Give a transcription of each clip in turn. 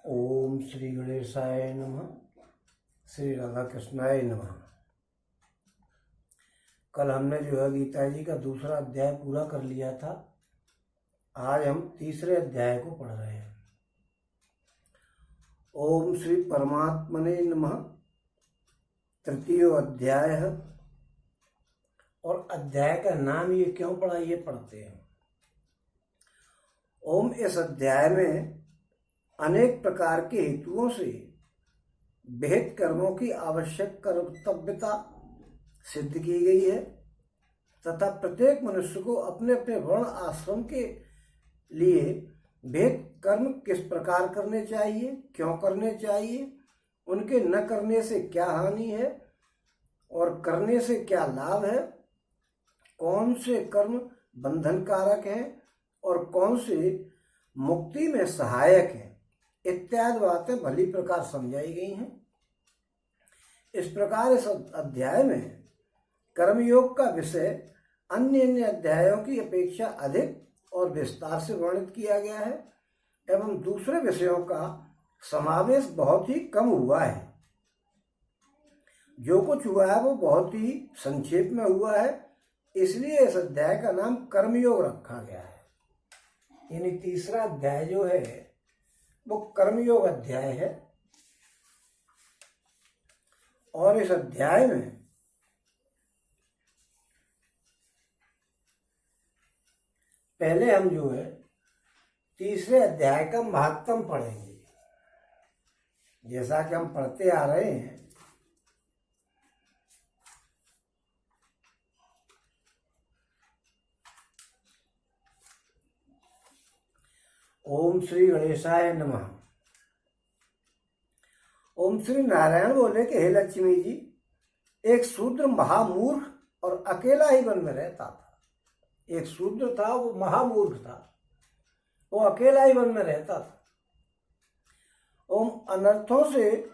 ओम श्री गणेशाय नमः। श्री राधा कृष्णाय नमः। कल हमने जो है गीता जी का दूसरा अध्याय पूरा कर लिया था। आज हम तीसरे अध्याय को पढ़ रहे हैं। ओम श्री परमात्मने नमः। तृतीय अध्याय है और अध्याय का नाम ये क्यों पढ़ा ये पढ़ते हैं। ओम इस अध्याय में अनेक प्रकार के हेतुओं से विहित कर्मों की आवश्यक कर्तव्यता सिद्ध की गई है तथा प्रत्येक मनुष्य को अपने अपने वर्ण आश्रम के लिए विहित कर्म किस प्रकार करने चाहिए, क्यों करने चाहिए, उनके न करने से क्या हानि है और करने से क्या लाभ है, कौन से कर्म बंधनकारक हैं और कौन से मुक्ति में सहायक हैं इत्यादि बातें भली प्रकार समझाई गई हैं। इस प्रकार इस अध्याय में कर्मयोग का विषय अन्य अन्य अध्यायों की अपेक्षा अधिक और विस्तार से वर्णित किया गया है एवं दूसरे विषयों का समावेश बहुत ही कम हुआ है। जो कुछ हुआ है वो बहुत ही संक्षेप में हुआ है, इसलिए इस अध्याय का नाम कर्मयोग रखा गया है। यानी तीसरा अध्याय जो है वो कर्मयोग अध्याय है और इस अध्याय में पहले हम जो है तीसरे अध्याय का महत्तम पढ़ेंगे। जैसा कि हम पढ़ते आ रहे हैं, ओम श्री गणेशाय नमः। ओम श्री नारायण बोले कि हे लक्ष्मी जी, एक शूद्र महामूर्ख और अकेला ही वन में रहता था। एक शूद्र था, वो महामूर्ख था, वो अकेला ही वन में रहता था। ओम अनर्थों से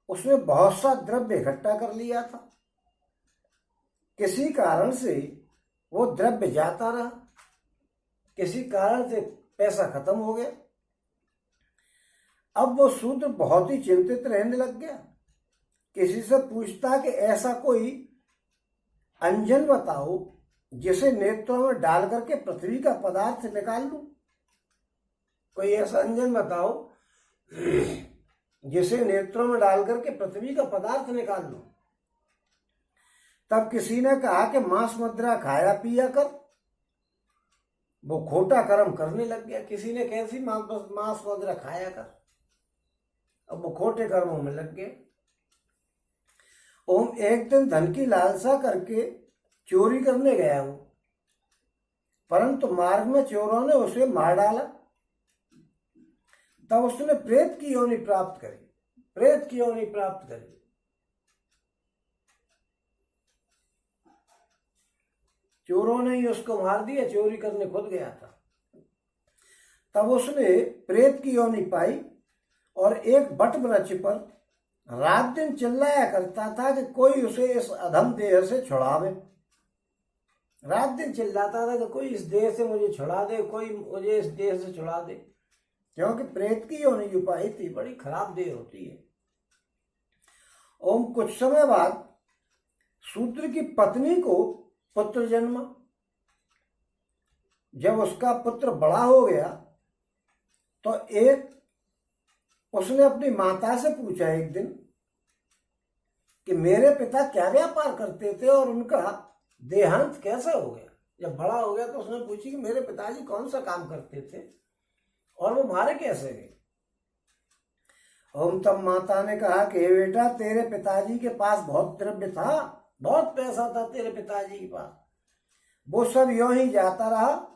उसने बहुत सा द्रव्य इकट्ठा कर लिया था। किसी कारण से वो द्रव्य जाता रहा, किसी कारण से पैसा खत्म हो गया। अब वो शूद्र बहुत ही चिंतित रहने लग गया। किसी से पूछता कि ऐसा कोई अंजन बताओ जिसे नेत्रों में डाल करके पृथ्वी का पदार्थ निकाल लूं। कोई ऐसा अंजन बताओ जिसे नेत्रों में डाल करके पृथ्वी का पदार्थ निकाल लूं। तब किसी ने कहा कि मांस मदिरा खाया पिया कर। वो खोटा कर्म करने लग गया। किसी ने कैसी मांस मदिरा खाया कर, अब वो खोटे कर्मों में लग गए। ओम एक दिन धन की लालसा करके चोरी करने गया वो, परंतु मार्ग में चोरों ने उसे मार डाला। तब उसने प्रेत की योनि प्राप्त करी। प्रेत की योनि प्राप्त करी। चोरों ने ही उसको मार दिया, चोरी करने खुद गया था। तब उसने प्रेत की योनि पाई और एक बट वृक्ष पर रात दिन चिल्लाया करता था कि कोई उसे इस अधम देह से छुड़ावे। रात दिन चिल्लाता था कि कोई इस देह से मुझे छुड़ा दे, कोई मुझे इस देह से छुड़ा दे, क्योंकि प्रेत की योनि जो पाई थी बड़ी खराब देह होती है। ओम कुछ समय बाद शूद्र की पत्नी को पुत्र जन्मा। जब उसका पुत्र बड़ा हो गया तो उसने अपनी माता से पूछा एक दिन कि मेरे पिता क्या व्यापार करते थे और उनका देहांत कैसे हो गया। जब बड़ा हो गया तो उसने पूछी कि मेरे पिताजी कौन सा काम करते थे और वो मारे कैसे गए। तब माता ने कहा कि बेटा, तेरे पिताजी के पास बहुत द्रव्य था, बहुत पैसा था तेरे पिताजी के पास, वो सब यूं ही जाता रहा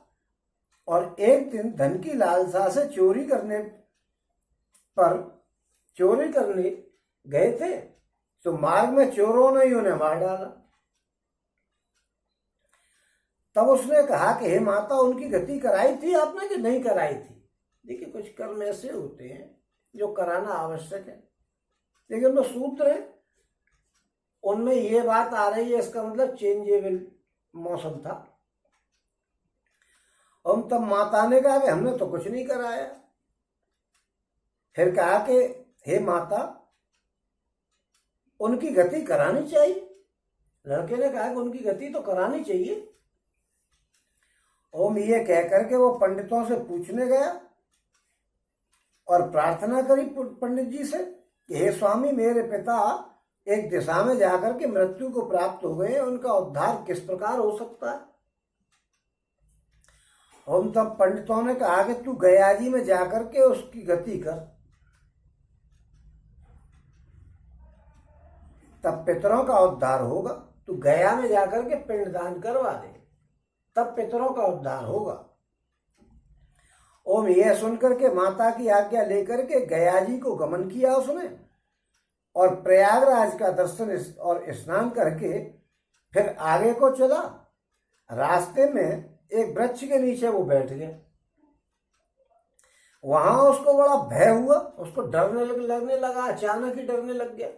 और एक दिन धन की लालसा से चोरी करने गए थे तो मार्ग में चोरों ने ही उन्हें मार डाला। तब उसने कहा कि हे माता, उनकी गति कराई थी आपने कि नहीं कराई थी। देखिए, कुछ कर्म ऐसे होते हैं जो कराना आवश्यक है, लेकिन वो सूत्र है, उनमें ये बात आ रही है, इसका मतलब चेंजेबल मौसम था। तब माता ने कहा कि हमने तो कुछ नहीं कराया। फिर कहा कि हे माता, उनकी गति करानी चाहिए। लड़के ने कहा कि उनकी गति तो करानी चाहिए। ओम ये कह करके वो पंडितों से पूछने गया और प्रार्थना करी पंडित जी से कि हे स्वामी, मेरे पिता एक दिशा में जाकर के मृत्यु को प्राप्त हो गए, उनका उद्धार किस प्रकार हो सकता है। ओम तब पंडितों ने कहा कि तू गया जी में जाकर के उसकी गति कर, तब पितरों का उद्धार होगा। तू गया में जाकर के पिंडदान करवा दे, तब पितरों का उद्धार होगा। ओम यह सुनकर के माता की आज्ञा लेकर के गया जी को गमन किया उसने, और प्रयागराज का दर्शन और स्नान करके फिर आगे को चला। रास्ते में एक वृक्ष के नीचे वो बैठ गया। वहां उसको बड़ा भय हुआ, उसको लगने लगा, अचानक ही डरने लग गया।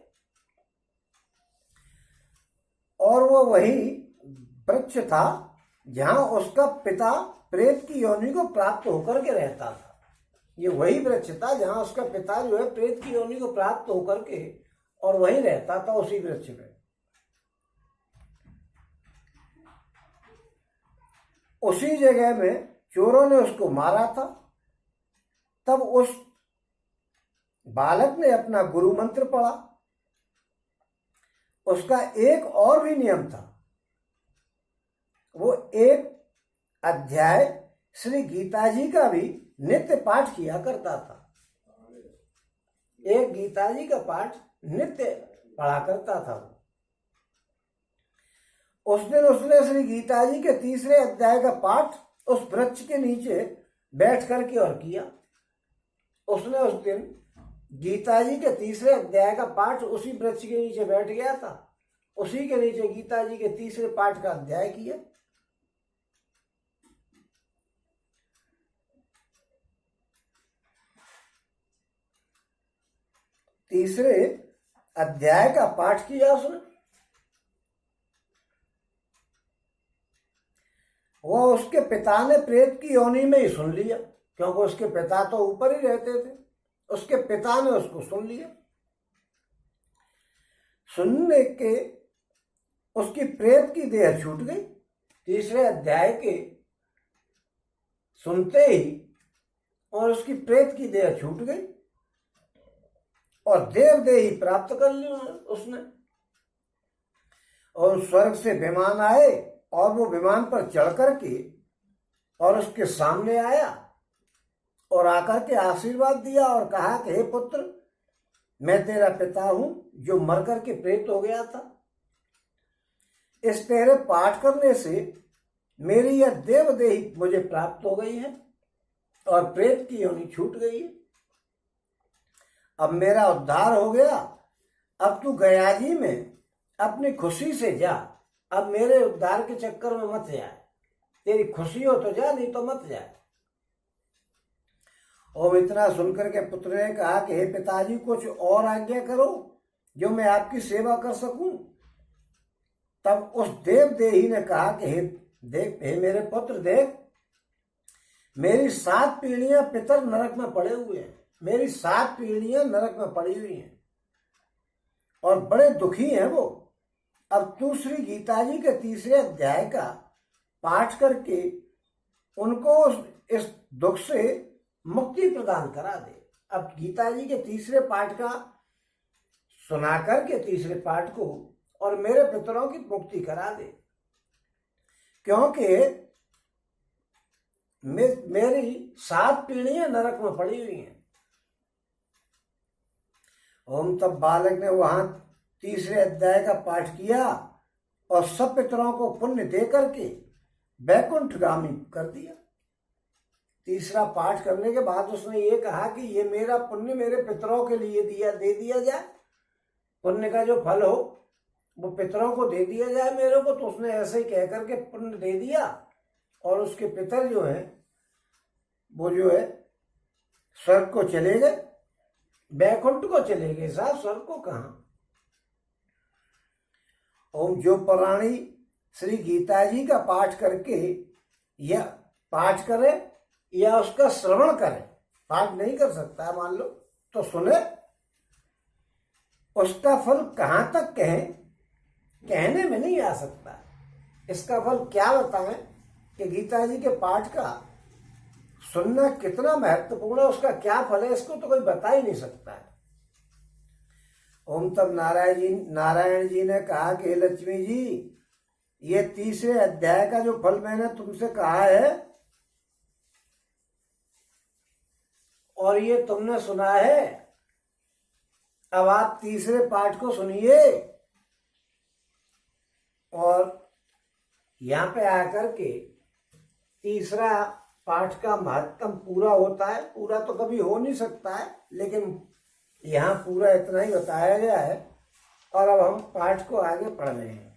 और वो वही वृक्ष था जहां उसका पिता प्रेत की योनि को प्राप्त होकर के रहता था। ये वही वृक्ष था जहां उसका पिता जो है प्रेत की योनि को प्राप्त होकर के और वहीं रहता था, उसी वृक्ष पे। उसी जगह में चोरों ने उसको मारा था। तब उस बालक ने अपना गुरु मंत्र पढ़ा। उसका एक और भी नियम था, वो एक अध्याय श्री गीता जी का भी नित्य पाठ किया करता था। एक गीता जी का पाठ नित्य पढ़ा करता था। उस दिन उसने श्री गीता जी के 3रे अध्याय का पाठ उस वृक्ष के नीचे बैठ करके और किया। उसने उस दिन गीता जी के 3रे अध्याय का पाठ उसी वृक्ष के नीचे बैठ गया था, उसी के नीचे गीता जी के 3रे पाठ का अध्याय किया। तीसरे अध्याय का पाठ किया उसने। वो उसके पिता ने प्रेत की योनि में ही सुन लिया, क्योंकि उसके पिता तो ऊपर ही रहते थे। उसके पिता ने उसको सुन लिया। सुनने के उसकी प्रेत की देह छूट गई। 3रे अध्याय के सुनते ही और उसकी प्रेत की देह छूट गई और देवदेही प्राप्त कर ली उसने। और स्वर्ग से विमान आए और वो विमान पर चढ़ करके और उसके सामने आया और आकर के आशीर्वाद दिया और कहा कि हे पुत्र, मैं तेरा पिता हूं जो मर करके प्रेत हो गया था। इस तेरे पाठ करने से मेरी यह देवदेही मुझे प्राप्त हो गई है और प्रेत की योनि छूट गई है। अब मेरा उद्धार हो गया। अब तू गया जी में अपनी खुशी से जा, अब मेरे उद्धार के चक्कर में मत जाए। तेरी खुशी हो तो जा, नहीं तो मत जाए। और इतना सुनकर के पुत्र ने कहा कि हे पिताजी, कुछ और आज्ञा करो जो मैं आपकी सेवा कर सकूं। तब उस देवदेही ने कहा कि हे मेरे पुत्र, देख, मेरी 7 पीढ़ियां पितर नरक में पड़े हुए हैं। मेरी 7 पीढ़ियां नरक में पड़ी हुई हैं और बड़े दुखी हैं वो। अब तू श्री गीता जी के 3रे अध्याय का पाठ करके उनको इस दुख से मुक्ति प्रदान करा दे। अब गीता जी के 3रे पाठ का सुना करके 3रे पाठ को और मेरे पितरों की मुक्ति करा दे, क्योंकि मेरी 7 पीढ़ियां नरक में पड़ी हुई हैं। ओम तब बालक ने वहां 3रे अध्याय का पाठ किया और सब पितरों को पुण्य दे करके वैकुंठगामी कर दिया। 3रा पाठ करने के बाद उसने ये कहा कि ये मेरा पुण्य मेरे पितरों के लिए दे दिया जाए। पुण्य का जो फल हो वो पितरों को दे दिया जाए मेरे को। तो उसने ऐसे ही कह करके पुण्य दे दिया और उसके पितर जो है वो जो है स्वर्ग को चले गए, वैकुंठ को चले गए। साहब, स्वर्ग को कहां। ओम जो प्राणी श्री गीता जी का पाठ करके या पाठ करे या उसका श्रवण करे, पाठ नहीं कर सकता है मान लो, तो सुने, उसका फल कहां तक कहें, कहने में नहीं आ सकता। इसका फल क्या बताएं कि गीता जी के पाठ का सुनना कितना महत्वपूर्ण है, उसका क्या फल है, इसको तो कोई बता ही नहीं सकता है। ओम तब नारायण जी ने कहा कि लक्ष्मी जी, ये 3रे अध्याय का जो फल मैंने तुमसे कहा है और ये तुमने सुना है, अब आप 3रे पाठ को सुनिए और यहां पे आकर के 3रा पाठ का महत्व पूरा होता है। पूरा तो कभी हो नहीं सकता है, लेकिन यहां पूरा इतना ही बताया गया है। और अब हम पाठ को आगे पढ़ रहे हैं।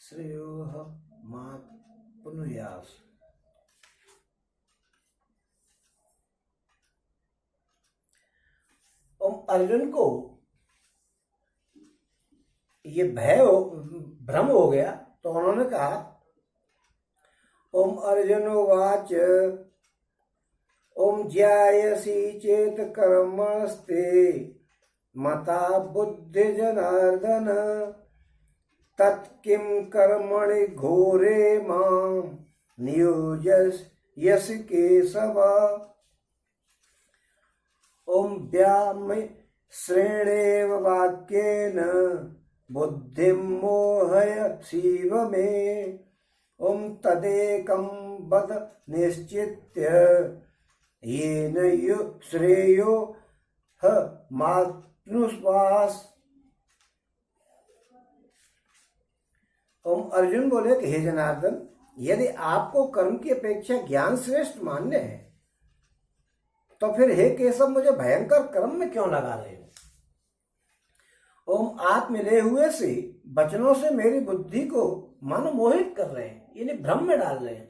श्रेयोः मात् पुनुयास। अर्जुन को ये भ्रम हो गया, तो उन्होंने कहा, ओम अर्जुन उवाच ओम ज्यायसी चेत कर्मस्ते मता बुद्धि जनार्दन तत्किं कर्मणि घोरे मां नियोजयस केशव। ओम व्याम श्रेणेव वाक्येन बुद्धिं मोहयसीव मे। ओम तदेकं वद निश्चित्य येन श्रेयो ह माप्नुष्वास। ओम अर्जुन बोले कि हे जनार्दन, यदि आपको कर्म की अपेक्षा ज्ञान श्रेष्ठ मान्य है तो फिर हे केशव मुझे भयंकर कर्म में क्यों लगा रहे हो। ओम आप मिले हुए से वचनों से मेरी बुद्धि को मनमोहित कर रहे हैं, यानी भ्रम में डाल रहे हैं।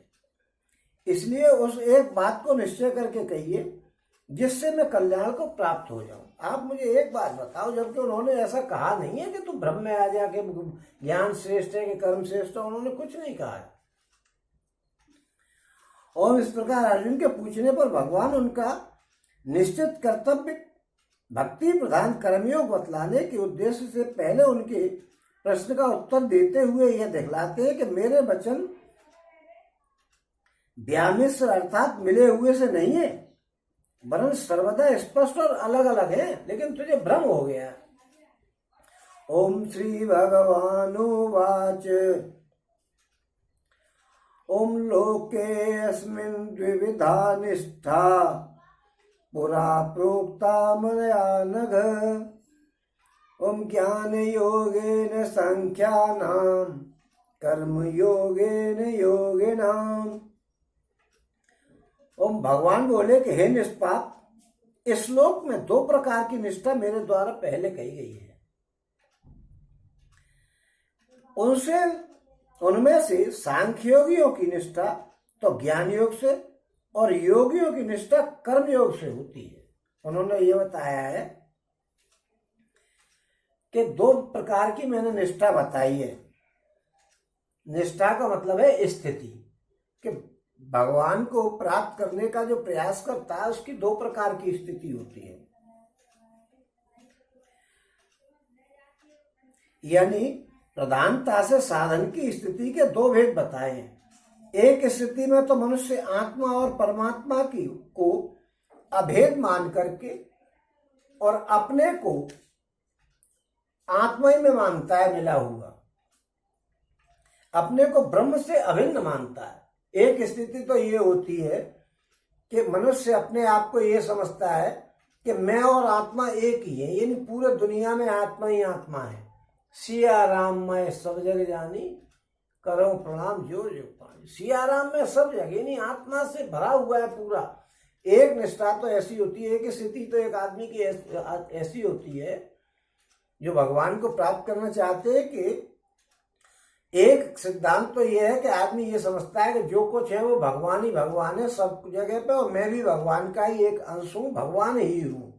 इसलिए उस एक बात को निश्चय करके कहिए जिससे मैं कल्याण को प्राप्त हो जाऊं। आप मुझे एक बात बताओ, जबकि उन्होंने ऐसा कहा नहीं है कि तुम भ्रम में आ जाके ज्ञान श्रेष्ठ है कि कर्म श्रेष्ठ है, उन्होंने कुछ नहीं कहा है। और इस प्रकार अर्जुन के पूछने पर भगवान उनका निश्चित कर्तव्य भक्ति प्रधान कर्मयोग बतलाने के उद्देश्य से पहले उनके प्रश्न का उत्तर देते हुए यह दिखलाते हैं कि मेरे वचन व्यामिश्र अर्थात मिले हुए से नहीं है, वरन सर्वदा स्पष्ट और अलग अलग है, लेकिन तुझे भ्रम हो गया। ओम श्री भगवानुवाच ओम लोके अस्मिन् द्विविधा निष्ठा पुरा प्रोक्ता मया नघ। ओम ज्ञान योगेन सांख्यानां कर्म योगेन योगिनां। ओम भगवान बोले कि हे निष्पाप, इस श्लोक में 2 प्रकार की निष्ठा मेरे द्वारा पहले कही गई है। उनमें से सांख्योगियों की निष्ठा तो ज्ञान योग से और योगियों की निष्ठा कर्म योग से होती है। उन्होंने ये बताया है कि 2 प्रकार की मैंने निष्ठा बताई है। निष्ठा का मतलब है स्थिति, कि भगवान को प्राप्त करने का जो प्रयास करता है उसकी 2 प्रकार की स्थिति होती है। यानी प्रधानता से साधन की स्थिति के 2 भेद बताए हैं। एक स्थिति में तो मनुष्य आत्मा और परमात्मा की को अभेद मान करके और अपने को आत्मा ही में मानता है मिला हुआ, अपने को ब्रह्म से अभिन्न मानता है। एक स्थिति तो ये होती है कि मनुष्य अपने आप को ये समझता है कि मैं और आत्मा एक ही है, यानी पूरे दुनिया में आत्मा ही आत्मा है। सिया राम मैं सब जग जानी, करो प्रणाम जो जो पानी। सिया राम में सब जगह, यानी आत्मा से भरा हुआ है पूरा। एक निष्ठा तो ऐसी होती है, एक स्थिति तो एक आदमी की ऐसी होती है जो भगवान को प्राप्त करना चाहते हैं कि एक सिद्धांत तो यह है कि आदमी ये समझता है कि जो कुछ है वो भगवान ही भगवान है सब जगह पे, और मैं भी भगवान का ही एक अंश हूं, भगवान ही हूं।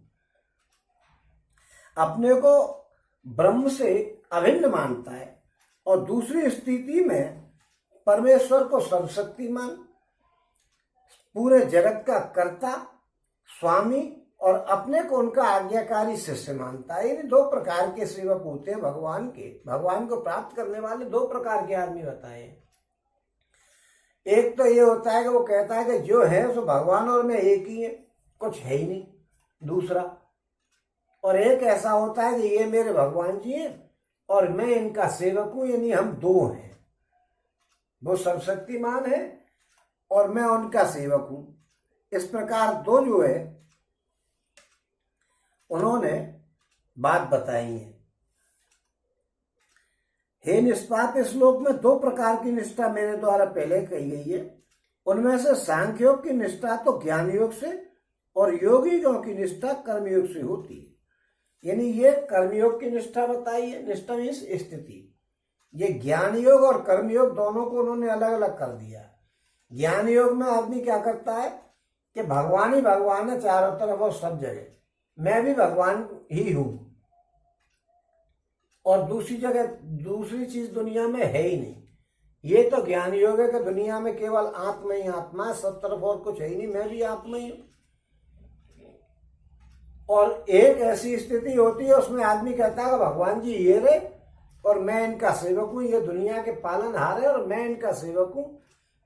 अपने को ब्रह्म से अभिन्न मानता है, और दूसरी स्थिति में परमेश्वर को सर्वशक्तिमान, पूरे जगत का कर्ता, स्वामी, और अपने को उनका आज्ञाकारी शिष्य मानता है। इन दो प्रकार के सेवक होते हैं भगवान के। भगवान को प्राप्त करने वाले दो प्रकार के आदमी बताए। एक तो ये होता है कि वो कहता है कि जो है सो भगवान और मैं एक ही है, कुछ है ही नहीं दूसरा। और एक ऐसा होता है कि ये मेरे भगवान जी हैं और मैं इनका सेवक हूं, यानी हम दो हैं। वो सर्वशक्तिमान है और मैं उनका सेवक हूं। इस प्रकार दो जो है उन्होंने बात बताई है। हे निष्पाप, इस श्लोक में दो प्रकार की निष्ठा मेरे द्वारा पहले कही गई है। उनमें से सांख्य योग की निष्ठा तो ज्ञान योग से और योगी योग की निष्ठा कर्मयोग से होती है। यानी ये कर्मयोग की निष्ठा बताई है, निष्ठा मीन्स स्थिति। ये ज्ञान योग और कर्मयोग दोनों को उन्होंने अलग अलग कर दिया। ज्ञान योग में आदमी क्या करता है कि भगवान ही भगवान है चारों तरफ और सब जगह, मैं भी भगवान ही हूं, और दूसरी जगह दूसरी चीज दुनिया में है ही नहीं। ये तो ज्ञान योग है कि दुनिया में केवल आत्मा ही आत्मा है, सब तरफ और कुछ है ही नहीं, मैं भी आत्मा ही हूं। और एक ऐसी स्थिति होती है उसमें आदमी कहता है भगवान जी ये रहे और मैं इनका सेवक हूं, ये दुनिया के पालनहार है और मैं इनका सेवक हूं।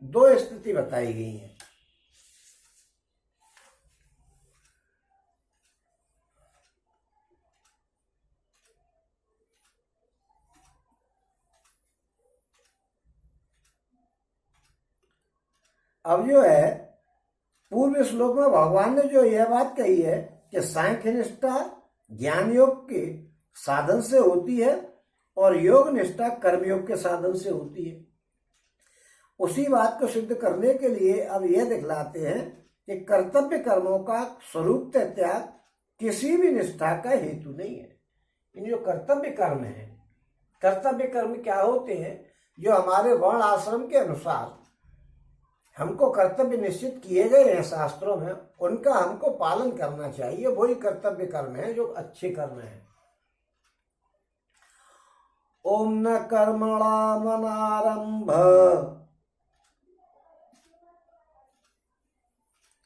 दो स्थिति बताई गई है। अब जो है पूर्व श्लोक में भगवान ने जो यह बात कही है कि सांख्य निष्ठा ज्ञान योग के साधन से होती है और योग निष्ठा कर्मयोग के साधन से होती है, उसी बात को सिद्ध करने के लिए अब यह दिखलाते हैं कि कर्तव्य कर्मों का स्वरूप त्याग किसी भी निष्ठा का हेतु नहीं है। इन जो कर्तव्य कर्म है, कर्तव्य कर्म क्या होते हैं? जो हमारे वर्ण आश्रम के अनुसार हमको कर्तव्य निश्चित किए गए हैं शास्त्रों में, उनका हमको पालन करना चाहिए। वही कर्तव्य कर्म है जो अच्छे कर्म है। ओम न कर्मणामनारंभ,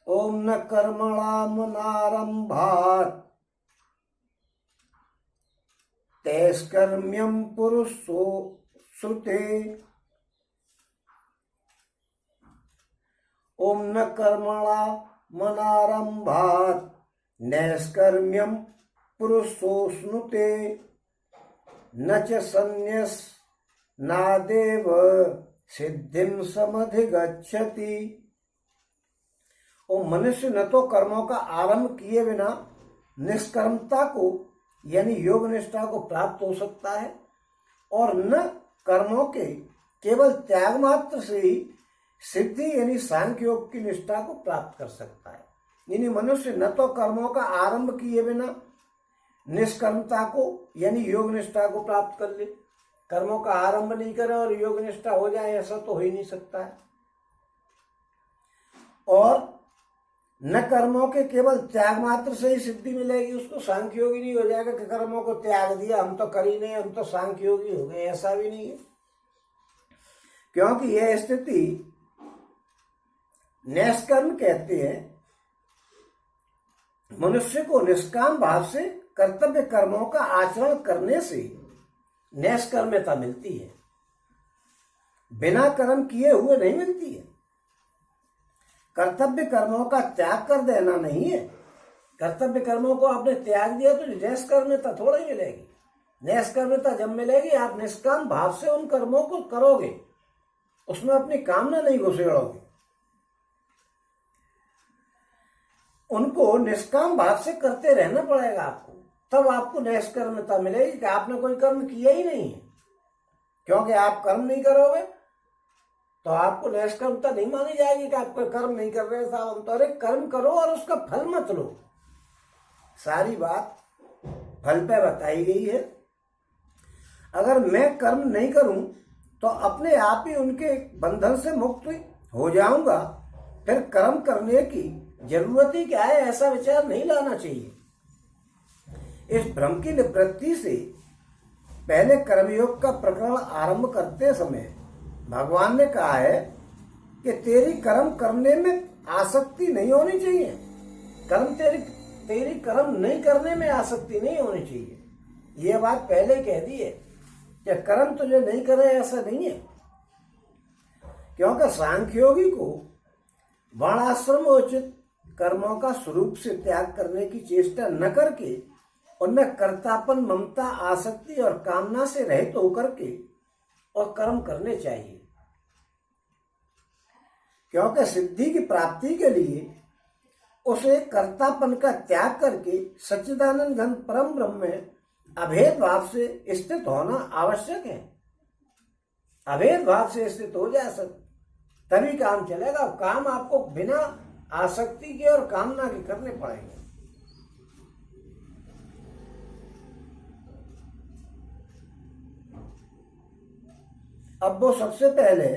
ओम न कर्मणामनारंभात् तैष्कर्म्यं पुरुषो श्रुते। ओम न कर्मणामनारंभात् नैष्कर्म्यं पुरुषोऽश्नुते न च संन्यसनादेव सिद्धिं समधिगच्छति। और मनुष्य न तो कर्मों का आरंभ किए बिना निष्कर्मता को यानी योग निष्ठा को प्राप्त हो सकता है, और न कर्मों के केवल त्याग मात्र से ही सिद्धि यानी सांख्य योग की निष्ठा को प्राप्त कर सकता है। यानी मनुष्य न तो कर्मों का आरंभ किए बिना निष्कर्मता को यानी योग निष्ठा को प्राप्त कर ले, कर्मों का आरंभ नहीं करे और योग निष्ठा हो जाए, ऐसा तो हो ही नहीं सकता है। और न कर्मों के केवल त्याग मात्र से ही सिद्धि मिलेगी, उसको सांख्य योगी नहीं हो जाएगा कि कर्मों को त्याग दिया, हम तो कर ही नहीं, हम तो सांख्य योगी हो गए, ऐसा भी नहीं है। क्योंकि यह स्थिति निष्कर्म कहते हैं। मनुष्य को निष्काम भाव से कर्तव्य कर्मों का आचरण करने से निष्कर्म्यता मिलती है, बिना कर्म किए हुए नहीं मिलती है। कर्तव्य कर्मों का त्याग कर देना नहीं है। कर्तव्य कर्मों को आपने त्याग दिया तो निष्कर्म्यता थोड़ा ही मिलेगी। निष्कर्म्यता जब मिलेगी आप निष्काम भाव से उन कर्मों को करोगे, उसमें अपनी कामना नहीं घुसेड़ोगे, उनको निष्काम भाव से करते रहना पड़ेगा आपको, तब आपको निष्कर्म्यता मिलेगी कि आपने कोई कर्म किया ही नहीं है। क्योंकि आप कर्म नहीं करोगे तो आपको निष्कर्मता नहीं मानी जाएगी कि आप कोई कर्म नहीं कर रहे साहब, हम तो अरे कर्म करो और उसका फल मत लो। सारी बात फल पे बताई गई है। अगर मैं कर्म नहीं करूं तो अपने आप ही उनके बंधन से मुक्त हो जाऊंगा, फिर कर्म करने की जरूरत ही क्या है, ऐसा विचार नहीं लाना चाहिए। इस भ्रम की निवृत्ति से पहले कर्मयोग का प्रकरण आरंभ करते समय भगवान ने कहा है कि तेरी कर्म करने में आसक्ति नहीं होनी चाहिए। तेरी कर्म नहीं करने में आसक्ति नहीं होनी चाहिए। यह बात पहले कह दी है कि कर्म तुझे नहीं करे, ऐसा नहीं है। क्योंकि सांख्योगी को वर्णाश्रम उचित कर्मों का स्वरूप से त्याग करने की चेष्टा न करके उनमें कर्तापन, ममता, आसक्ति और कामना से रहित होकर के और कर्म करने चाहिए। क्योंकि सिद्धि की प्राप्ति के लिए उसे कर्तापन का त्याग करके सच्चिदानंद घन परम ब्रह्म में अभेद भाव से स्थित होना आवश्यक है। अभेद भाव से स्थित हो जाए सब, तभी काम चलेगा। काम आपको बिना आसक्ति के और कामना के करने पड़ेंगे। अब वो सबसे पहले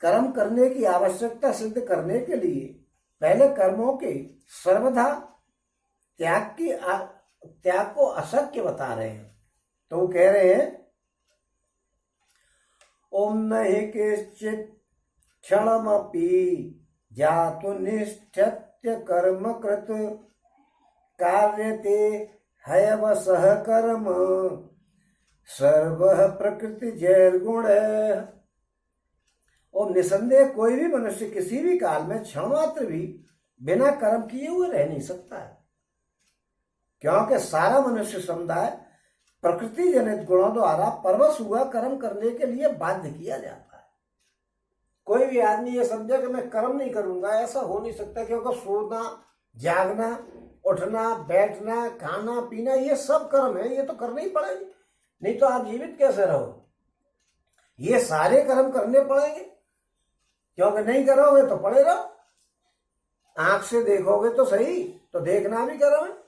कर्म करने की आवश्यकता सिद्ध करने के लिए पहले कर्मों के सर्वथा त्याग को अशक्य बता रहे हैं। तो वो कह रहे हैं ओम नहि केश्चित् क्षणमपि जातु निष्ठत्य कर्म कृत कार्यते हयवसः कर्म सर्वः प्रकृति जैर्गुण। और निसंदेह कोई भी मनुष्य किसी भी काल में क्षण मात्र भी बिना कर्म किए हुए रह नहीं सकता है। क्योंकि सारा मनुष्य समुदाय प्रकृति जनित गुणों द्वारा परवश हुआ कर्म करने के लिए बाध्य किया जाता है। कोई भी आदमी ये समझे कि मैं कर्म नहीं करूंगा, ऐसा हो नहीं सकता। क्योंकि सोना, जागना, उठना, बैठना, खाना पीना, ये सब कर्म है, ये तो करने ही पड़ेंगे, नहीं तो आप जीवित कैसे रहो। ये सारे कर्म करने पड़ेंगे, क्योंकि नहीं करोगे तो पड़े रहो। आंख से देखोगे तो सही, तो देखना भी कर्म है।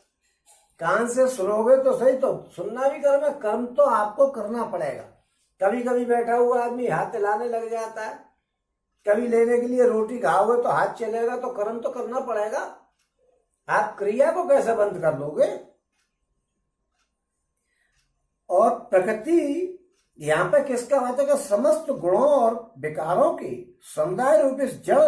कान से सुनोगे तो सही, तो सुनना भी कर्म है। कर्म तो आपको करना पड़ेगा। कभी कभी बैठा हुआ आदमी हाथ हिलाने लग जाता है, कभी लेने के लिए रोटी खाओगे तो हाथ चलेगा, तो कर्म तो करना पड़ेगा। आप क्रिया को कैसे बंद कर लोगे। और प्रकृति यहाँ पे किसका बात है कि समस्त गुणों और विकारों के समुदाय रूप इस जड़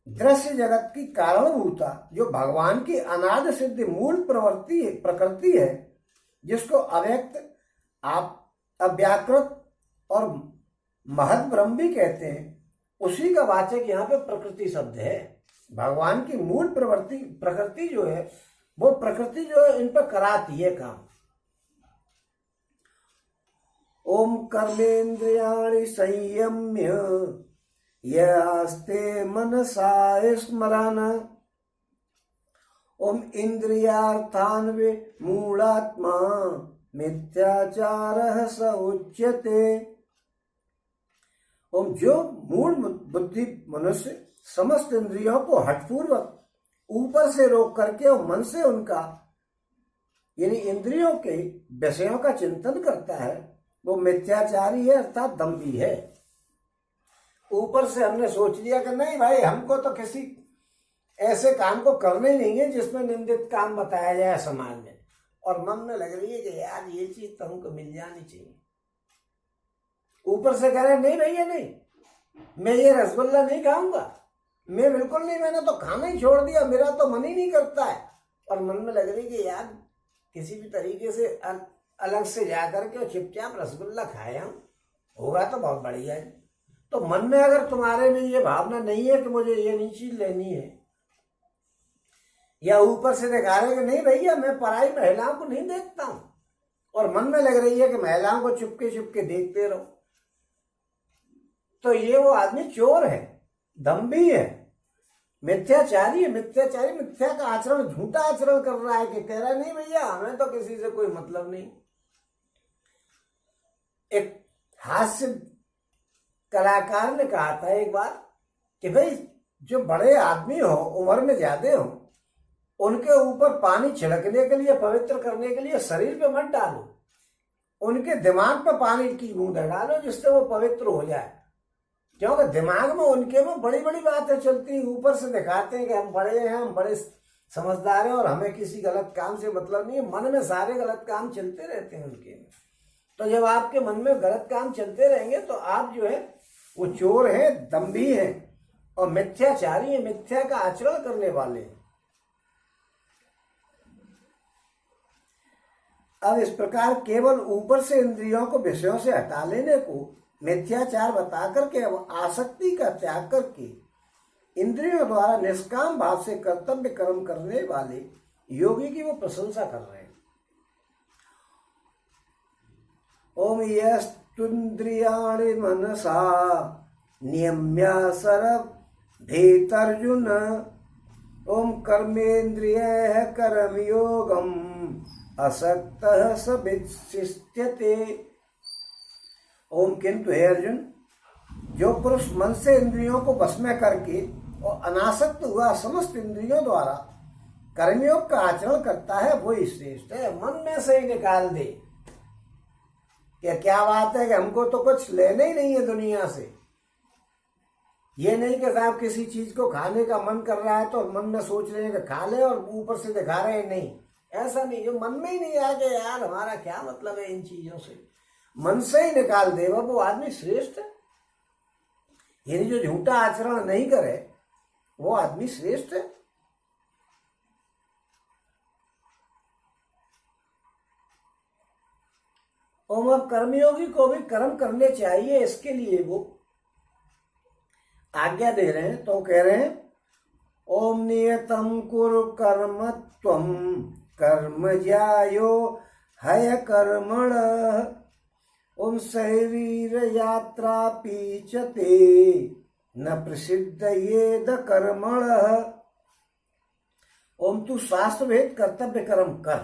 दृश्य जगत की कारणभूता जो भगवान की अनादि सिद्ध मूल प्रकृति है, जिसको अव्यक्त, अव्याकृत और महद ब्रह्म भी कहते हैं, उसी का वाचक यहाँ पे प्रकृति शब्द है। भगवान की मूल प्रकृति जो है, वो प्रकृति जो है इन पर कराती है काम। ओम कर्मेन्द्रियाणि संयम्य यास्ते मनसा स्मरण ओम इंद्रियार्थान विमूढ़ात्मा मिथ्याचारः स उच्यते। ओम जो मूल बुद्धि मनुष्य समस्त इंद्रियों को हठपूर्वक ऊपर से रोक करके और मन से उनका यानी इंद्रियों के विषयों का चिंतन करता है, वो मिथ्याचारी है, अर्थात दम्भी है। ऊपर से हमने सोच लिया कि नहीं भाई, हमको तो किसी ऐसे काम को करना ही नहीं है जिसमें निंदित काम बताया जाए समाज में, और मन में लग रही है कि यार ये चीज तो हमको मिल जानी चाहिए। ऊपर से कह रहे नहीं भैया नहीं, मैं ये रसगुल्ला नहीं खाऊंगा, मैं बिल्कुल नहीं, मैंने तो खाना ही छोड़ दिया, मेरा तो मन ही नहीं करता है। और मन में लग रही कि यार किसी भी तरीके से अलग से जाकर के चुपचाप रसगुल्ला खाया होगा तो बहुत बढ़िया है। तो मन में अगर तुम्हारे में ये भावना नहीं है कि मुझे ये नहीं चीज लेनी है, या ऊपर से दिखा रहे कि नहीं भैया मैं पराई महिलाओं को नहीं देखता हूं, और मन में लग रही है कि महिलाओं को चुपके चुपके देखते रहो, तो ये वो आदमी चोर है, दम्भी है, मिथ्याचारी है। मिथ्याचारी मिथ्या का आचरण, झूठा आचरण कर रहा है कि कह रहा है नहीं भैया हमें तो किसी से कोई मतलब नहीं। एक हास्य कलाकार ने कहा था एक बार कि भाई जो बड़े आदमी हो, उम्र में ज्यादा हो, उनके ऊपर पानी छिड़कने के लिए, पवित्र करने के लिए शरीर पे मत डालो, उनके दिमाग पे पानी की बूंद डालो जिससे वो पवित्र हो जाए। क्योंकि दिमाग में उनके में बड़ी बड़ी बातें चलती हैं, ऊपर से दिखाते हैं कि हम बड़े हैं, हम बड़े समझदार हैं और हमें किसी गलत काम से मतलब नहीं है। मन में सारे गलत काम चलते रहते हैं उनके में। तो जब आपके मन में गलत काम चलते रहेंगे तो आप जो है वो चोर हैं, दंभी हैं और मिथ्याचारी हैं, मिथ्या का आचरण करने वाले हैं। अब इस प्रकार केवल ऊपर से इंद्रियों को विषयों से हटा लेने को मिथ्याचार बता करके अब आसक्ति का त्याग करके इंद्रियों द्वारा निष्काम भाव से कर्तव्य कर्म करने वाले योगी की वो प्रशंसा कर रहे हैं। ओम यस्तुन्द्रियाणि मनसा नियम्य सरभेतर्जुन ओम कर्मेन्द्रियः कर्मयोगम असक्तः स विशिष्यते। ओम किंतु हे अर्जुन, जो पुरुष मन से इंद्रियों को वश में करके और अनासक्त हुआ समस्त इंद्रियों द्वारा कर्मयोग का आचरण करता है वही श्रेष्ठ है। मन में से ही निकाल दे कि क्या बात है कि हमको तो कुछ लेना ही नहीं है दुनिया से। ये नहीं कि साहब किसी चीज को खाने का मन कर रहा है तो मन में सोच रहे हैं कि खा ले और ऊपर से दिखा रहे हैं, नहीं, ऐसा नहीं। जो मन में ही नहीं आ गया यार हमारा क्या मतलब है इन चीजों से, मन से ही निकाल दे वो आदमी श्रेष्ठ है। यानी जो झूठा आचरण नहीं करे वो आदमी श्रेष्ठ है। और अब कर्मयोगी को भी कर्म करने चाहिए, इसके लिए वो आज्ञा दे रहे हैं। तो कह रहे हैं ओम नियतम कुरु कर्म त्वम कर्म ज्यायो हय कर्मण ओम शरीर यात्रा पीचते न प्रसिद्ध येद कर्मण। ओम तू शास्त्र भेद कर्तव्य कर्म कर,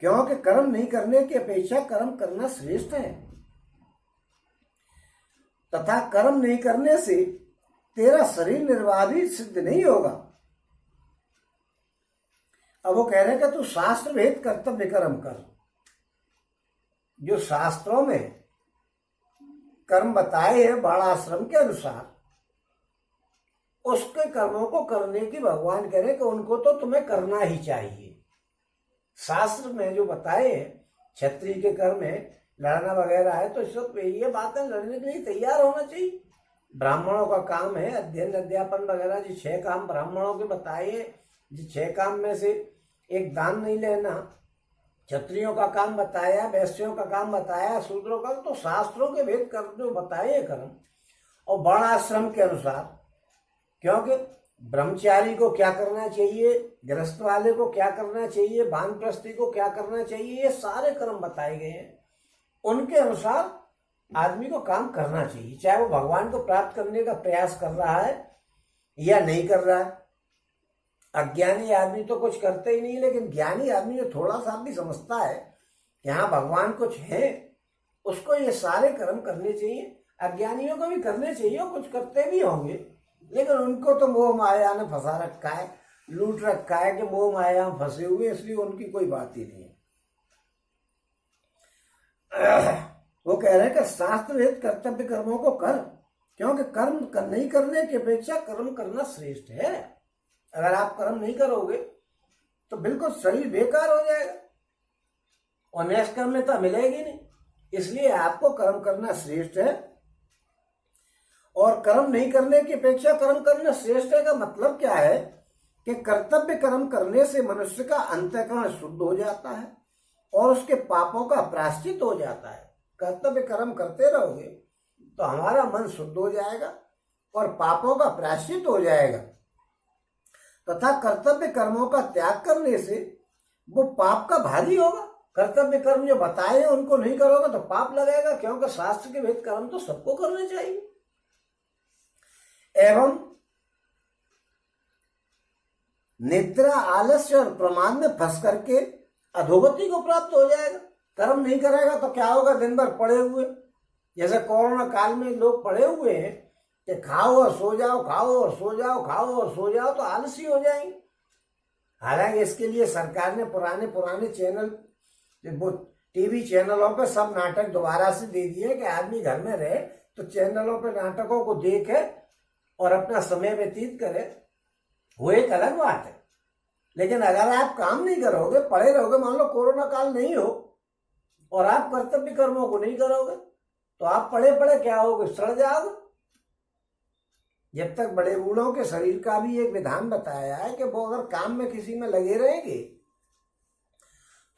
क्योंकि कर्म नहीं करने की अपेक्षा कर्म करना श्रेष्ठ है, तथा कर्म नहीं करने से तेरा शरीर निर्वाह भी सिद्ध नहीं होगा। अब वो कह रहे हैं कि तू शास्त्र भेद कर्तव्य कर्म कर। जो शास्त्रों में कर्म बताए हैं वर्णाश्रम के अनुसार, उसके कर्मों को करने की भगवान कह रहे हैं कि उनको तो तुम्हें करना ही चाहिए। शास्त्र में जो बताए हैं क्षत्रिय के कर्म है, लड़ना वगैरह है, तो इस वक्त ये बातें लड़ने के लिए तैयार होना चाहिए। ब्राह्मणों का काम है अध्ययन अध्यापन वगैरह, जो 6 काम ब्राह्मणों के बताए, जो 6 काम में से एक दान नहीं लेना, क्षत्रियों का काम बताया, वैश्यों का काम बताया, शूद्रों का, तो शास्त्रों के भेद कर जो बताए कर्म और वर्ण आश्रम के अनुसार। क्योंकि ब्रह्मचारी को क्या करना चाहिए, गृहस्थ वाले को क्या करना चाहिए, वानप्रस्थी को क्या करना चाहिए, ये सारे कर्म बताए गए हैं। उनके अनुसार आदमी को काम करना चाहिए, चाहे वो भगवान को प्राप्त करने का प्रयास कर रहा है या नहीं कर रहा है। अज्ञानी आदमी तो कुछ करते ही नहीं, लेकिन ज्ञानी आदमी जो थोड़ा सा भी समझता है कि हाँ भगवान कुछ है, उसको ये सारे कर्म करने चाहिए। अज्ञानियों को भी करने चाहिए, कुछ करते भी होंगे, लेकिन उनको तो मोह माया ने फंसा रखा है, लूट रखा है कि मोह माया में फंसे हुए, इसलिए उनकी कोई बात ही नहीं है। वो कह रहे हैं कि शास्त्र वेद कर्तव्य कर्मों को कर, क्योंकि कर्म नहीं करने की अपेक्षा कर्म करना श्रेष्ठ है। अगर आप कर्म नहीं करोगे तो बिल्कुल शरीर बेकार हो जाएगा और निष्कर्मता मिलेगी नहीं। इसलिए आपको कर्म करना श्रेष्ठ है, और कर्म नहीं करने की अपेक्षा कर्म करना श्रेष्ठ है का मतलब क्या है कि कर्तव्य कर्म करने से मनुष्य का अंतःकरण शुद्ध हो जाता है और उसके पापों का प्रायश्चित हो जाता है। कर्तव्य कर्म करते रहोगे तो हमारा मन शुद्ध हो जाएगा और पापों का प्रायश्चित हो जाएगा, तथा कर्तव्य कर्मों का त्याग करने से वो पाप का भागी होगा। कर्तव्य कर्म जो बताए हैं उनको नहीं करोगे तो पाप लगेगा, क्योंकि शास्त्र के वेद कर्म तो सबको करने चाहिए। एवं निद्रा आलस्य और प्रमाद में फंस करके अधोगति को प्राप्त हो जाएगा। कर्म नहीं करेगा तो क्या होगा, दिन भर पड़े हुए, जैसे कोरोना काल में लोग पड़े हुए हैं कि खाओ और सो जाओ, खाओ और सो जाओ, खाओ और सो जाओ, तो आलसी हो जाएंगे। हालांकि इसके लिए सरकार ने पुराने चैनल, वो टीवी चैनलों पे सब नाटक दोबारा से दे दिए कि आदमी घर में रहे, तो चैनलों पे नाटकों को देखे और अपना समय व्यतीत करे, वो एक अलग बात है। लेकिन अगर आप काम नहीं करोगे, पड़े रहोगे, मान लो कोरोना काल नहीं हो और आप कर्तव्य कर्मों को नहीं करोगे, तो आप पड़े पड़े क्या होगे, सड़ जाओगे। जब तक बड़े बूढ़ों के शरीर का भी एक विधान बताया है कि वो अगर काम में किसी में लगे रहेंगे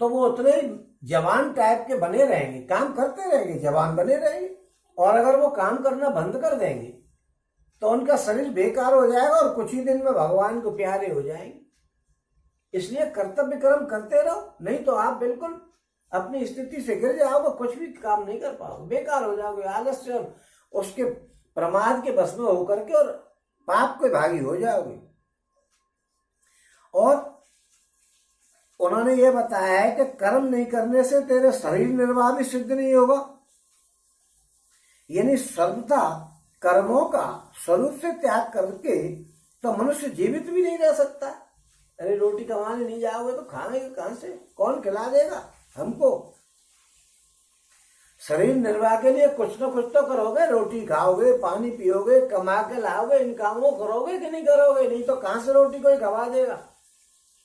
तो वो उतने ही जवान टाइप के बने रहेंगे, काम करते रहेंगे, जवान बने रहेंगे। और अगर वो काम करना बंद कर देंगे तो उनका शरीर बेकार हो जाएगा और कुछ ही दिन में भगवान को प्यारे हो जाएंगे। इसलिए कर्तव्य कर्म करते रहो, नहीं तो आप बिल्कुल अपनी स्थिति से गिर जाओगे, कुछ भी काम नहीं कर पाओगे, बेकार हो जाओगे, आलस्य और उसके प्रमाद के बस में होकर के और पाप के भागी हो जाओगे। और उन्होंने ये बताया है कि कर्म नहीं करने से तेरे शरीर निर्वाह भी सिद्ध नहीं होगा, यानी सर्वथा कर्मों का स्वरूप से त्याग करके तो मनुष्य जीवित भी नहीं रह सकता। अरे रोटी कमाने नहीं जाओगे तो खाएंगे कहां से, कौन खिला देगा हमको। शरीर निर्वाह के लिए कुछ ना कुछ तो करोगे, रोटी खाओगे, पानी पियोगे, कमा के लाओगे, इन कामों करोगे कि नहीं करोगे, नहीं तो कहां से रोटी कोई खवा देगा।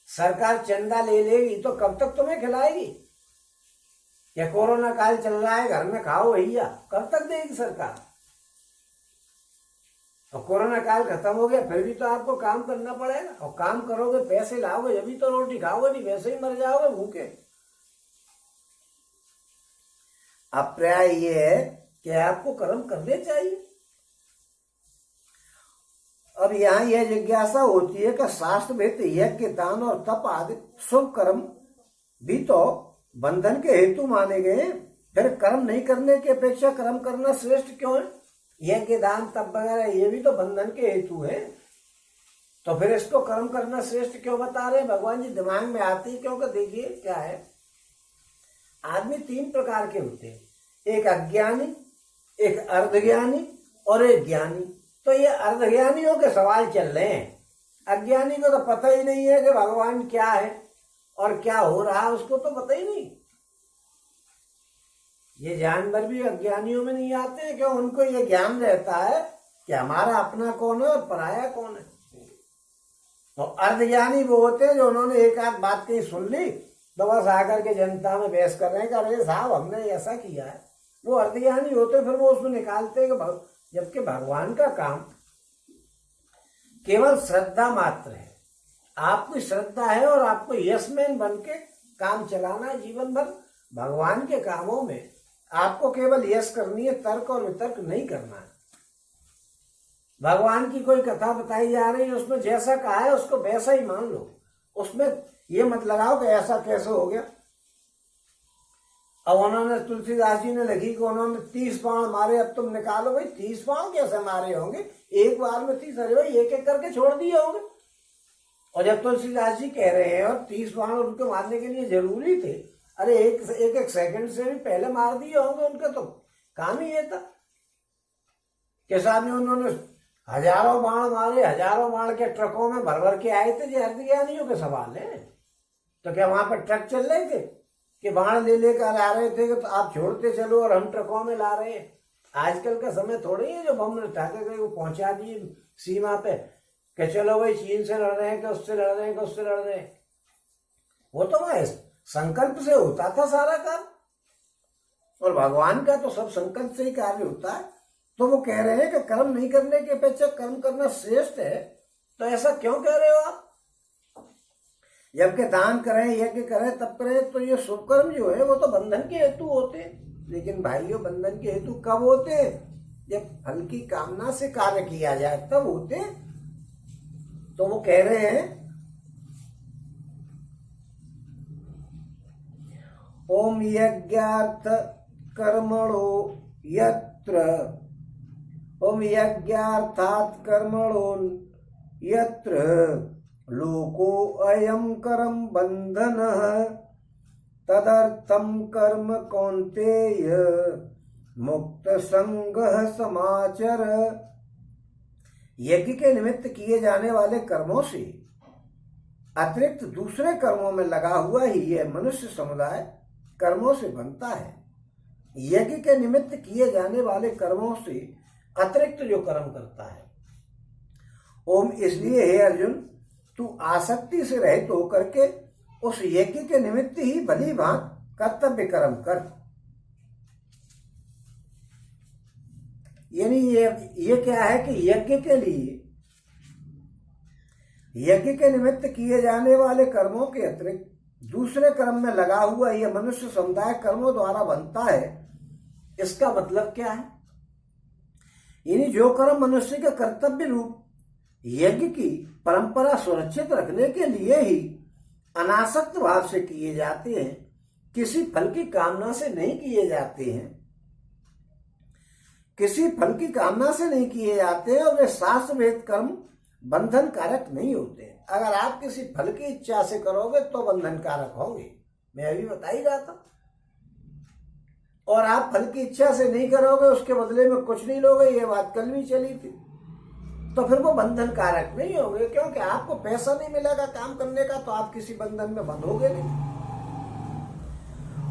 सरकार चंदा ले लेगी तो कब तक तुम्हें खिलाएगी। क्या कोरोना काल चल रहा है, घर में खाओ भैया, कब तक देगी सरकार। और कोरोना काल खत्म हो गया फिर भी तो आपको काम करना पड़ेगा, और काम करोगे, पैसे लाओगे, जब भी तो रोटी खाओगे, नहीं वैसे ही मर जाओगे भूखे। अब प्राय ये है कि आपको कर्म करने चाहिए। अब यहाँ यह जिज्ञासा होती है कि शास्त्र विहित यज्ञ, दान और तप आदि शुभ कर्म भी तो बंधन के हेतु माने गए, फिर कर्म नहीं करने की अपेक्षा कर्म करना श्रेष्ठ क्यों है। यज्ञ, दान, तप वगैरह ये भी तो बंधन के हेतु है, तो फिर इसको कर्म करना श्रेष्ठ क्यों बता रहे हैं भगवान जी। दिमाग में आती है, क्योंकि देखिए क्या है, आदमी तीन प्रकार के होते हैं, एक अज्ञानी, एक अर्धज्ञानी और एक ज्ञानी। तो ये अर्धज्ञानियों के सवाल चल रहे हैं। अज्ञानी को तो पता ही नहीं है कि भगवान क्या है और क्या हो रहा है, उसको तो पता ही नहीं। ये जानवर भी अज्ञानियों में नहीं आते हैं, क्यों, उनको ये ज्ञान रहता है कि हमारा अपना कौन है और पराया कौन है। तो अर्धज्ञानी वो होते हैं जो उन्होंने एक आध बात कहीं सुन ली तो बस आकर के जनता में बहस कर रहे हैं कि अरे साहब हमने ऐसा किया है। वो अर्धज्ञानी होते, फिर वो उसमें निकालते हैं। जबकि भगवान का काम केवल श्रद्धा मात्र है। आपकी श्रद्धा है और आपको यशमैन बन के काम चलाना है जीवन भर। भगवान के कामों में आपको केवल यश करनी है, तर्क और वितर्क नहीं करना है। भगवान की कोई कथा बताई जा रही है, उसमें जैसा कहा है उसको वैसा ही मान लो, उसमें ये मत लगाओ कि ऐसा कैसे हो गया। अब उन्होंने, तुलसीदास जी ने लिखी कि उन्होंने 30 बाण मारे, अब तुम निकालो भाई 30 बाण कैसे मारे होंगे, एक बार में 30, अरे भाई एक एक करके छोड़ दिए होंगे। और जब तुलसीदास जी कह रहे हैं और 30 बाण उनको मारने के लिए जरूरी थे, अरे एक सेकंड से भी पहले मार दिए होंगे, उनका तो काम ही ये था कि साहब ने उन्होंने हजारों बाण मारे, हजारों बाण के ट्रकों में भर भर के आए थे। जो अर्धज्ञानियों के सवाल है, तो क्या वहां पर ट्रक चल रहे थे कि बाण ले लेकर आ रहे थे कि तो आप छोड़ते चलो और हम ट्रकों में ला रहे हैं। आजकल का समय थोड़े ही है जो बम ठाके गए वो पहुंचा दिए सीमा पे कि चलो भाई चीन से लड़ रहे हैं कि उससे लड़ रहे हैं कि उससे लड़ रहे हैं। वो तो वहां संकल्प से होता था सारा काम, और भगवान का तो सब संकल्प से ही कार्य होता है। तो वो कह रहे हैं कि कर्म नहीं करने की अपेक्षा कर्म करना श्रेष्ठ है। तो ऐसा क्यों कह रहे हो आप, जबकि दान करें, यज्ञ करें, तप करें, तो ये शुभ कर्म जो है वो तो बंधन के हेतु होते हैं। लेकिन भाइयों, बंधन के हेतु कब होते हैं, जब फल की कामना से कार्य किया जाए तब होते हैं। तो वो कह रहे हैं ओम यज्ञार्थ कर्मणो यत्र, ओम यज्ञार्थात् कर्मणो यत्र लोको अयम कर्म बंधनः तदर्थम कर्म कौन्तेय मुक्त संगः समाचर। यज्ञ के निमित्त किए जाने वाले कर्मों से अतिरिक्त दूसरे कर्मों में लगा हुआ ही यह मनुष्य समुदाय कर्मों से बनता है। यज्ञ के निमित्त किए जाने वाले कर्मों से अतिरिक्त जो कर्म करता है। ओम, इसलिए हे अर्जुन, तू आसक्ति से रहित होकर के उस यज्ञ के निमित्त ही भली भांत कर्तव्य कर्म कर। यानी ये क्या है कि यज्ञ के लिए, यज्ञ के निमित्त किए जाने वाले कर्मों के अतिरिक्त दूसरे कर्म में लगा हुआ यह मनुष्य समुदाय कर्मों द्वारा बनता है। इसका मतलब क्या है? यानी जो कर्म मनुष्य के कर्तव्य रूप यज्ञ की परंपरा सुरक्षित रखने के लिए ही अनासक्त भाव से किए जाते हैं, किसी फल की कामना से नहीं किए जाते हैं, किसी फल की कामना से नहीं किए जाते हैं, और वे शास्त्र वेद कर्म बंधन कारक नहीं होते हैं। अगर आप किसी फल की इच्छा से करोगे तो बंधन कारक होंगे, मैं अभी बता ही रहा था। और आप फल की इच्छा से नहीं करोगे, उसके बदले में कुछ नहीं लोगे, ये बात कल भी चली थी, तो फिर वो बंधन कारक नहीं होंगे, क्योंकि आपको पैसा नहीं मिलेगा काम करने का, तो आप किसी बंधन में बंधोगे नहीं।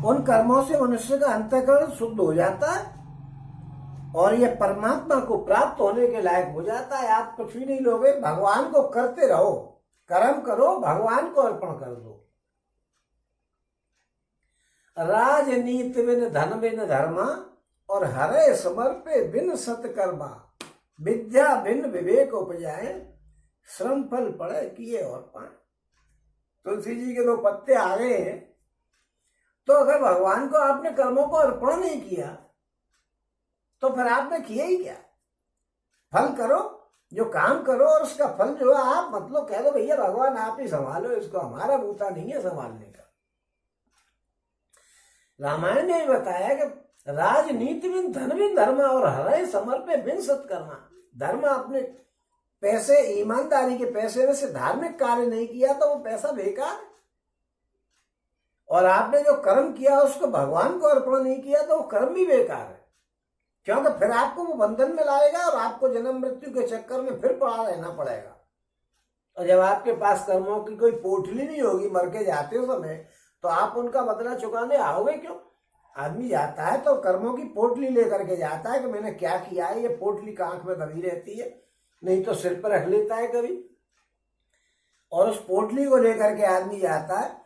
उन कर्मों से मनुष्य का अंतःकरण शुद्ध हो जाता है और ये परमात्मा को प्राप्त होने के लायक हो जाता है। आप कुछ भी नहीं लोगे, भगवान को करते रहो, कर्म करो, भगवान को अर्पण कर दो। राजनीति बिन धन बिन धर्मा, और हरे समर्पे बिन सत्कर्मा, विद्या बिन विवेक उपजाए, श्रम फल पड़े किए और पाए। तुलसी जी के 2 पत्ते आ गए हैं। तो अगर भगवान को आपने कर्मों को अर्पण नहीं किया तो फिर आपने किया ही क्या? फल करो, जो काम करो, और उसका फल जो है आप मतलब कह दो भैया भगवान आप ही संभालो इसको, हमारा बूता नहीं है संभालने का। रामायण ने बताया कि राजनीति बिन धन बिन धर्म, और हरे समर्पे बिन सत्कर्मा। धर्म, अपने पैसे, ईमानदारी के पैसे में से धार्मिक कार्य नहीं किया तो वो पैसा बेकार है। और आपने जो कर्म किया उसको भगवान को अर्पण नहीं किया तो वो कर्म भी बेकार है, क्योंकि फिर आपको वो बंधन में लाएगा और आपको जन्म मृत्यु के चक्कर में फिर पड़ा रहना पड़ेगा। और जब आपके पास कर्मों की कोई पोटली नहीं होगी मर के जाते हो समय, तो आप उनका बदला चुकाने आओगे क्यों? आदमी जाता है तो कर्मों की पोटली लेकर के जाता है कि मैंने क्या किया है। ये पोटली आंख में दबी रहती है, नहीं तो सिर पर रख लेता है कभी, और उस पोटली को लेकर के आदमी जाता है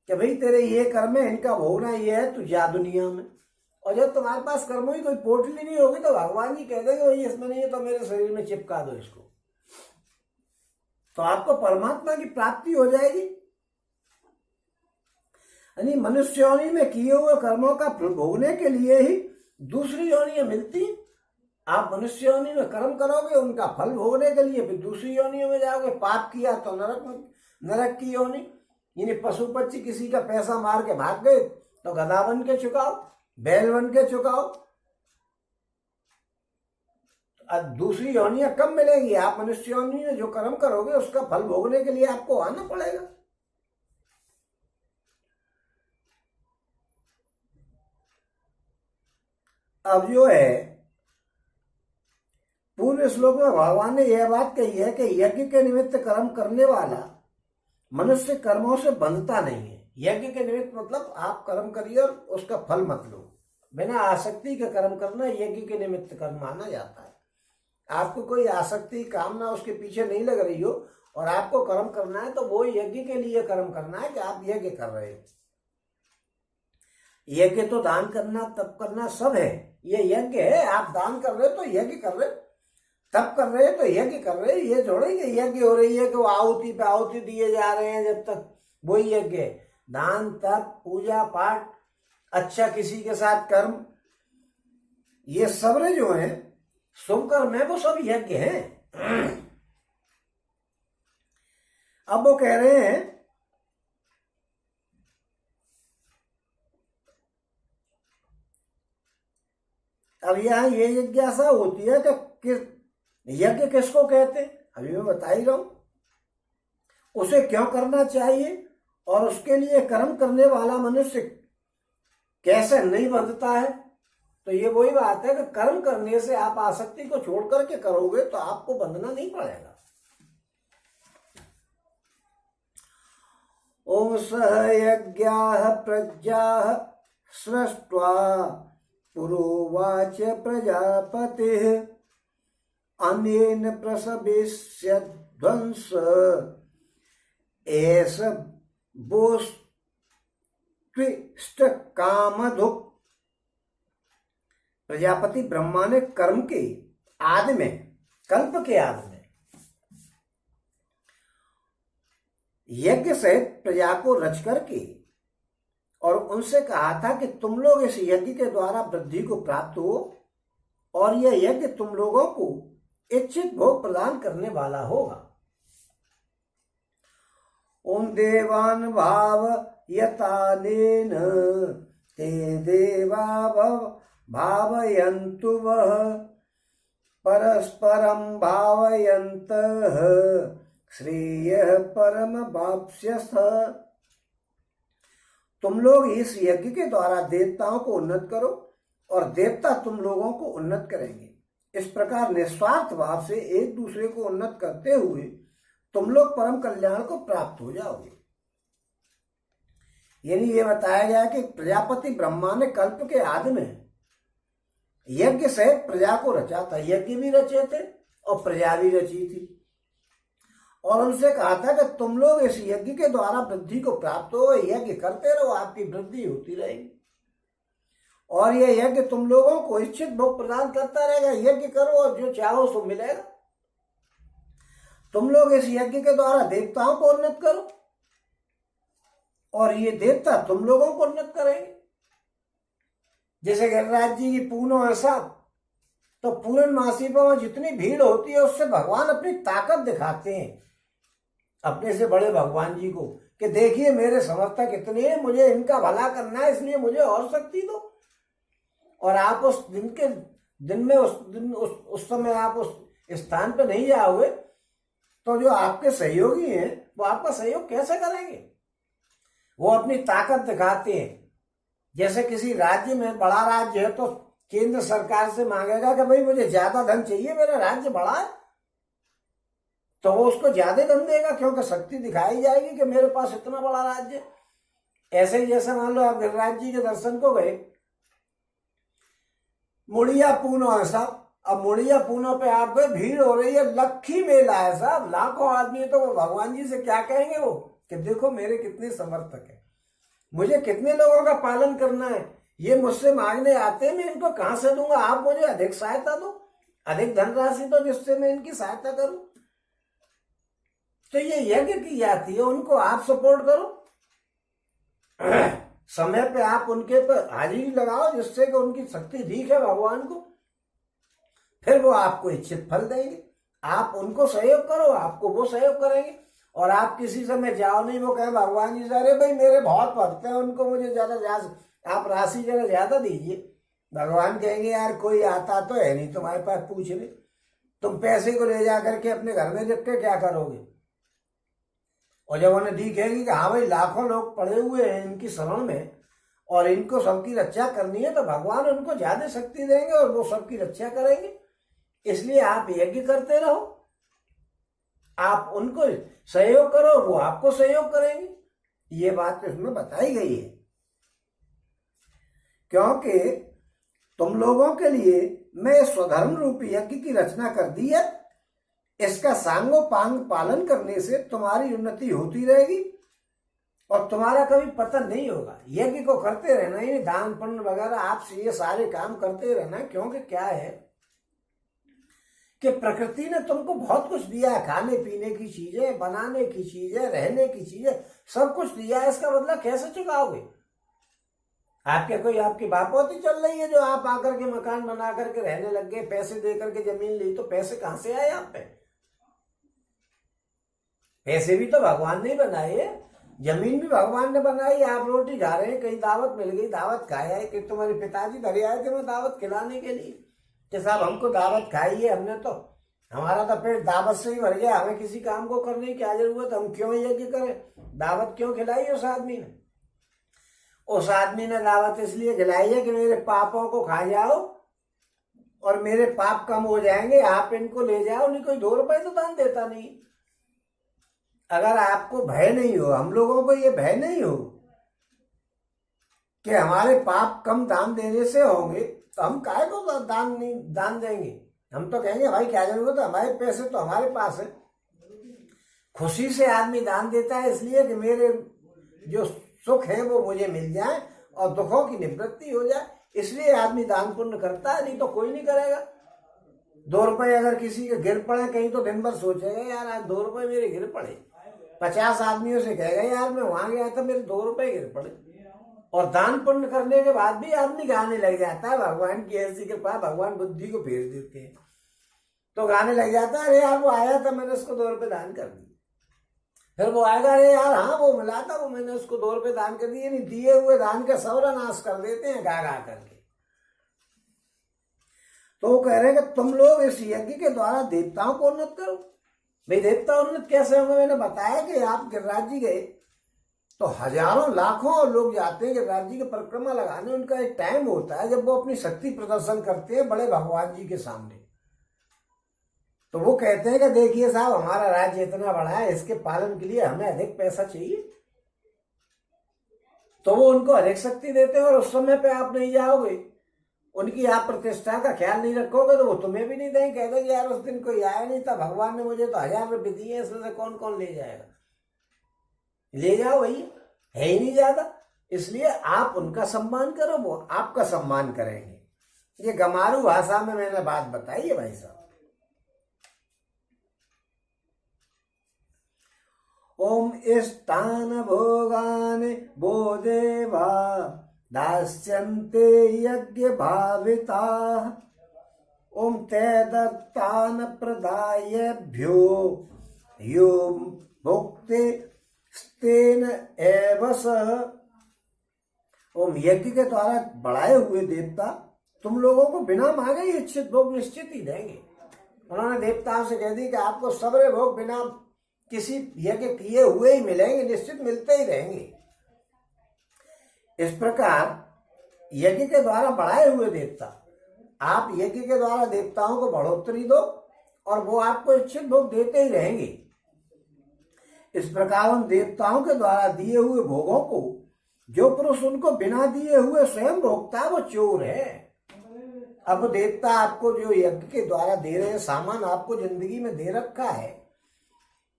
कि भाई तेरे ये कर्म है, इनका भोगना ये है, तू जा दुनिया में। और जब तुम्हारे पास कर्मों की कोई पोटली नहीं होगी तो भगवान जी कह देंगे भाई इसमें नहीं है तो मेरे शरीर में चिपका दो इसको, तो आपको परमात्मा की प्राप्ति हो जाएगी। यानी मनुष्य योनि में किए हुए कर्मों का फल भोगने के लिए ही दूसरी योनियां मिलती। आप मनुष्य योनि में कर्म करोगे, उनका फल भोगने के लिए फिर दूसरी योनियों में जाओगे। पाप किया तो नरक की योनि, यानी पशु पक्षी किसी का पैसा मार के भाग गए तो गधा बन के चुकाओ, बैल बन के चुकाओ। अब दूसरी योनियां कब मिलेगी? आप मनुष्य योनि में जो कर्म करोगे उसका फल भोगने के लिए आपको आना पड़ेगा। अब जो है पूर्व श्लोक में भगवान ने यह बात कही है कि यज्ञ के निमित्त कर्म करने वाला मनुष्य कर्मों से बंधता नहीं है। यज्ञ के निमित्त मतलब आप कर्म करिए और उसका फल मत लो। बिना आसक्ति के कर्म करना यज्ञ के निमित्त कर्म माना जाता है। आपको कोई आसक्ति कामना उसके पीछे नहीं लग रही हो और आपको कर्म करना है तो वो यज्ञ के लिए कर्म करना है कि आप यज्ञ कर रहे हो। यज्ञ तो दान करना तप करना सब है, ये यज्ञ है। आप दान कर रहे हो तो यज्ञ कर रहे हो, तप कर रहे हो तो यज्ञ कर रहे हो। ये थोड़ी कि यज्ञ हो रही है कि वो आहुति पे आहुति दिए जा रहे हैं जब तक, वही यज्ञ है। दान तप पूजा पाठ अच्छा किसी के साथ कर्म, ये सब जो है शुभ कर्म है, वो सब यज्ञ हैं। अब वो कह रहे हैं अब यहां ये जिज्ञासा होती है कि यज्ञ किसको कहते हैं। अभी मैं बता ही रहा हूं उसे क्यों करना चाहिए और उसके लिए कर्म करने वाला मनुष्य कैसे नहीं बंधता है। तो ये वही बात है कि कर्म करने से आप आसक्ति को छोड़ करके करोगे तो आपको बंधना नहीं पड़ेगा। ओम सह यज्ञाः प्रज्ञाः सृष्ट्वा पुरोवाच प्रजापतिः अनेन प्रसविष्यध्वंस एष बोस्त्विष्ट कामधुक्। प्रजापति ब्रह्मा ने कर्म के आदि में, कल्प के आदि में यज्ञ सहित प्रजा को रच करके और उनसे कहा था कि तुम लोग इस यज्ञ के द्वारा वृद्धि को प्राप्त हो और यह यज्ञ तुम लोगों को इच्छित भोग प्रदान करने वाला होगा। ओम देवान भाव यतानेन ते देवा भावयन्तु वः परस्परं भावयन्तः श्रेयः परम वाप्स्यसः। तुम लोग इस यज्ञ के द्वारा देवताओं को उन्नत करो और देवता तुम लोगों को उन्नत करेंगे। इस प्रकार निस्वार्थ भाव से एक दूसरे को उन्नत करते हुए तुम लोग परम कल्याण को प्राप्त हो जाओगे। यानी ये बताया गया कि प्रजापति ब्रह्मा ने कल्प के आदि में यज्ञ सहित प्रजा को रचा था। यज्ञ भी रचे थे और प्रजा भी रची थी और उनसे कहा था कि तुम लोग इस यज्ञ के द्वारा वृद्धि को प्राप्त हो, यज्ञ करते रहो, आपकी वृद्धि होती रहेगी और यह यज्ञ तुम लोगों को इच्छित भोग प्रदान करता रहेगा। यज्ञ करो और जो चाहो सो मिलेगा। तुम लोग इस यज्ञ के द्वारा देवताओं को उन्नत करो और ये देवता तुम लोगों को उन्नत करेंगे। जैसे गिरिराज जी की पूर्णमासी, तो पूर्णमासी पर जितनी भीड़ होती है उससे भगवान अपनी ताकत दिखाते हैं अपने से बड़े भगवान जी को कि देखिए मेरे समर्थक इतने हैं, मुझे इनका भला करना है, इसलिए मुझे और शक्ति दो। और आप उस दिन में उस समय आप उस स्थान पर नहीं जाओगे तो जो आपके सहयोगी हैं वो आपका सहयोग कैसे करेंगे? वो अपनी ताकत दिखाते हैं। जैसे किसी राज्य में, बड़ा राज्य है तो केंद्र सरकार से मांगेगा कि भाई मुझे ज्यादा धन चाहिए, मेरा राज्य बड़ा है, तो वो उसको ज्यादा धन देगा क्योंकि शक्ति दिखाई जाएगी कि मेरे पास इतना बड़ा राज्य है। ऐसे ही जैसे मान लो आप गिरिराज जी के दर्शन को गए, मुड़िया पूनो है साहब, अब मुड़िया पूनो पे आप गए, भीड़ हो रही है, लखी मेला है साहब, लाखों आदमी, तो वो भगवान जी से क्या कहेंगे वो कि देखो मेरे कितने समर्थक है, मुझे कितने लोगों का पालन करना है, ये मुझसे मांगने आते हैं, मैं इनको कहां से दूंगा, आप मुझे अधिक सहायता दो, अधिक धनराशि दो जिससे मैं इनकी सहायता करूं। तो ये यज्ञ की जाती है, उनको आप सपोर्ट करो, समय पे आप उनके पर हाजिरी लगाओ जिससे कि उनकी शक्ति दिखे भगवान को, फिर वो आपको इच्छित फल देंगे। आप उनको सहयोग करो, आपको वो सहयोग करेंगे। और आप किसी समय जाओ नहीं, वो कहे भगवान जी से अरे भाई मेरे बहुत भक्त हैं, उनको मुझे ज्यादा आप राशि जरा ज्यादा दीजिए। भगवान कहेंगे यार कोई आता तो है नहीं तुम्हारे पास पूछ ले, तुम पैसे को ले जा करके अपने घर में रख के क्या करोगे? और जब उन्हें दिखेगी कि हाँ भाई लाखों लोग पड़े हुए हैं इनकी शरण में और इनको सबकी रक्षा करनी है, तो भगवान उनको ज्यादा शक्ति देंगे और वो सबकी रक्षा करेंगे। इसलिए आप यज्ञ करते रहो, आप उनको सहयोग करो, वो आपको सहयोग करेंगे। ये बात इसमें बताई गई है क्योंकि तुम लोगों के लिए मैं स्वधर्म रूपी यज्ञ की रचना कर दी है। इसका सांगोपांग पालन करने से तुम्हारी उन्नति होती रहेगी और तुम्हारा कभी पतन नहीं होगा। यज्ञ को करते रहना, ये दान पुण्य वगैरह आप ये सारे काम करते रहना, क्योंकि क्या है कि प्रकृति ने तुमको बहुत कुछ दिया है, खाने पीने की चीजें, बनाने की चीजें, रहने की चीजें, सब कुछ दिया है। इसका बदला कैसे चुकाओगे? आपके कोई आपकी बापौती चल रही है जो आप आकर के मकान बना करके रहने लग गए, पैसे दे करके जमीन ली, तो पैसे कहां से आए आप पे? पैसे भी तो भगवान ने बनाए, जमीन भी भगवान ने बनाई। आप रोटी खा रहे हैं, कहीं दावत मिल गई, दावत खाया है कि तुम्हारे पिताजी घर आए थे मैं दावत खिलाने के लिए कि साहब हमको दावत खाई है, हमने तो हमारा तो पेट दावत से ही भर गया, हमें किसी काम को करने की क्या जरूरत, हम क्यों यज्ञ करें? दावत क्यों खिलाई उस आदमी ने? उस आदमी ने दावत इसलिए खिलाई है कि मेरे पापों को खा जाओ और मेरे पाप कम हो जाएंगे, आप इनको ले जाओ। नहीं कोई 2 रुपए तो दान देता नहीं। अगर आपको भय नहीं हो, हम लोगों को ये भय नहीं हो कि हमारे पाप कम दान देने से होंगे, तो हम काहे को दान देंगे। हम तो कहेंगे भाई क्या जरूरत है, हमारे पैसे तो हमारे पास है। खुशी से आदमी दान देता है इसलिए कि मेरे जो सुख है वो मुझे मिल जाए और दुखों की निवृत्ति हो जाए, इसलिए आदमी दान पुण्य करता है, नहीं तो कोई नहीं करेगा। 2 रुपए अगर किसी के गिर पड़े कहीं तो दिन भर सोचेगा यार आज 2 रुपए मेरे गिर पड़े। 50 आदमियों से कहेगा यार मैं वहां गया था मेरे 2 रुपए गिर पड़े। और दान पुण्य करने के बाद भी आदमी गाने लग जाता है, भगवान की ऐसी कृपा, भगवान बुद्धि को फेर देते हैं तो गाने लग जाता है, अरे यार वो आया था मैंने उसको 2 रुपए दान कर दिए। फिर वो आएगा, अरे यार हाँ वो मिला था, वो मैंने उसको 2 रुपए दान कर दिए। नहीं, दिए हुए दान का सर्वनाश कर देते हैं गा गा करके। तो वो कह रहे हैं कि तुम लोग इस यज्ञ के द्वारा देवताओं को उन्नत करो। भाई देवता उन्नत कैसे होंगे? मैंने बताया कि आप गिरिराज जी गए तो हजारों लाखों लोग जाते हैं गिरिराज जी की परिक्रमा लगाने। उनका एक टाइम होता है जब वो अपनी शक्ति प्रदर्शन करते हैं बड़े भगवान जी के सामने। तो वो कहते हैं कि देखिए साहब हमारा राज्य इतना बड़ा है, इसके पालन के लिए हमें अधिक पैसा चाहिए। तो वो उनको अधिक शक्ति देते हैं और उस समय पे आप नहीं जाओगे, उनकी आप प्रतिष्ठा का ख्याल नहीं रखोगे तो वो तुम्हें भी नहीं देंगे। कहते कि यार उस दिन कोई आया नहीं था, भगवान ने मुझे तो 1000 रुपये दिए, इसमें से कौन कौन ले जाएगा। ले जाओ भैया, है ही नहीं ज्यादा, इसलिए आप उनका सम्मान करो, वो आपका सम्मान करेंगे। ये गमारू भाषा में मैंने बात बताई है भाई साहब। ओम इष्टान भोगान वो देवा दास्यन्ते यज्ञ भाविता ओम ते दत्तान प्रदायेभ्यो यो भुक्ते स्तेन एव सह। ओम यज्ञ के द्वारा बढ़ाए हुए देवता तुम लोगों को बिना मांगे ही इच्छित भोग निश्चित ही देंगे। उन्होंने देवताओं से कह दी कि आपको सबरे भोग बिना किसी यज्ञ किए हुए ही मिलेंगे, निश्चित मिलते ही रहेंगे। इस प्रकार यज्ञ के द्वारा बढ़ाए हुए देवता, आप यज्ञ के द्वारा देवताओं को बढ़ोतरी दो और वो आपको इच्छित भोग देते ही रहेंगे। इस प्रकार उन देवताओं के द्वारा दिए हुए भोगों को जो पुरुष उनको बिना दिए हुए स्वयं भोगता है वो चोर है। अब देवता आपको जो यज्ञ के द्वारा दे रहे हैं सामान, आपको जिंदगी में दे रखा है,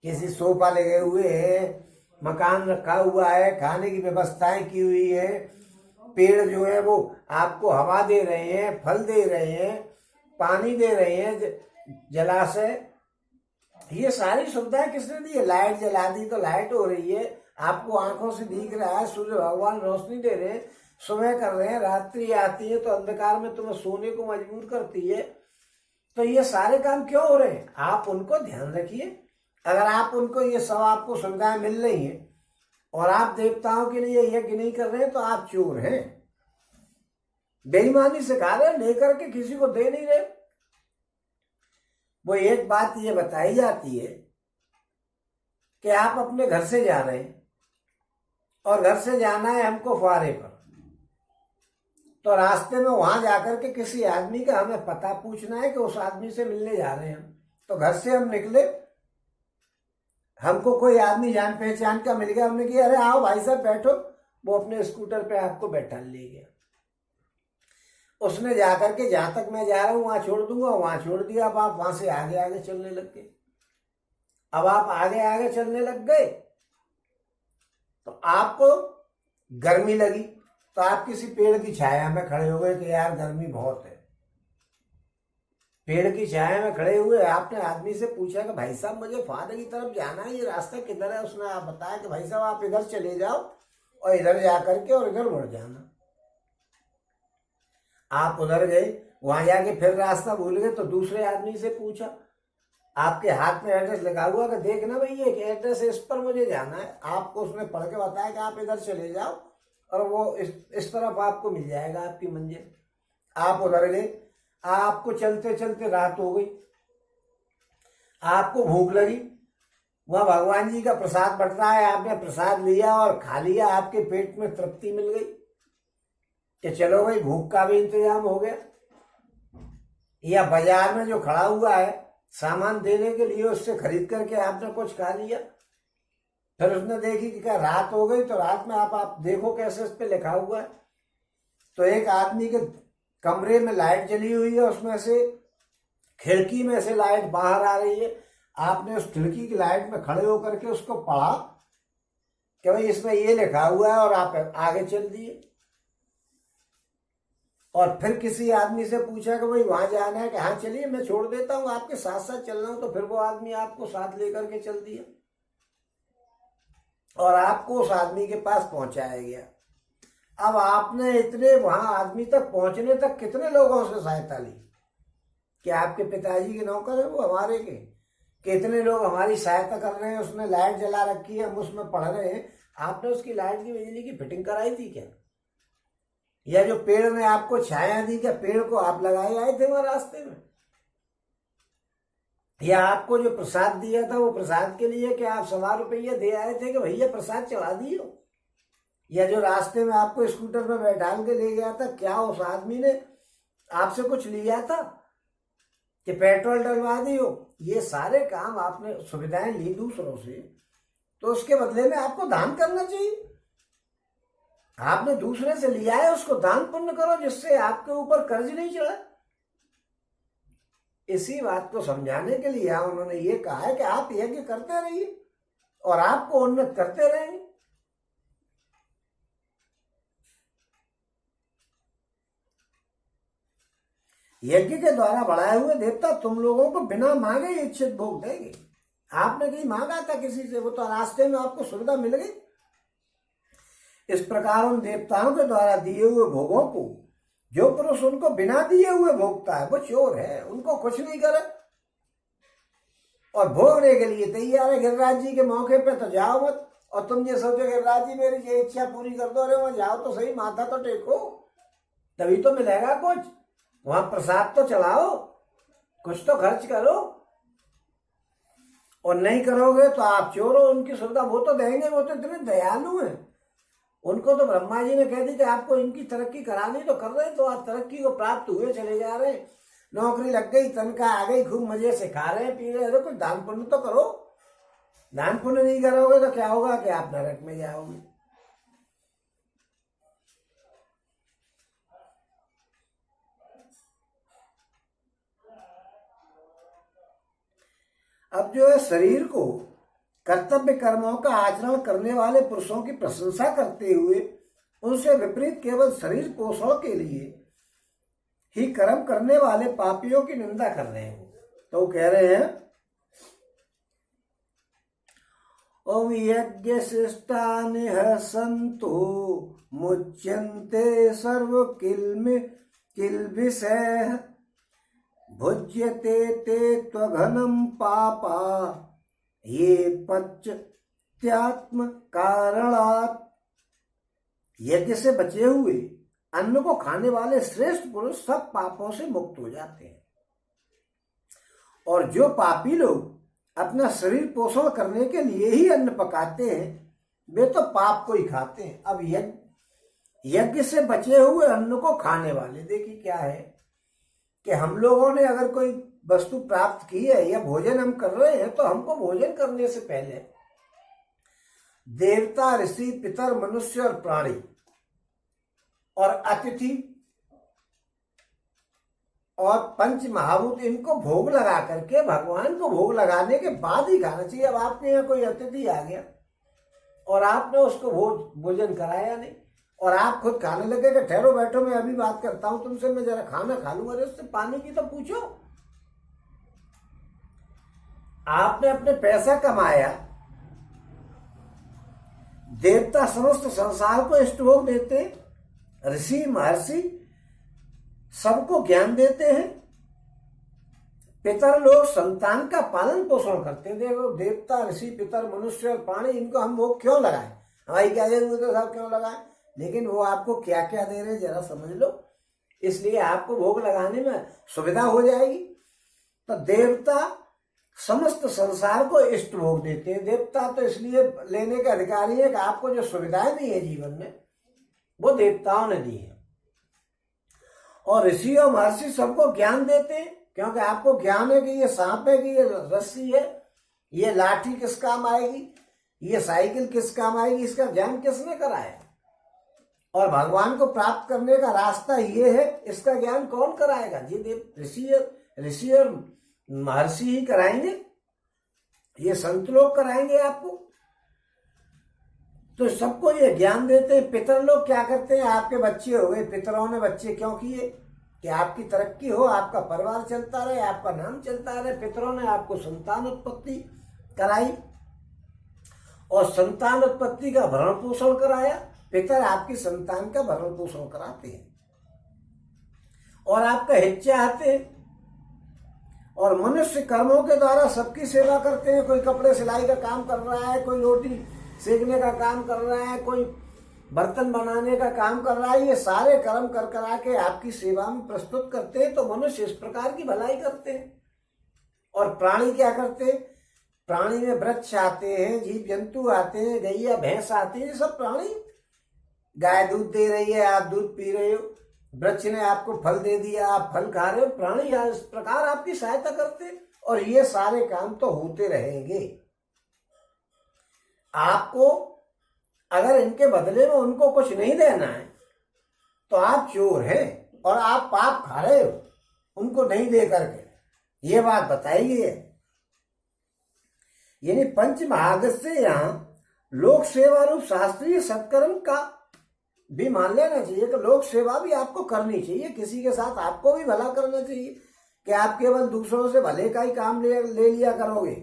किसी सोफा लगे हुए हैं, मकान रखा हुआ है, खाने की व्यवस्थाएं की हुई है, पेड़ जो है वो आपको हवा दे रहे हैं, फल दे रहे हैं, पानी दे रहे हैं, जलाशय, ये सारी सुविधाएं किसने दी है? लाइट जला दी तो लाइट हो रही है, आपको आंखों से दिख रहा है, सूर्य भगवान रोशनी दे रहे हैं, सुबह कर रहे हैं, रात्रि आती है तो अंधकार में तुम्हें सोने को मजबूर करती है। तो ये सारे काम क्यों हो रहे हैं? आप उनको ध्यान रखिए। अगर आप उनको ये सब आपको सुविधाएं मिल रही हैं और आप देवताओं के लिए यज्ञ नहीं कर रहे हैं तो आप चोर हैं, बेईमानी से खा रहे, लेकर के किसी को दे नहीं रहे। वो एक बात ये बताई जाती है कि आप अपने घर से जा रहे हैं और घर से जाना है हमको फुहारे पर, तो रास्ते में वहां जाकर के किसी आदमी का हमें पता पूछना है कि उस आदमी से मिलने जा रहे हैं हम। तो घर से हम निकले, हमको कोई आदमी जान पहचान का मिल गया, हमने कहा अरे आओ भाई साहब बैठो, वो अपने स्कूटर पे आपको बैठा ले गया। उसने जाकर के जहां तक मैं जा रहा हूं वहां छोड़ दूंगा, वहां छोड़ दिया। अब आप वहां से आगे आगे चलने लग गए। अब आप आगे आगे चलने लग गए तो आपको गर्मी लगी, तो आप किसी पेड़ की छाया में खड़े हो गए कि यार गर्मी बहुत है। पेड़ की छाया में खड़े हुए आपने आदमी से पूछा कि भाई साहब मुझे फुहारे की तरफ जाना है, ये रास्ता किधर है? उसने आप बताया कि भाई साहब आप इधर चले जाओ और इधर जाकर के और इधर मुड़ जाना। आप उधर गए, वहां जाके फिर रास्ता भूल गए तो दूसरे आदमी से पूछा, आपके हाथ में एड्रेस लगा हुआ कि देखना भाई ये एड्रेस है, इस पर मुझे जाना है। आपको उसने पढ़ के बताया कि आप इधर चले जाओ और वो इस तरफ आपको मिल जाएगा आपकी मंजिल। आप उधर गए, आपको चलते चलते रात हो गई, आपको भूख लगी, वहां भगवान जी का प्रसाद बट रहा है, आपने प्रसाद लिया और खा लिया, आपके पेट में तृप्ति मिल गई कि चलो भाई भूख का भी इंतजाम हो गया। या बाजार में जो खड़ा हुआ है सामान देने के लिए, उससे खरीद करके आपने कुछ खा लिया, फिर उसने देखी कि क्या रात हो गई, तो रात में आप देखो कैसे इस पे लिखा हुआ है तो एक आदमी के कमरे में लाइट जली हुई है, उसमें से खिड़की में से लाइट बाहर आ रही है। आपने उस खिड़की की लाइट में खड़े होकर के उसको पढ़ा कि भाई इसमें ये लिखा हुआ है, और आप आगे चल दिए। और फिर किसी आदमी से पूछा कि भाई वहां जाना है, कि हाँ चलिए मैं छोड़ देता हूँ, आपके साथ साथ चल रहा हूं, तो फिर वो आदमी आपको साथ लेकर के चल दिया और आपको उस आदमी के पास पहुंचाया गया। अब आपने इतने वहां आदमी तक पहुंचने तक कितने लोगों से सहायता ली? कि आपके पिताजी के नौकर है वो हमारे के, कितने लोग हमारी सहायता कर रहे हैं, उसने लाइट जला रखी है, हम उसमें पढ़ रहे हैं, आपने उसकी लाइट की बिजली की फिटिंग कराई थी क्या? या जो पेड़ ने आपको छाया दी, क्या पेड़ को आप लगाए आए थे वहां रास्ते में? या आपको जो प्रसाद दिया था वो प्रसाद के लिए क्या आप 100 रुपये दे आए थे कि भैया प्रसाद चढ़ा दियो? या जो रास्ते में आपको स्कूटर में बैठा के ले गया था, क्या उस आदमी ने आपसे कुछ लिया था कि पेट्रोल डलवा दियो? ये सारे काम आपने सुविधाएं ली दूसरों से, तो उसके बदले में आपको दान करना चाहिए। आपने दूसरे से लिया है, उसको दान पुण्य करो, जिससे आपके ऊपर कर्ज नहीं चढ़ा। इसी बात को समझाने के लिए उन्होंने ये कहा है कि आप यज्ञ करते रहिए और आपको उन्नत करते रहेंगे। यज्ञ के द्वारा बढ़ाए हुए देवता तुम लोगों को बिना मांगे इच्छित भोग देंगे। आपने कहीं मांगा था किसी से, वो तो रास्ते में आपको सुविधा मिल गई। इस प्रकार उन देवताओं के द्वारा दिए हुए भोगों को जो पुरुष उनको बिना दिए हुए भोगता है वो चोर है, उनको कुछ नहीं करे और भोगने के लिए तैयार है। गिरिराज जी के मौके पे तो जाओ मत, और तुम ये सोचो गिरिराज जी मेरी ये इच्छा पूरी कर दो, अरे वहां जाओ तो सही, माथा तो टेको, तभी तो मिलेगा कुछ। वहां प्रसाद तो चलाओ, कुछ तो खर्च करो, और नहीं करोगे तो आप चोर हो। उनकी सुविधा वो तो देंगे, वो तो इतने दयालु हैं। उनको तो ब्रह्मा जी ने कह दी कि आपको इनकी तरक्की करानी, तो कर रहे, तो आप तरक्की को प्राप्त हुए चले जा रहे हैं। नौकरी लग गई, तनख्वाह आ गई, खूब मजे से खा रहे हैं, पी रहे हैं। अरे कुछ दान पुण्य तो करो। दान पुण्य नहीं करोगे तो क्या होगा कि आप नरक में जाओगे। अब जो है शरीर को कर्तव्य कर्मों का आचरण करने वाले पुरुषों की प्रशंसा करते हुए उनसे विपरीत केवल शरीर पोषण के लिए ही कर्म करने वाले पापियों की निंदा कर रहे हैं। तो कह रहे हैं ओम यज्ञ शिष्टानि संतो मुच्यन्ते सर्व किल्बिषैः भुज्यते ते त्वघनम पापा ये पश्चात्म कारणात्। यज्ञ से बचे हुए अन्न को खाने वाले श्रेष्ठ पुरुष सब पापों से मुक्त हो जाते हैं, और जो पापी लोग अपना शरीर पोषण करने के लिए ही अन्न पकाते हैं वे तो पाप को ही खाते हैं। अब यज्ञ से बचे हुए अन्न को खाने वाले, देखिए क्या है कि हम लोगों ने अगर कोई वस्तु प्राप्त की है या भोजन हम कर रहे हैं, तो हमको भोजन करने से पहले देवता, ऋषि, पितर, मनुष्य और प्राणी और अतिथि और पंच महाभूत, इनको भोग लगा करके भगवान को भोग लगाने के बाद ही खाना चाहिए। अब आपके यहाँ कोई अतिथि आ गया और आपने उसको भोजन कराया नहीं, और आप खुद खाने लगे कि ठहरो बैठो मैं अभी बात करता हूं तुमसे, मैं जरा खाना खा लूंगा। अरे उससे पानी की तो पूछो। आपने अपने पैसा कमाया, देवता समस्त संसार को इष्टभोग देते, ऋषि महर्षि सबको ज्ञान देते हैं, पितर लोग संतान का पालन पोषण करते हैं। देखो देवता, ऋषि, पितर, मनुष्य और प्राणी, इनको हम भोग क्यों लगाए? हमारी क्या जरूरत है साहब क्यों लगाए? लेकिन वो आपको क्या क्या दे रहे हैं जरा समझ लो, इसलिए आपको भोग लगाने में सुविधा हो जाएगी। तो देवता समस्त संसार को इष्ट भोग देते हैं। देवता तो इसलिए लेने के अधिकारी है कि आपको जो सुविधाएं दी है जीवन में वो देवताओं ने दी है, और ऋषि और महर्षि सबको ज्ञान देते हैं, क्योंकि आपको ज्ञान है कि ये सांप है, कि ये रस्सी है, ये लाठी किस काम आएगी, ये साइकिल किस काम आएगी, इसका ज्ञान किसने कराया? और भगवान को प्राप्त करने का रास्ता ये है, इसका ज्ञान कौन कराएगा? जी देव ऋषि और महर्षि ही कराएंगे, ये संत लोग कराएंगे आपको। तो सबको ये ज्ञान देते हैं। पितर लोग क्या करते हैं? आपके बच्चे हो गए, पितरों ने बच्चे क्यों किए? कि आपकी तरक्की हो, आपका परिवार चलता रहे, आपका नाम चलता रहे। पितरों ने आपको संतान उत्पत्ति कराई और संतान उत्पत्ति का भरण पोषण कराया। पितर आपकी संतान का भरण पोषण कराते हैं और आपका हित चाहते हैं। और मनुष्य कर्मों के द्वारा सबकी सेवा करते हैं। कोई कपड़े सिलाई का काम कर रहा है, कोई रोटी सेकने का काम कर रहा है, कोई बर्तन बनाने का काम कर रहा है। ये सारे कर्म कर करा के आपकी सेवा में प्रस्तुत करते हैं। तो मनुष्य इस प्रकार की भलाई करते हैं। और प्राणी क्या करते हैं? प्राणी में वृक्ष आते हैं, जीव जंतु आते हैं, गैया भैंस आते हैं, सब प्राणी। गाय दूध दे रही है, आप दूध पी रहे हो। वृक्ष ने आपको फल दे दिया, आप फल खा रहे हो। प्राणी इस प्रकार आपकी सहायता करते हैं। और ये सारे काम तो होते रहेंगे। आपको अगर इनके बदले में उनको कुछ नहीं देना है तो आप चोर हैं और आप पाप खा रहे हो उनको नहीं दे करके। ये बात बताई गई है। यानी पंच महागत से यहाँ लोक सेवा रूप शास्त्रीय सत्कर्म का भी मान लेना चाहिए कि लोक सेवा भी आपको करनी चाहिए। किसी के साथ आपको भी भला करना चाहिए कि आप केवल दूसरों से भले का ही काम ले लिया करोगे।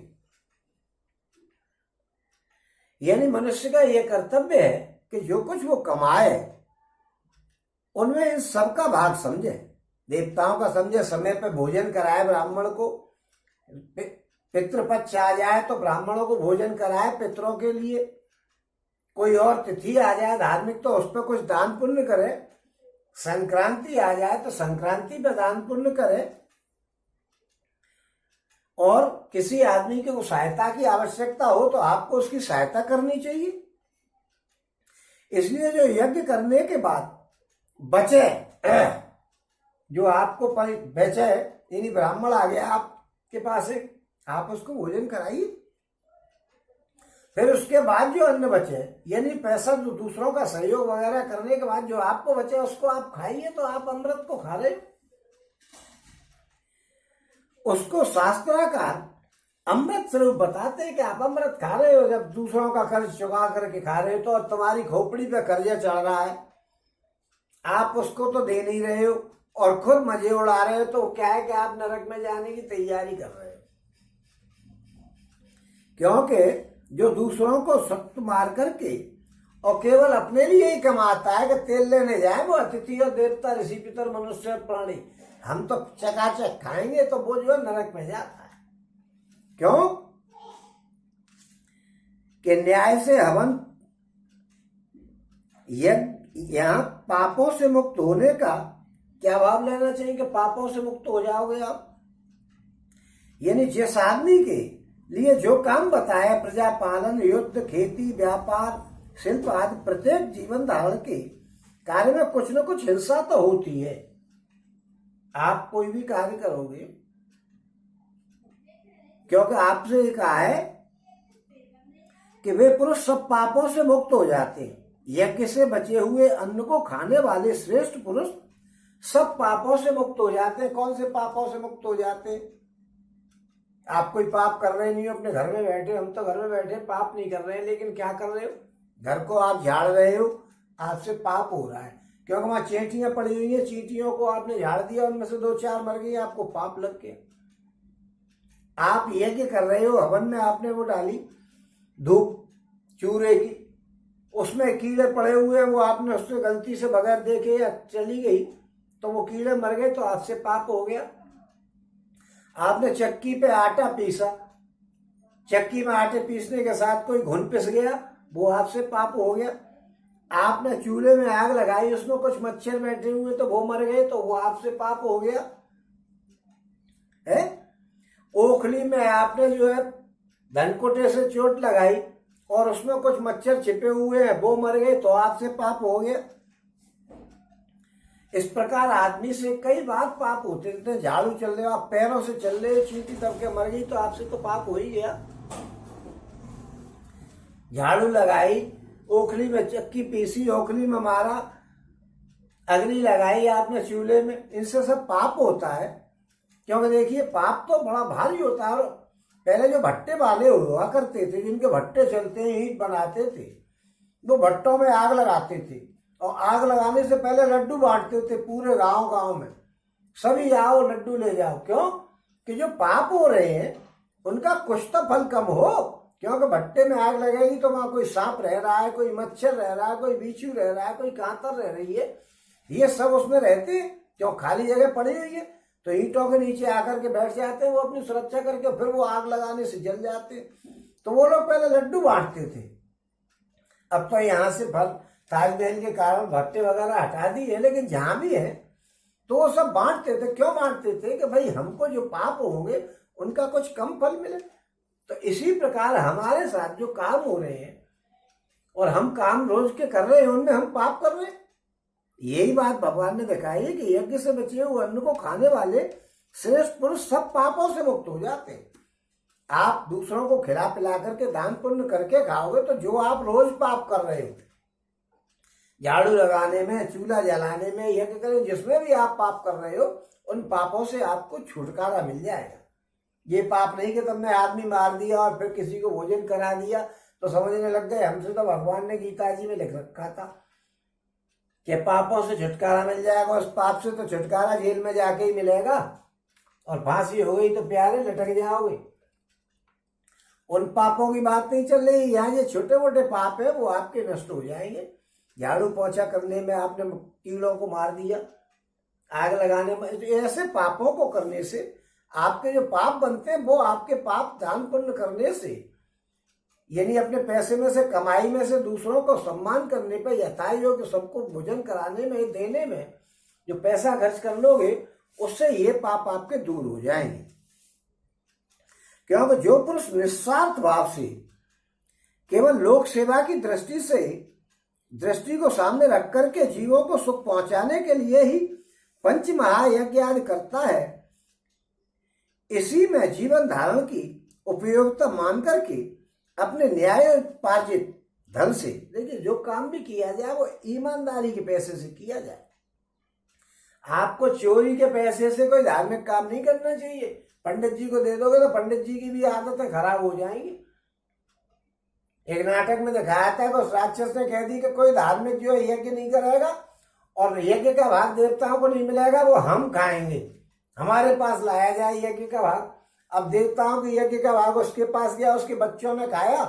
यानी मनुष्य का यह कर्तव्य है कि जो कुछ वो कमाए उनमें इन सबका भाग समझे। देवताओं का समझे, समय पे भोजन कराए ब्राह्मण को। पितृपक्ष आ जाए तो ब्राह्मणों को भोजन कराए पितरों के लिए। कोई और तिथि आ जाए धार्मिक तो उस पर कुछ दान पुण्य करे। संक्रांति आ जाए तो संक्रांति पे दान पुण्य करे। और किसी आदमी की सहायता की आवश्यकता हो तो आपको उसकी सहायता करनी चाहिए। इसलिए जो यज्ञ करने के बाद बचे, जो आपको बचे, यानी ब्राह्मण आ गया आपके पास है, आप उसको भोजन कराइए। फिर उसके बाद जो अन्न बचे, यानी पैसा जो दूसरों का सहयोग वगैरह करने के बाद जो आपको बचे उसको आप खाइए। तो आप अमृत को खा रहे हो। उसको शास्त्राकार अमृत स्वरूप बताते हैं कि आप अमृत खा रहे हो। जब दूसरों का कर्ज चुका करके खा रहे हो तो तुम्हारी खोपड़ी पे कर्जा चढ़ रहा है, आप उसको तो दे नहीं रहे हो और खुद मजे उड़ा रहे हो। तो क्या है कि आप नरक में जाने की तैयारी कर रहे हो। क्योंकि जो दूसरों को सख्त मार करके और केवल अपने लिए ही कमाता है कि तेल लेने जाए, वो अतिथि और देवता, ऋषि, पितर, मनुष्य और प्राणी, हम तो चकाचक खाएंगे, तो वो जो है नरक में जाता है। क्यों? कि न्याय से हवन, यहां पापों से मुक्त होने का क्या भाव लेना चाहिए कि पापों से मुक्त हो जाओगे आप। यानी जिस आदमी के लिए जो काम बताया, प्रजा पालन, युद्ध, खेती, व्यापार, शिल्प आदि प्रत्येक जीवन धारण के कार्य में कुछ न कुछ हिंसा तो होती है। आप कोई भी कार्य करोगे, क्योंकि आपसे कहा है कि वे पुरुष सब पापों से मुक्त हो जाते हैं। यज्ञ से बचे हुए अन्न को खाने वाले श्रेष्ठ पुरुष सब पापों से मुक्त हो जाते हैं। कौन से पापों से मुक्त हो जाते हैं? आप कोई पाप कर रहे नहीं हो, अपने घर में बैठे। हम तो घर में बैठे पाप नहीं कर रहे हैं, लेकिन क्या कर रहे हो? घर को आप झाड़ रहे हो, आपसे पाप हो रहा है। क्योंकि वहां चींटियां पड़ी हुई हैं, चींटियों को आपने झाड़ दिया, उनमें से 2-4 मर गई, आपको पाप लग गया। आप यज्ञ कर रहे हो, हवन में आपने वो डाली धूप चूरे की, उसमें कीड़े पड़े हुए हैं, वो आपने उससे गलती से बगैर देखे या चली गई तो वो कीड़े मर गए, तो आपसे पाप हो गया। आपने चक्की पे आटा पीसा, चक्की में आटे पीसने के साथ कोई घुन पिस गया, वो आपसे पाप हो गया। आपने चूल्हे में आग लगाई, उसमें कुछ मच्छर बैठे हुए तो वो मर गए, तो वो आपसे पाप हो गया है। ओखली में आपने जो है धनकुटे से चोट लगाई और उसमें कुछ मच्छर छिपे हुए हैं, वो मर गए, तो आपसे पाप हो गया। इस प्रकार आदमी से कई बार पाप होते रहते हैं। झाड़ू चल रहे हो, आप पैरों से चल रहे हो, चींटी दब के मर गई, तो आपसे तो पाप हो ही गया। झाड़ू लगाई, ओखली में चक्की पीसी, ओखली में मारा, अग्नि लगाई आपने चूल्हे में, इनसे सब पाप होता है। क्योंकि देखिए पाप तो बड़ा भारी होता है। और पहले जो भट्टे वाले हुआ करते थे, जिनके भट्टे चलते हैं, ईंट बनाते थे, वो भट्टों में आग लगाते थे और आग लगाने से पहले लड्डू बांटते थे पूरे गांव गांव में, सभी आओ लड्डू ले जाओ। क्यों? कि जो पाप हो रहे हैं उनका कुछ तो फल कम हो। क्योंकि भट्टे में आग लगेगी तो वहां कोई सांप रह रहा है, कोई मच्छर रह रहा है, कोई बिच्छू रह रहा है, कोई कांतर रह रही है, ये सब उसमें रहते हैं। क्यों? खाली जगह पड़ी हुई है तो ईंटों के नीचे आकर के बैठ जाते हैं वो अपनी सुरक्षा करके, फिर वो आग लगाने से जल जाते हैं। तो वो लोग पहले लड्डू बांटते थे। अब तो यहाँ से फल ताजमहल के कारण भट्टे वगैरह हटा दिए, लेकिन जहां भी है तो वो सब बांटते थे। क्यों बांटते थे? कि भाई हमको जो पाप होंगे उनका कुछ कम फल मिले। तो इसी प्रकार हमारे साथ जो काम हो रहे हैं और हम काम रोज के कर रहे हैं, उनमें हम पाप कर रहे हैं। यही बात भगवान ने दिखाई है कि यज्ञ से बचे हुए अन्न को खाने वाले श्रेष्ठ पुरुष सब पापों से मुक्त हो जाते हैं। आप दूसरों को खिला पिला करके दान पुण्य करके खाओगे तो जो आप रोज पाप कर रहे हो, झाड़ू लगाने में, चूल्हा जलाने में, यज्ञ करें, जिसमें भी आप पाप कर रहे हो, उन पापों से आपको छुटकारा मिल जाएगा। ये पाप नहीं कि तुमने आदमी मार दिया और फिर किसी को भोजन करा दिया तो समझने लग गए हमसे तो भगवान ने गीता जी में लिख रखा था कि पापों से छुटकारा मिल जाएगा। उस पाप से तो छुटकारा जेल में जाके ही मिलेगा, और फांसी हो गई तो प्यारे लटक जाओगे। उन पापों की बात नहीं चल रही यहाँ। ये छोटे मोटे पाप है वो आपके नष्ट हो जाएंगे। झाड़ू पोछा करने में आपने कीड़ों को मार दिया, आग लगाने में, तो ऐसे पापों को करने से आपके जो पाप बनते हैं वो आपके पाप दान पुण्य करने से, यानी अपने पैसे में से, कमाई में से दूसरों को सम्मान करने पे, यथायोग्य सबको भोजन कराने में, देने में जो पैसा खर्च कर लोगे, उससे ये पाप आपके दूर हो जाएंगे। क्योंकि जो पुरुष निस्वार्थ भाव से केवल लोक सेवा की दृष्टि को सामने रख करके जीवों को सुख पहुंचाने के लिए ही पंच महायज्ञ आदि करता है, इसी में जीवन धारण की उपयोगिता मान करके अपने न्यायोपार्जित धन से, देखिए जो काम भी किया जाए वो ईमानदारी के पैसे से किया जाए। आपको चोरी के पैसे से कोई धार्मिक काम नहीं करना चाहिए। पंडित जी को दे दोगे तो पंडित जी की भी आदतें खराब हो जाएंगी। एक नाटक में दिखाया था कि उस राक्षस ने कह दी कि कोई धार्मिक जो है यज्ञ नहीं करेगा और यज्ञ का भाग देवताओं को नहीं मिलेगा, वो हम खाएंगे, हमारे पास लाया जाए यज्ञ का भाग। अब देवताओं के यज्ञ का भाग उसके पास गया, उसके बच्चों ने खाया,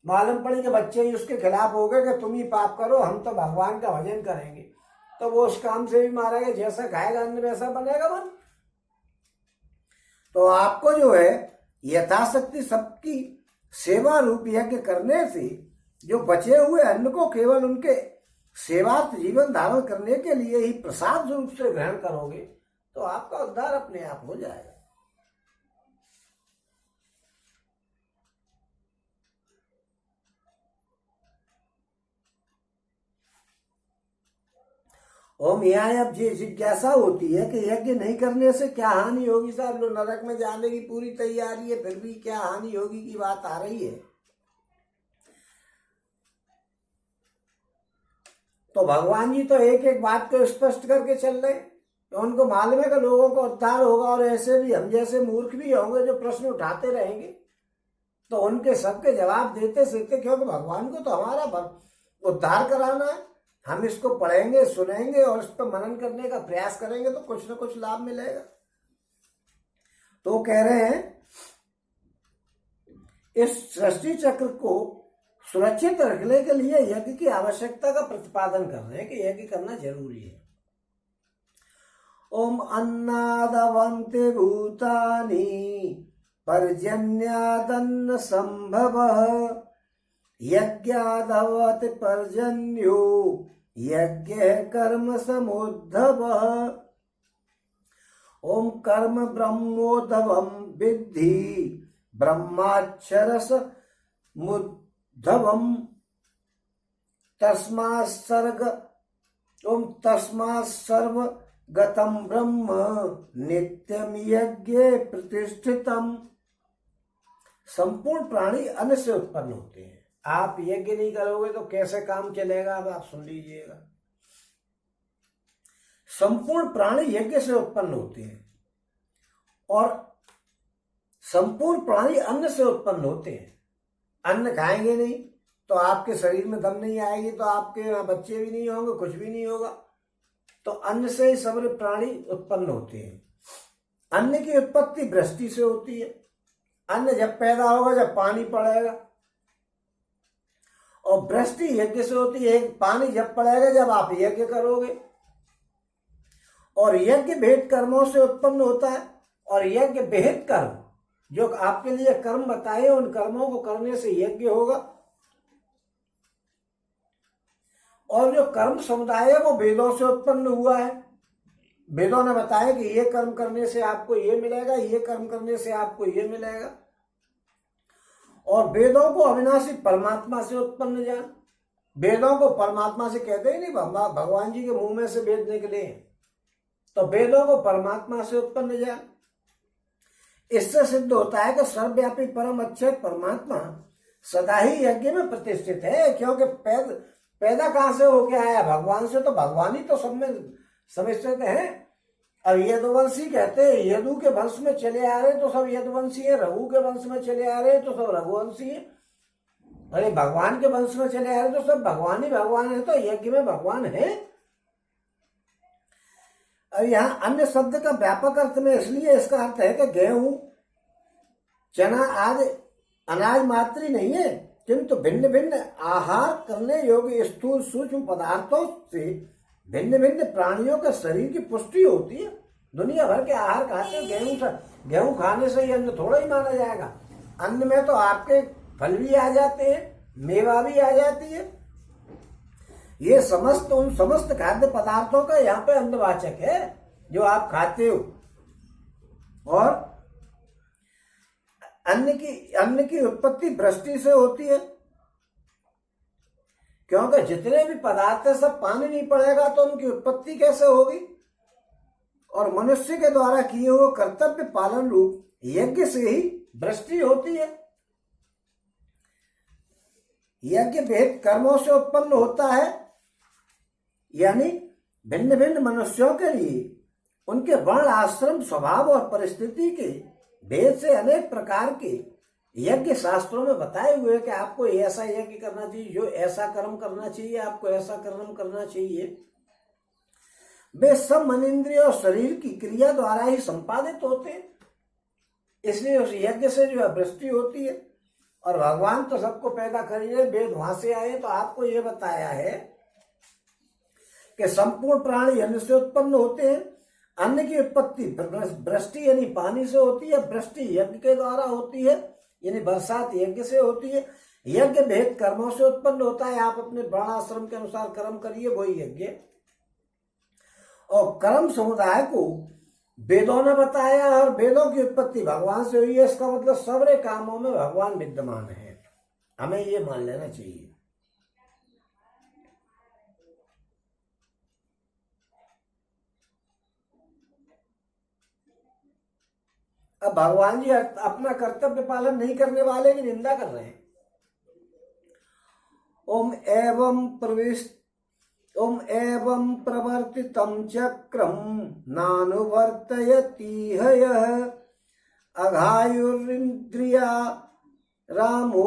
मालूम पड़ी कि बच्चे ही उसके खिलाफ हो गए कि तुम ही पाप करो, हम तो भगवान का भजन करेंगे। तो वो उस काम से भी मारा गया। जैसा खाएगा अन्न वैसा बनेगा मन। तो आपको जो है यथाशक्ति सबकी सेवा रूप यज्ञ करने से जो बचे हुए अन्न को केवल उनके सेवार्थ जीवन धारण करने के लिए ही प्रसाद रूप से ग्रहण करोगे तो आपका उद्धार अपने आप हो जाएगा। ओम यहाँ अब ये जिज्ञासा होती है कि यज्ञ नहीं करने से क्या हानि होगी। साहब लोग नरक में जाने की पूरी तैयारी है, फिर भी क्या हानि होगी की बात आ रही है। तो भगवान जी तो एक एक बात को स्पष्ट करके चल रहे हैं। तो उनको मालूम है कि लोगों को उद्धार होगा, और ऐसे भी हम जैसे मूर्ख भी होंगे जो प्रश्न उठाते रहेंगे, तो उनके सबके जवाब देते सीखते। क्योंकि भगवान को तो हमारा उद्धार कराना है। हम इसको पढ़ेंगे, सुनेंगे और इस पर मनन करने का प्रयास करेंगे तो कुछ ना कुछ लाभ मिलेगा। तो कह रहे हैं इस सृष्टि चक्र को सुरक्षित रखने के लिए यज्ञ की आवश्यकता का प्रतिपादन कर रहे हैं कि यज्ञ करना जरूरी है। ओम अन्नादवन्ते भूतानि पर्जन्यादन्न संभवः यज्ञादवत् पर्जन्यो यज्ञ कर्म समुद्धवः। ओम कर्म ब्रह्मोद्भवं विद्धि ब्रह्माक्षरस मुद्धवम् तस्मात् सर्वगतं ब्रह्म नित्यं यज्ञे प्रतिष्ठितम्। संपूर्ण प्राणी अन्न से उत्पन्न होते हैं। आप यज्ञ नहीं करोगे तो कैसे काम चलेगा? अब आप सुन लीजिएगा। संपूर्ण प्राणी यज्ञ से उत्पन्न होते हैं और संपूर्ण प्राणी अन्न से उत्पन्न होते हैं। अन्न खाएंगे नहीं तो आपके शरीर में दम नहीं आएगी, तो आपके यहाँ बच्चे भी नहीं होंगे, कुछ भी नहीं होगा। तो अन्न से ही सभी प्राणी उत्पन्न होते हैं। अन्न की उत्पत्ति वृष्टि से होती है। अन्न जब पैदा होगा जब पानी पड़ेगा, और वृष्टि यज्ञ से होती है। पानी जब पड़ेगा जब आप यज्ञ करोगे। और यज्ञ भेद कर्मों से उत्पन्न होता है, और यज्ञ भेद कर्म जो आपके लिए कर्म बताए उन कर्मों को करने से यज्ञ होगा। और जो कर्म समुदाय है वो वेदों से उत्पन्न हुआ है। वेदों ने बताया कि ये कर्म करने से आपको ये मिलेगा, ये कर्म करने से आपको ये मिलेगा। और वेदों को अविनाशी परमात्मा से उत्पन्न जान। वेदों को परमात्मा से कहते ही नहीं, भगवान जी के मुंह में से वेद निकले हैं, तो वेदों को परमात्मा से उत्पन्न जान। इससे सिद्ध होता है कि सर्वव्यापी परम अच्छे परमात्मा सदा ही यज्ञ में प्रतिष्ठित है, क्योंकि पैदा कहां से होके आया? भगवान से। तो भगवान ही तो सब में समिश्रित है। अब यदुवंशी कहते हैं, यदु के वंश में चले आ रहे तो सब यदुवंशी है, रघु के वंश में चले आ रहे तो सब रघुवंशी है। अरे भगवान के वंश में चले आ रहे तो सब भगवान ही भगवान है। तो यज्ञ में भगवान है। अब यहाँ अन्य शब्द का व्यापक अर्थ में इसलिए इसका अर्थ है कि गेहूं, चना आदि अनाज मात्र ही नहीं है, किंतु भिन्न भिन्न आहार करने योग्य स्थूल सूक्ष्म पदार्थों से भिन्न भिन्न प्राणियों के शरीर की पुष्टि होती है। दुनिया भर के आहार खाते हैं। गेहूं खाने से ही अन्न थोड़ा ही माना जाएगा। अन्न में तो आपके फल भी आ जाते हैं, मेवा भी आ जाती है। ये उन समस्त खाद्य पदार्थों का यहाँ पे अन्नवाचक है जो आप खाते हो। और अन्न की उत्पत्ति वृष्टि से होती है, क्योंकि जितने भी पदार्थ है सब पानी नहीं पड़ेगा तो उनकी उत्पत्ति कैसे होगी? और मनुष्य के द्वारा किए हुए कर्तव्य पालन रूप यज्ञ से ही वृष्टि होती है। यज्ञ भेद कर्मों से उत्पन्न होता है, यानी भिन्न भिन्न मनुष्यों के लिए उनके वर्ण, आश्रम, स्वभाव और परिस्थिति के भेद से अनेक प्रकार के यज्ञ शास्त्रों में बताए हुए हैं कि आपको ऐसा यज्ञ करना चाहिए, जो ऐसा कर्म करना चाहिए, आपको ऐसा कर्म करना चाहिए। वे सब मन, इंद्रिय और शरीर की क्रिया द्वारा ही संपादित होते हैं। इसलिए उस यज्ञ से जो है वृष्टि होती है। और भगवान तो सबको पैदा करिए, वेद वहां से आए। तो आपको ये बताया है कि संपूर्ण प्राणी अन्न से उत्पन्न होते हैं। अन्न की उत्पत्ति वृष्टि यानी पानी से होती है। वृष्टि यज्ञ के द्वारा होती है, यानी बरसात यज्ञ से होती है। यज्ञ भेद कर्मों से उत्पन्न होता है। आप अपने वर्णाश्रम के अनुसार कर्म करिए, वही यज्ञ। और कर्म समुदाय को वेदों ने बताया, और वेदों की उत्पत्ति भगवान से हुई है। इसका मतलब सारे कामों में भगवान विद्यमान है, हमें ये मान लेना चाहिए। अब भगवान जी अपना कर्तव्य पालन नहीं करने वाले की निंदा कर रहे हैं। ओम एवं प्रवर्तितं चक्रम नानुवर्तयति यः अघायुरिन्द्रिया रामो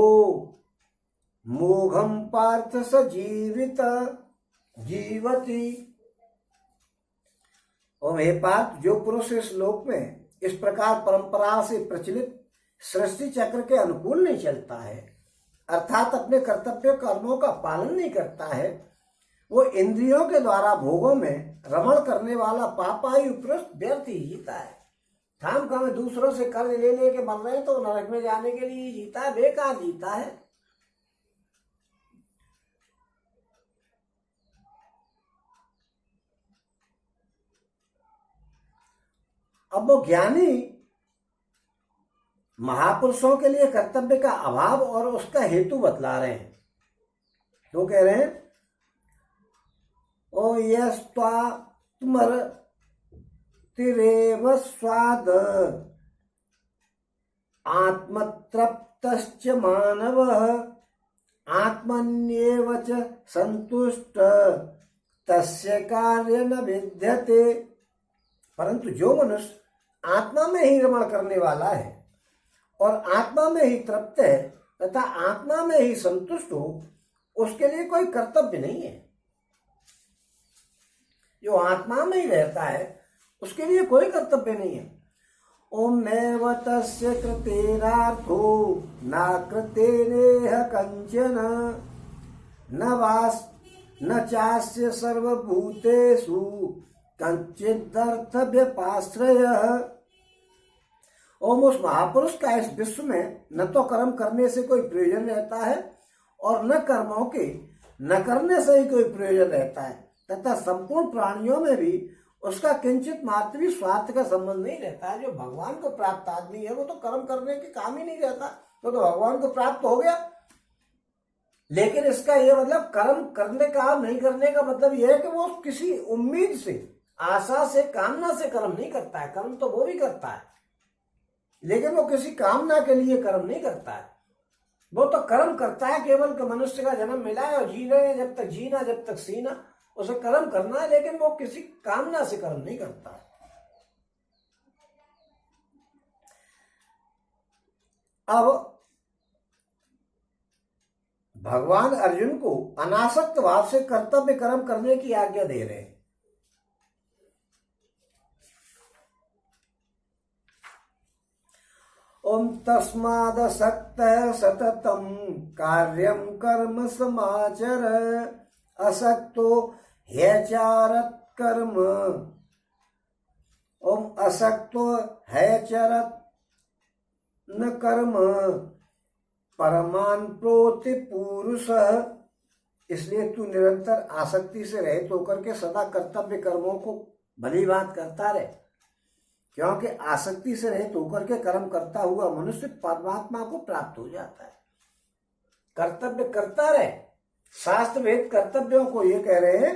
मोघम पार्थ स जीवति। ओम हे पार्थ, जो पुरुष इस लोक में इस प्रकार परंपरा से प्रचलित सृष्टि चक्र के अनुकूल नहीं चलता है, अर्थात अपने कर्तव्य कर्मों का पालन नहीं करता है, वो इंद्रियों के द्वारा भोगों में रमण करने वाला पापायु पुरुष व्यर्थ ही जीता है। थाम का में दूसरों से कर्ज ले लेके मर रहे हैं तो नरक में जाने के लिए जीता है, बेकार जीता है। अब वो ज्ञानी महापुरुषों के लिए कर्तव्य का अभाव और उसका हेतु बतला रहे हैं। तो कह रहे हैं, ओ यस्त्वात्मर तिरेव स्वाद आत्मतृप्तश्च मानवः आत्मन्येव च संतुष्ट तस्य कार्य न विद्यते। परंतु जो मनुष्य आत्मा में ही रमण करने वाला है और आत्मा में ही तृप्त है तथा आत्मा में ही संतुष्ट हो, उसके लिए कोई कर्तव्य नहीं है। जो आत्मा में ही रहता है उसके लिए कोई कर्तव्य नहीं है। ओम नैव तस्य कृतेनार्थो न कृतेनेह कंचन न वास न चास्य सर्वभूतेषु कंचिदर्थ व्यपाश्रय। ओम उस महापुरुष का इस विश्व में न तो कर्म करने से कोई प्रयोजन रहता है और न कर्मों के न करने से ही कोई प्रयोजन रहता है, तथा संपूर्ण प्राणियों में भी उसका किंचित मात्र भी स्वार्थ का संबंध नहीं रहता है। जो भगवान को प्राप्त आदमी है वो तो कर्म करने के काम ही नहीं रहता, तो भगवान को प्राप्त हो गया। लेकिन इसका ये मतलब कर्म करने का नहीं करने का मतलब यह है कि वो किसी उम्मीद से, आशा से, कामना से कर्म नहीं करता है। कर्म तो वो भी करता है लेकिन वो किसी कामना के लिए कर्म नहीं करता है। वो तो कर्म करता है केवल कि मनुष्य का जन्म मिला है और जी रहे हैं, जब तक जीना जब तक सीना, उसे कर्म करना है, लेकिन वो किसी कामना से कर्म नहीं करता है। अब भगवान अर्जुन को अनासक्त भाव से कर्तव्य कर्म करने की आज्ञा दे रहे हैं। ओम तस्मादसक्तः सततं कार्यं कर्म समाचर असक्तो ह्यचरत् कर्म। ओम असक्तो ह्यचरत् न कर्म परमान प्रोति पुरुषः। इसलिए तू निरंतर आसक्ति से रहित होकर के सदा कर्तव्य कर्मों को भली बात करता रहे, क्योंकि आसक्ति से रहित होकर के कर्म करता हुआ मनुष्य परमात्मा को प्राप्त हो जाता है। कर्तव्य करता रहे। शास्त्र वेद कर्तव्यों को ये कह रहे हैं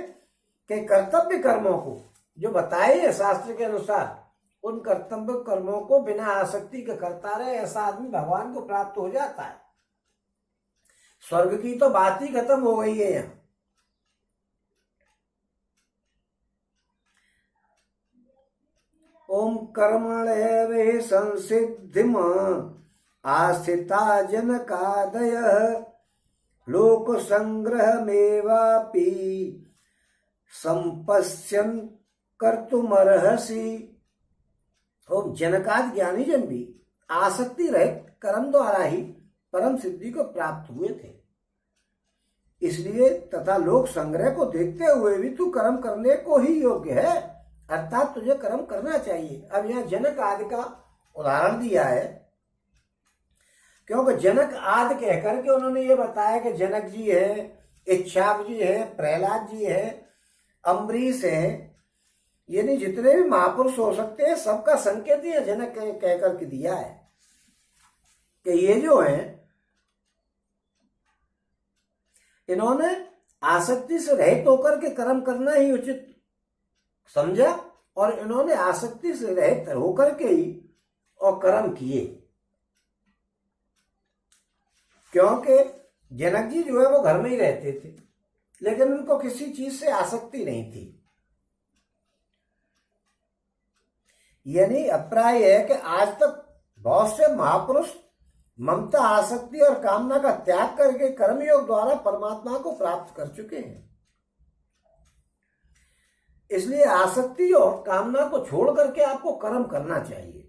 कि कर्तव्य कर्मों को जो बताए है शास्त्र के अनुसार, उन कर्तव्य कर्मों को बिना आसक्ति के करता रहे, ऐसा आदमी भगवान को प्राप्त हो जाता है। स्वर्ग की तो बात ही खत्म हो गई है यहाँ। ओम कर्मण्येव संसिद्धिम आस्थिता जनकादयः लोक संग्रहमेवापि संपश्यन् कर्तुमर्हसि। ओम जनकादि ज्ञानी जन भी आसक्ति रहित कर्म द्वारा ही परम सिद्धि को प्राप्त हुए थे। इसलिए तथा लोक संग्रह को देखते हुए भी तू कर्म करने को ही योग्य है, अर्थात तुझे कर्म करना चाहिए। अब यहाँ जनक आदि का उदाहरण दिया है, क्योंकि जनक आदि कहकर के उन्होंने ये बताया कि जनक जी है, इच्छाक जी है, प्रहलाद जी है, अम्बरीश है, यानी जितने भी महापुरुष हो सकते हैं सबका संकेत ही जनक कहकर के दिया है कि ये जो है इन्होंने आसक्ति से रहित होकर के कर्म करना ही उचित समझा और इन्होंने आसक्ति से रहित होकर के ही और कर्म किए। क्योंकि जनक जी जो है वो घर में ही रहते थे, लेकिन उनको किसी चीज से आसक्ति नहीं थी। यानी अभिप्राय है कि आज तक बहुत से महापुरुष ममता, आसक्ति और कामना का त्याग करके कर्मयोग द्वारा परमात्मा को प्राप्त कर चुके हैं। इसलिए आसक्ति और कामना को छोड़ करके आपको कर्म करना चाहिए।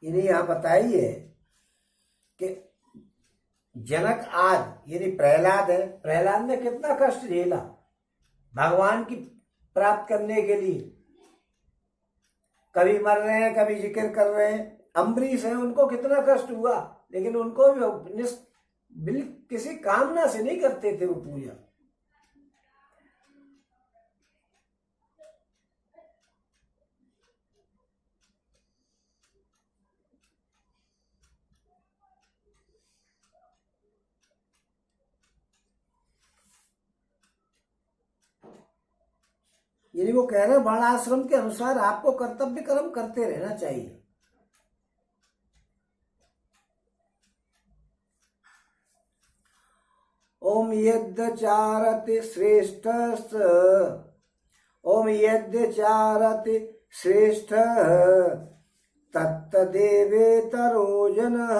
इन्हें यहां बताइए कि जनक आदि यानी प्रहलाद है, प्रहलाद ने कितना कष्ट झेला भगवान की प्राप्त करने के लिए। कभी मर रहे हैं, कभी जिक्र कर रहे हैं। अम्बरीश है, उनको कितना कष्ट हुआ, लेकिन उनको भी किसी कामना से नहीं करते थे वो पूजा। यानी वो कह रहे हैं वर्णाश्रम के अनुसार आपको कर्तव्य कर्म करते रहना चाहिए। ओम यद्यचारति श्रेष्ठ, ओम यद्यचारति श्रेष्ठ तत्तदेवेतरो जनः,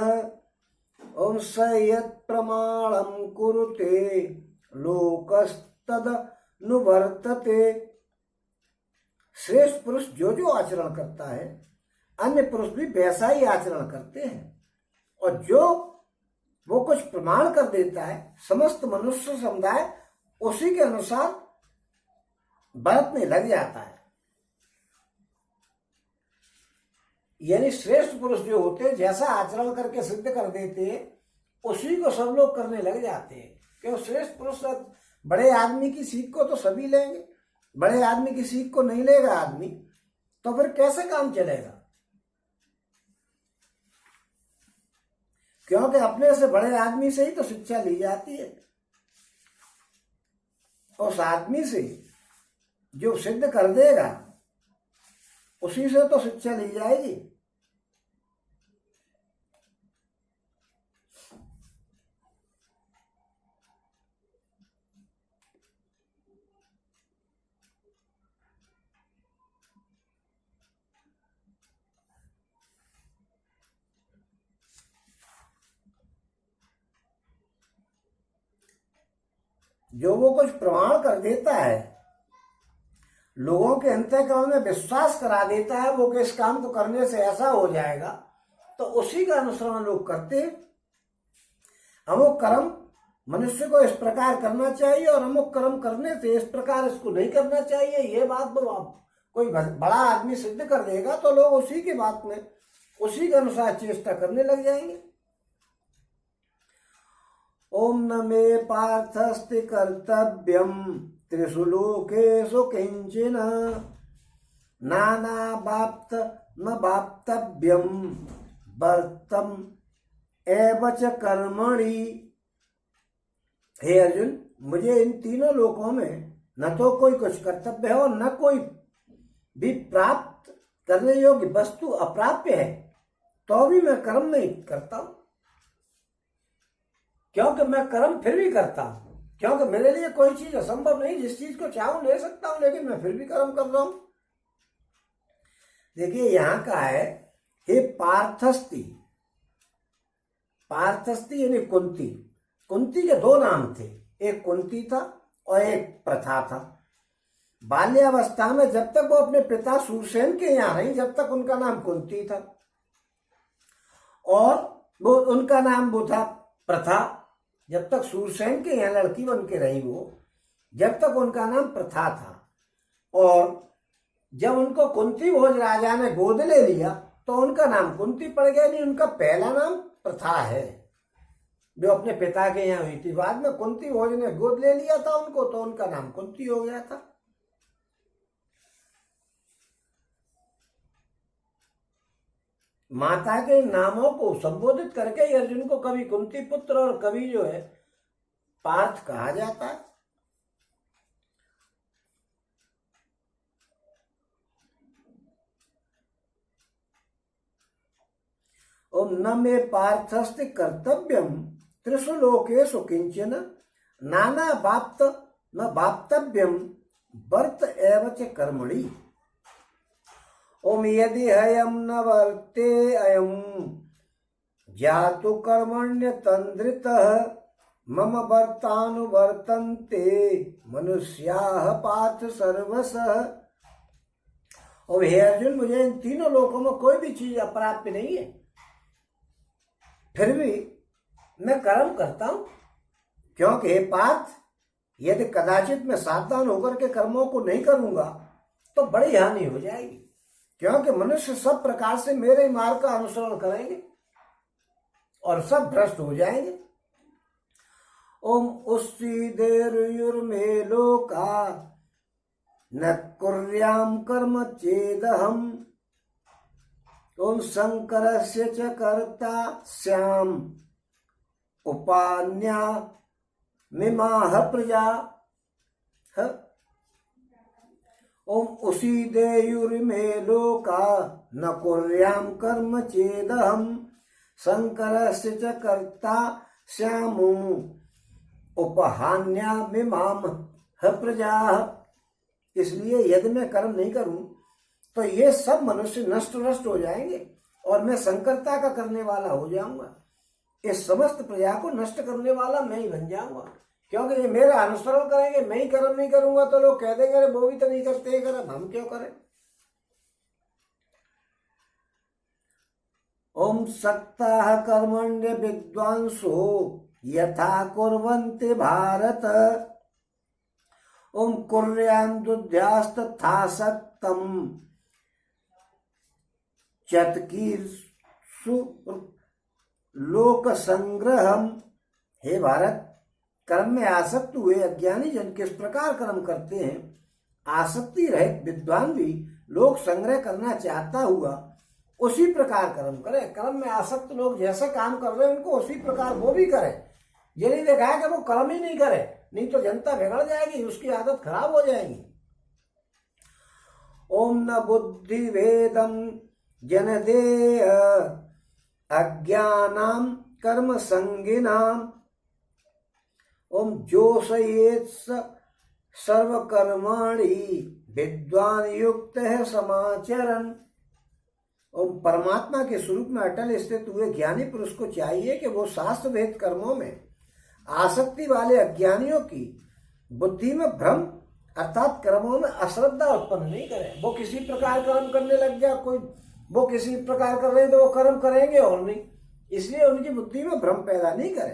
ओम स यत्प्रमाणं कुरुते लोकस्तदनुवर्तते। श्रेष्ठ पुरुष जो जो आचरण करता है अन्य पुरुष भी वैसा ही आचरण करते हैं, और जो वो कुछ प्रमाण कर देता है समस्त मनुष्य समुदाय उसी के अनुसार बरतने लग जाता है। यानी श्रेष्ठ पुरुष जो होते हैं जैसा आचरण करके सिद्ध कर देते हैं उसी को सब लोग करने लग जाते हैं। क्यों? श्रेष्ठ पुरुष बड़े आदमी की सीख को तो सभी लेंगे, बड़े आदमी की सीख को नहीं लेगा आदमी तो फिर कैसे काम चलेगा? क्योंकि अपने से बड़े आदमी से ही तो शिक्षा ली जाती है, उस आदमी से जो सिद्ध कर देगा उसी से तो शिक्षा ली जाएगी। जो वो कुछ प्रमाण कर देता है, लोगों के अंतःकरण में विश्वास करा देता है वो कि इस काम को करने से ऐसा हो जाएगा, तो उसी का अनुसरण लोग करते हैं। अमुक कर्म मनुष्य को इस प्रकार करना चाहिए और अमुक कर्म करने से इस प्रकार इसको नहीं करना चाहिए, ये बात कोई बड़ा आदमी सिद्ध कर देगा तो लोग उसी की बात में उसी के अनुसार चेष्टा करने लग जाएंगे। ओम न मे पार्थस्ति कर्तव्यम त्रिषु लोकेषु किंचन नाना बाप्त न बाप्तव्यम वर्तम एव च कर्मणि। हे अर्जुन, मुझे इन तीनों लोकों में न तो कोई कुछ कर्तव्य है और न कोई भी प्राप्त करने योग्य वस्तु अप्राप्य है, तो भी मैं कर्म नहीं करता हूं। क्योंकि मैं कर्म फिर भी करता हूं, क्योंकि मेरे लिए कोई चीज असंभव नहीं, जिस चीज को चाहूं ले सकता हूं, लेकिन मैं फिर भी कर्म कर रहा हूं। देखिए यहां का है हे पार्थस्ति। पार्थस्ति यानी कुंती। कुंती के दो नाम थे, एक कुंती था और एक प्रथा था। बाल्यावस्था में जब तक वो अपने पिता सूरसेन के यहाँ रही जब तक उनका नाम कुंती था, और वो उनका नाम वो था प्रथा। जब तक सूरसेन के यहाँ लड़की बन के रही वो, जब तक उनका नाम प्रथा था। और जब उनको कुंती भोज राजा ने गोद ले लिया तो उनका नाम कुंती पड़ गया, नहीं उनका पहला नाम प्रथा है जो अपने पिता के यहाँ हुई थी। बाद में कुंती भोज ने गोद ले लिया था उनको तो उनका नाम कुंती हो गया था। माता के नामों को संबोधित करके ही अर्जुन को कभी कुंती पुत्र और कभी जो है पार्थ कहा जाता है। ओम न मे पार्थस्ति कर्तव्यम त्रिषु लोकेषु किंचन नाना बाप्त न बाप्तव्यम वर्त एव च कर्मणि। ओम यदि हयम न वर्ते अयम जातु कर्मण्य तंद्रितः मम वर्तानुवर्तन्ते मनुष्याः पार्थ सर्वशः। और हे अर्जुन, मुझे इन तीनों लोकों में कोई भी चीज अप्राप्य नहीं है, फिर भी मैं कर्म करता हूं। क्योंकि हे पार्थ, यदि कदाचित मैं सावधान होकर के कर्मों को नहीं करूंगा तो बड़ी हानि हो जाएगी। क्योंकि मनुष्य सब प्रकार से मेरे मार्ग का अनुसरण करेंगे और सब भ्रष्ट हो जाएंगे। ओम उस्सीदेरुर्मे लोका न कुर्याम कर्म चेदहम ओम शंकरस्य च कर्ता स्याम उपान्या मिमाह प्रजा। ओम उसी देयुर्मे लोका न कुर्याम कर्म चेदहम शंकरस्य च कर्ता श्यामु उपहान्यामिमाम प्रजा। इसलिए यदि मैं कर्म नहीं करूं तो ये सब मनुष्य नष्ट हो जाएंगे और मैं शंकरता का करने वाला हो जाऊंगा। इस समस्त प्रजा को नष्ट करने वाला मैं ही बन जाऊंगा, क्योंकि ये मेरा अनुसरण करेंगे। मैं ही कर्म नहीं करूंगा तो लोग कह देंगे अरे वो भी तो नहीं करते कर्म, हम क्यों करें। ओम सक्ताः कर्मण्य विद्वांसो यथा कुर्वन्ति भारत ओम कुर्याम दुध्यास्तथासक्तम चतकीर्षु लोक संग्रहम। हे भारत, कर्म में आसक्त हुए अज्ञानी जन किस प्रकार कर्म करते हैं, आसक्ति रहित विद्वान भी लोक संग्रह करना चाहता हुआ उसी प्रकार कर्म करे। कर्म में आसक्त लोग जैसा काम कर रहे हैं उनको उसी प्रकार वो भी करे। ये नहीं देखा है कि वो कर्म ही नहीं करे, नहीं तो जनता बिगड़ जाएगी, उसकी आदत खराब हो जाएगी। ओम न बुद्धि भेदम जनदेय अज्ञानाम कर्म संगिनाम ओम जोशयेत सर्वकर्माणि विद्वान युक्त है समाचरण। ओम परमात्मा के स्वरूप में अटल स्थित हुए ज्ञानी पुरुष को चाहिए कि वो शास्त्र वेद कर्मों में आसक्ति वाले अज्ञानियों की बुद्धि में भ्रम अर्थात कर्मों में अश्रद्धा उत्पन्न नहीं करे। वो किसी प्रकार कर्म करने लग गया, कोई वो किसी प्रकार कर रहे तो वो कर्म करेंगे और नहीं, इसलिए उनकी बुद्धि में भ्रम पैदा नहीं करे,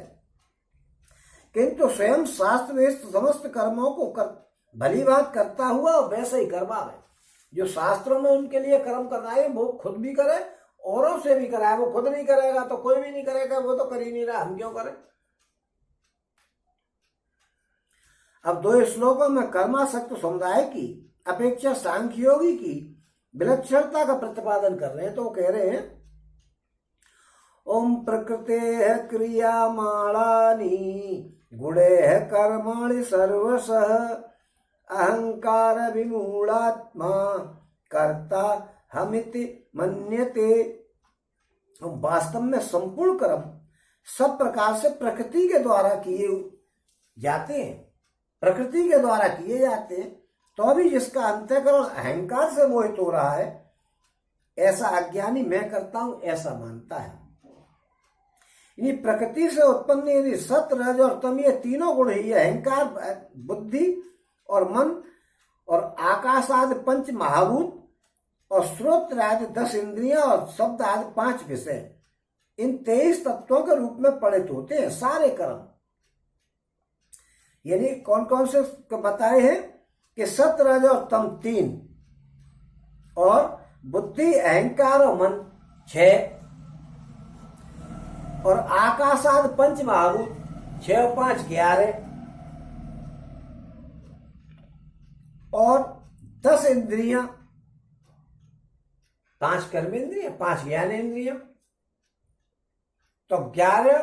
किंतु स्वयं शास्त्र वेद समस्त कर्मों को भली बात करता हुआ वैसे ही करवावे। जो शास्त्रों में उनके लिए कर्म कराए वो खुद भी करे, औरों से भी कराए। वो खुद नहीं करेगा तो कोई भी नहीं करेगा, वो तो कर ही नहीं रहा, हम क्यों करें। अब 2 श्लोकों में कर्मासक्त समुदाय की अपेक्षा सांख्य योगी की विलक्षणता का प्रतिपादन कर रहे हैं। तो वो कह रहे हैं ओम प्रकृते क्रियामाणानि गुणे कर्माणि सर्वशः अहंकार विमूढ़ात्मा कर्ता हमिति मन्यते। वास्तव में संपूर्ण कर्म सब प्रकार से प्रकृति के द्वारा किए जाते हैं, प्रकृति के द्वारा किए जाते हैं। तो भी जिसका अंतःकरण अहंकार से मोहित हो रहा है, ऐसा अज्ञानी मैं करता हूं ऐसा मानता है। यानी प्रकृति से उत्पन्न यदि सत्व रज और तम ये तीनों गुण ही अहंकार बुद्धि और मन और आकाश आदि 5 महाभूत और श्रोत्र आदि 10 इंद्रियां और शब्द आदि 5 विषय, इन 23 तत्वों के रूप में परिणत होते हैं सारे कर्म। यानी कौन कौन से बताए हैं कि सत्व रज और तम 3 और बुद्धि अहंकार और मन 6 और आकाश आदि 5 महाभूत 6 और 5 11 और 10 इंद्रियां, 5 कर्म इंद्रियां 5 ज्ञान इंद्रियां, तो 11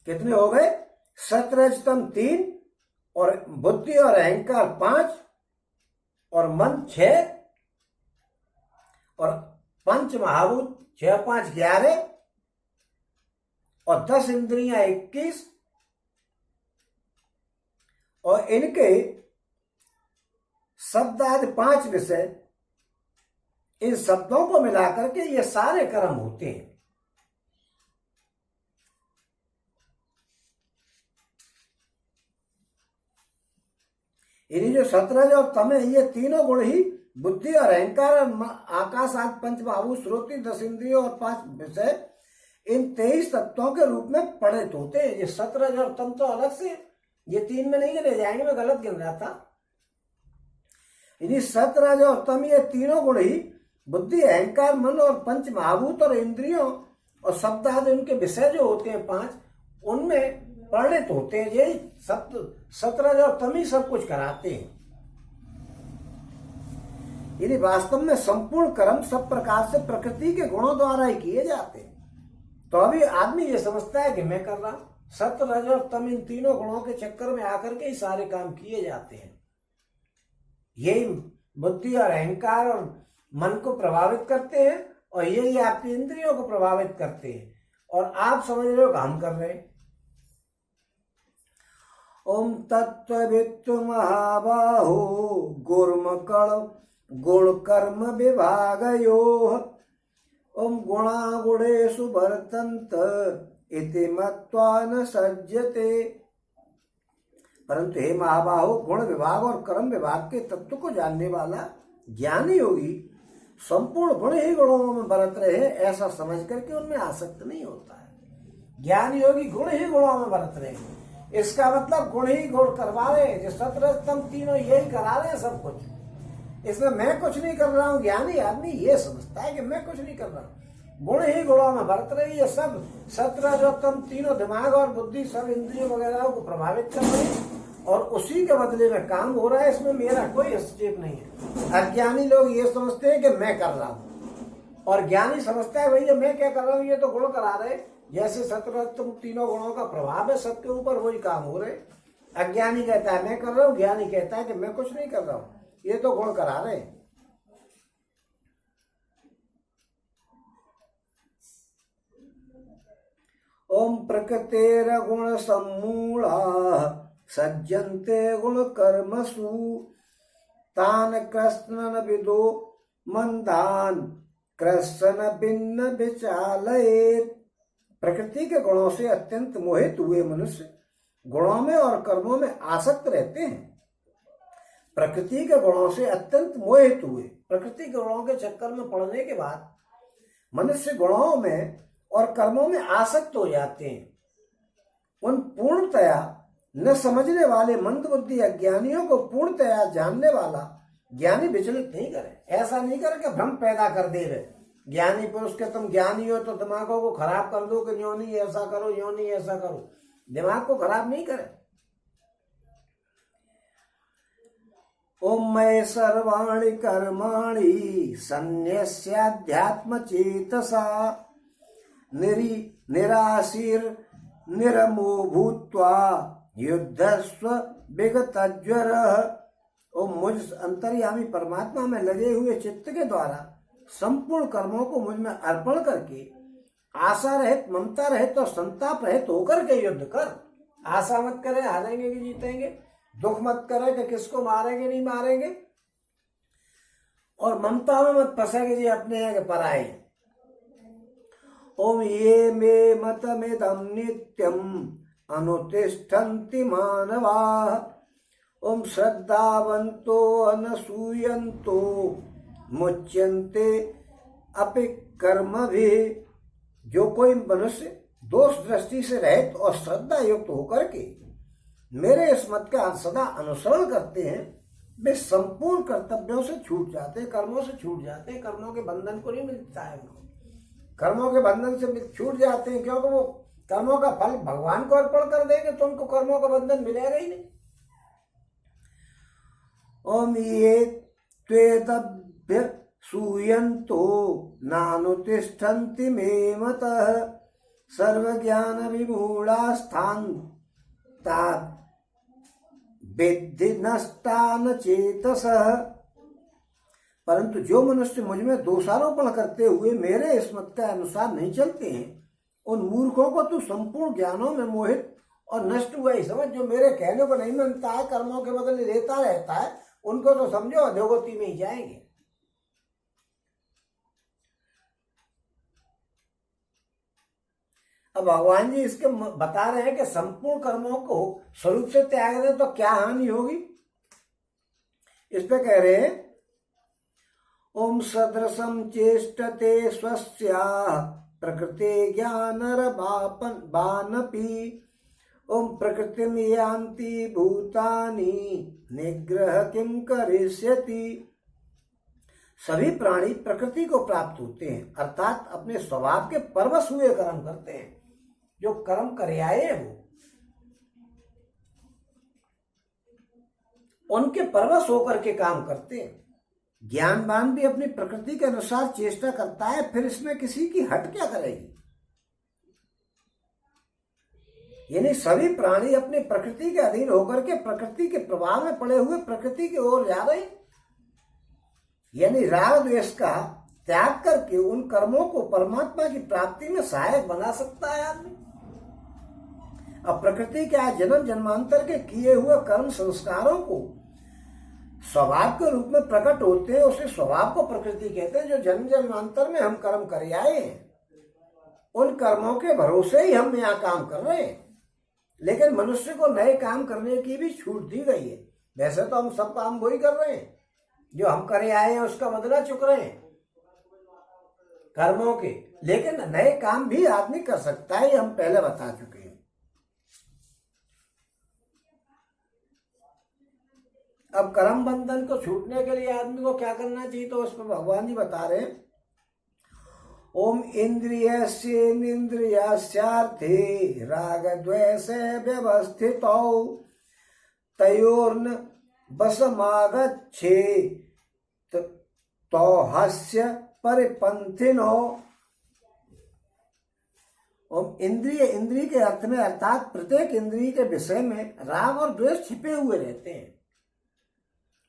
कितने हो गए। सत्रजतम 3 और बुद्धि और अहंकार 5 और मन 6 और 5 महाभूत 6 5 11 और 10 इंद्रियां 21 और इनके शब्द आदि 5 विषय, इन शब्दों को मिलाकर के ये सारे कर्म होते हैं। इन्हीं जो सत्रज और तम है, ये तीनों गुण ही बुद्धि और अहंकार और आकाश आदि 5 महाभूत श्रोति 10 इंद्रियों और 5 विषय, इन 23 तत्वों के रूप में परिणत होते हैं। ये सत्रज और तम तो अलग से, ये 3 में नहीं गिने जाएंगे, मैं गलत गिन रहा था। इन्हीं सत्रज और तम ये तीनों गुण ही बुद्धि अहंकार मन और 5 महाभूत और इंद्रियों और शब्द आदि उनके विषय जो होते हैं 5, उनमें परिणत होते हैं। यही सत्रज और तम ही सब कुछ कराते हैं। यानी वास्तव में संपूर्ण कर्म सब प्रकार से प्रकृति के गुणों द्वारा ही किए जाते हैं। तो अभी आदमी ये समझता है कि मैं कर रहा हूं। सत्य रज और तम इन तीनों गुणों के चक्कर में आकर के ही सारे काम किए जाते हैं। यही बुद्धि और अहंकार और मन को प्रभावित करते हैं और यही आपकी इंद्रियों को प्रभावित करते हैं, और आप समझ रहे हो कि हम कर रहे हैं। ओम तत्त्ववित्तु महाबाहो गुर्मकण गुण कर्म विभागयोः ओम गुणागुणेषु वर्तन्त इति मत्वा न सज्जते। परंतु हे महाबाहो, गुण विभाग और कर्म विभाग के तत्व को जानने वाला ज्ञानी योगी संपूर्ण गुण ही गुणों में बरत रहे हैं ऐसा समझ करके उनमें आसक्त नहीं होता है। ज्ञानी योगी गुण ही गुणों में बरत रहे हैं, इसका मतलब गुण ही गुण करवा रहे हैं। जो सतरजतम तीनों यही करा रहे हैं सब कुछ, इसमें मैं कुछ नहीं कर रहा हूँ। ज्ञानी आदमी ये समझता है कि मैं कुछ नहीं कर रहा हूँ, गुण ही गुणों में बरत रही है। सब सतरजतम तीनों दिमाग और बुद्धि सब इंद्रियों वगैरह को प्रभावित कर रहे हैं और उसी के बदले में काम हो रहा है, इसमें मेरा कोई हस्तक्षेप नहीं है। अज्ञानी लोग ये समझते हैं कि मैं कर रहा हूँ, और ज्ञानी समझता है भैया मैं क्या कर रहा हूँ, ये तो गुण करा रहे। जैसे सतरजतम तीनों गुणों का प्रभाव है सबके ऊपर, वही काम हो रहे। अज्ञानी कहता है मैं कर रहा हूँ, ज्ञानी कहता है कि मैं कुछ नहीं कर रहा हूँ, ये तो गुण करा रहे। ओम प्रकृतेर गुण सम्मूढ़ा सज्जन्ते गुण कर्मसु तान कृष्ण विदो मंदान कृष्ण भिन्न विचालयेत्। प्रकृति के गुणों से अत्यंत मोहित हुए मनुष्य गुणों में और कर्मों में आसक्त रहते हैं। प्रकृति के गुणों से अत्यंत मोहित हुए, प्रकृति के गुणों के चक्कर में पड़ने के बाद मनुष्य गुणों में और कर्मों में आसक्त हो जाते हैं। उन पूर्णतया न समझने वाले मंद बुद्धि अज्ञानियों को पूर्णतया जानने वाला ज्ञानी विचलित नहीं करे। ऐसा नहीं करे कि भ्रम पैदा कर दे रहे ज्ञानी पुरुष के, तुम ज्ञानी हो तो दिमागों को खराब कर दो कि यो नहीं ऐसा करो, यो नहीं ऐसा करो। दिमाग को खराब नहीं करे। ओम मय सर्वाणि कर्माणि सन्न्यस्याध्यात्म चेतसा निराशीर निरमो भूत्वा युद्धस्व विगतज्वर। ओम मुझ अंतर्यामी परमात्मा में लगे हुए चित्त के द्वारा संपूर्ण कर्मों को मुझ में अर्पण करके आशा रहित, ममता रहित और संताप रहित होकर के युद्ध कर। आशा मत करे हारेंगे कि जीतेंगे, दुख मत करे कि किसको मारेंगे नहीं मारेंगे, और ममता में मत फंसे कि जी अपने हैं कि पराए। ओम ये मे मतमिदं नित्यम अनुतिष्ठन्ति मानवाः ओम श्रद्धावन्तो अनसूयन्तो मुच्यन्ते अपि कर्मभिः। जो कोई मनुष्य दोष दृष्टि से रहित और श्रद्धा युक्त होकर के मेरे इस मत का सदा अनुसरण करते हैं, वे संपूर्ण कर्तव्यों से छूट जाते हैं, कर्मों से छूट जाते हैं। कर्मों के बंधन को नहीं मिलता है उनको, कर्मों के बंधन से छूट जाते हैं, क्योंकि वो कर्मों का फल भगवान को अर्पण कर देंगे तो उनको कर्मों का बंधन मिलेगा ही नहीं। ओम ये त्वेतभ्य सूयन्तो नानुतिष्ठन्ति मे मतः सर्वज्ञान विमूढ़ास्थान विद्धि नष्टान चेतसः। परंतु जो मनुष्य मुझ में दोषारोपण करते हुए मेरे इस मत के अनुसार नहीं चलते हैं, उन मूर्खों को तू संपूर्ण ज्ञानों में मोहित और नष्ट हुआ ही समझ। जो मेरे कहने को नहीं मानता है, कर्मों के बदले लेता रहता है, उनको तो समझो अधोगति में ही जाएंगे। अब भगवान जी इसके बता रहे हैं कि संपूर्ण कर्मों को स्वरूप से त्याग दे तो क्या हानि होगी। इस पे कह रहे हैं ओम सदृशम चेष्टते स्वस्याः प्रकृते ज्ञानरबानपि ओम प्रकृतिम यान्ति भूतानि निग्रह किम करिष्यति। सभी प्राणी प्रकृति को प्राप्त होते हैं, अर्थात अपने स्वभाव के परवश हुए कर्म करते हैं। जो कर्म करे आए वो उनके परवश होकर के काम करते हैं। ज्ञानवान भी अपनी प्रकृति के अनुसार चेष्टा करता है, फिर इसमें किसी की हट क्या करेगी। यानी सभी प्राणी अपनी प्रकृति के अधीन होकर के प्रकृति के प्रभाव में पड़े हुए प्रकृति की ओर जा रहे हैं यानी राग द्वेष का त्याग करके उन कर्मों को परमात्मा की प्राप्ति में सहायक बना सकता है आदमी। अब प्रकृति क्या जन्म जन्मांतर के किए हुए कर्म संस्कारों को स्वभाव के रूप में प्रकट होते हैं, उसे स्वभाव को प्रकृति कहते हैं। जो जन्म जन्मांतर में हम कर्म कर आए हैं, उन कर्मों के भरोसे ही हम यहाँ काम कर रहे हैं। लेकिन मनुष्य को नए काम करने की भी छूट दी गई है। वैसे तो हम सब काम वही कर रहे हैं जो हम करे आए हैं, उसका बदला चुक रहे हैं कर्मों के, लेकिन नए काम भी आदमी कर सकता है, हम पहले बता चुके हैं। अब कर्म बंधन को छूटने के लिए आदमी को क्या करना चाहिए, तो उस पर भगवान जी बता रहे हैं, ओम इंद्रियस्येन्द्रियस्यार्थे राग द्वेष व्यवस्थितौ तयोर्न वशमागच्छेत् तो हस्य परिपंथिनो। ओम इंद्रिय के अर्थ में अर्थात प्रत्येक इंद्रिय के विषय में राग और द्वेष छिपे हुए रहते हैं।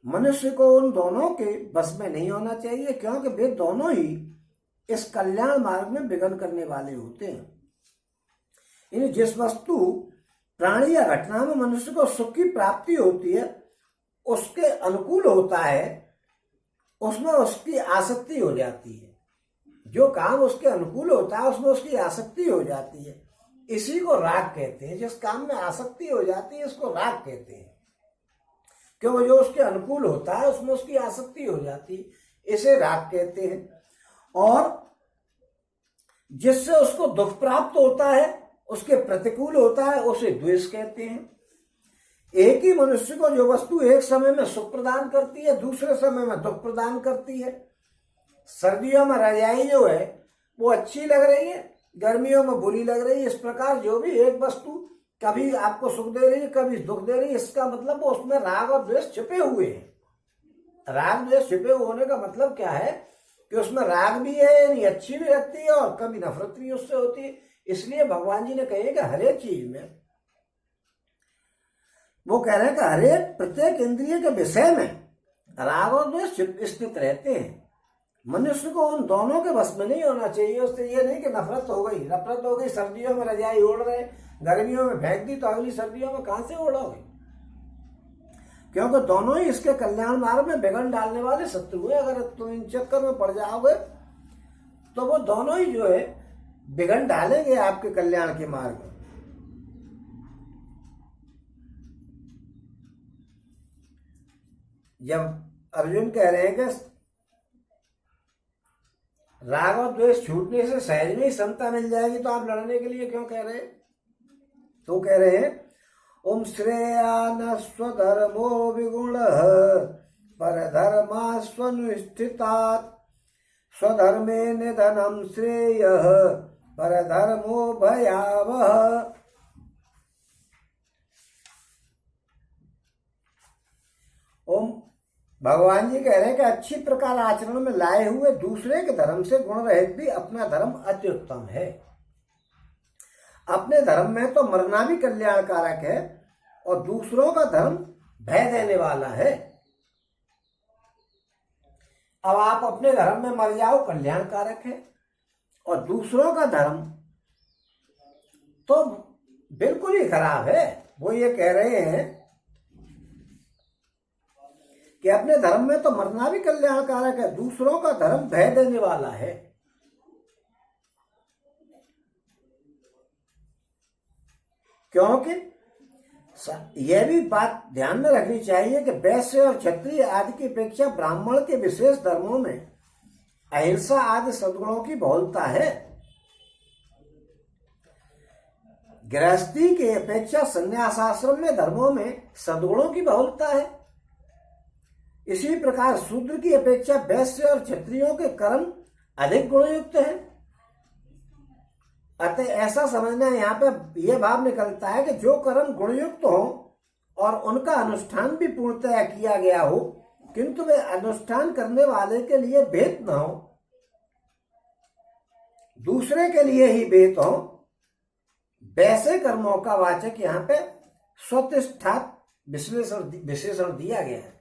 मनुष्य को उन दोनों के बस में नहीं होना चाहिए, क्योंकि वे दोनों ही इस कल्याण मार्ग में विघ्न करने वाले होते हैं। जिस वस्तु प्राणी या घटना में मनुष्य को सुख की प्राप्ति होती है, उसके अनुकूल होता है, उसमें उसकी आसक्ति हो जाती है। जो काम उसके अनुकूल होता है उसमें उसकी आसक्ति हो जाती है, इसी को राग कहते हैं। जिस काम में आसक्ति हो जाती है इसको राग कहते हैं, क्योंकि जो उसके अनुकूल होता है उसमें उसकी आसक्ति हो जाती है, इसे राग कहते हैं। और जिससे उसको दुख प्राप्त होता है, उसके प्रतिकूल होता है, उसे द्वेष कहते हैं। एक ही मनुष्य को जो वस्तु एक समय में सुख प्रदान करती है, दूसरे समय में दुख प्रदान करती है। सर्दियों में रजाई जो है वो अच्छी लग रही है, गर्मियों में बुरी लग रही है। इस प्रकार जो भी एक वस्तु कभी आपको सुख दे रही है, कभी दुख दे रही है, इसका मतलब वो उसमें राग और द्वेष छिपे हुए हैं। राग द्वेष छिपे होने का मतलब क्या है कि उसमें राग भी है, यानी अच्छी भी लगती है, और कभी नफरत भी उससे होती है। इसलिए भगवान जी ने कहे कि हर एक चीज में, वो कह रहे हैं कि हर एक प्रत्येक इंद्रिय के विषय में राग और द्वेष स्थित रहते हैं। मनुष्य को उन दोनों के बस में नहीं होना चाहिए। उससे ये नहीं कि नफरत हो गई, सर्दियों में रजाई ओढ़ रहे, गर्मियों में फेंक दी, तो अगली सर्दियों में कहां से ओढ़ोगे, क्योंकि दोनों ही इसके कल्याण मार्ग में विघ्न डालने वाले शत्रु है। अगर तुम इन चक्कर में पड़ जाओगे तो वो दोनों ही जो है विघ्न डालेंगे आपके कल्याण के मार्ग में। जब अर्जुन कह रहे हैं कि राग और द्वेष छूटने से सहज में ही समता मिल जाएगी, तो आप लड़ने के लिए क्यों कह रहे हैं? तो कह रहे हैं, ओम श्रेयान स्वधर्मो विगुण परधर्मा स्वनुष्ठितात् स्वधर्मे निधनम श्रेय परधर्मो भयावह। ओम भगवान जी कह रहे हैं कि अच्छी प्रकार आचरण में लाए हुए दूसरे के धर्म से गुण रहित भी अपना धर्म अति उत्तम है। अपने धर्म में तो मरना भी कल्याणकारक है, और दूसरों का धर्म भय देने वाला है। अब आप अपने धर्म में मर जाओ, कल्याणकारक है, और दूसरों का धर्म तो बिल्कुल ही खराब है। वो ये कह रहे हैं कि अपने धर्म में तो मरना भी कल्याणकारक है, दूसरों का धर्म भय देने वाला है। क्योंकि यह भी बात ध्यान में रखनी चाहिए कि वैश्य और क्षत्रिय आदि की अपेक्षा ब्राह्मण के विशेष धर्मों में अहिंसा आदि सद्गुणों की बहुलता है। गृहस्थी के अपेक्षा संन्यास आश्रम में धर्मों में सद्गुणों की बहुलता है। इसी प्रकार शूद्र की अपेक्षा वैश्य और क्षत्रियों के कर्म अधिक गुणयुक्त है। अतः ऐसा समझना यहाँ पे यह भाव निकलता है कि जो कर्म गुणयुक्त हो और उनका अनुष्ठान भी पूर्णतया किया गया हो, किंतु वे अनुष्ठान करने वाले के लिए भेद न हो, दूसरे के लिए ही भेद हो, वैसे कर्मों का वाचक यहाँ पे स्वतिष्ठात विशेषण दिया गया है।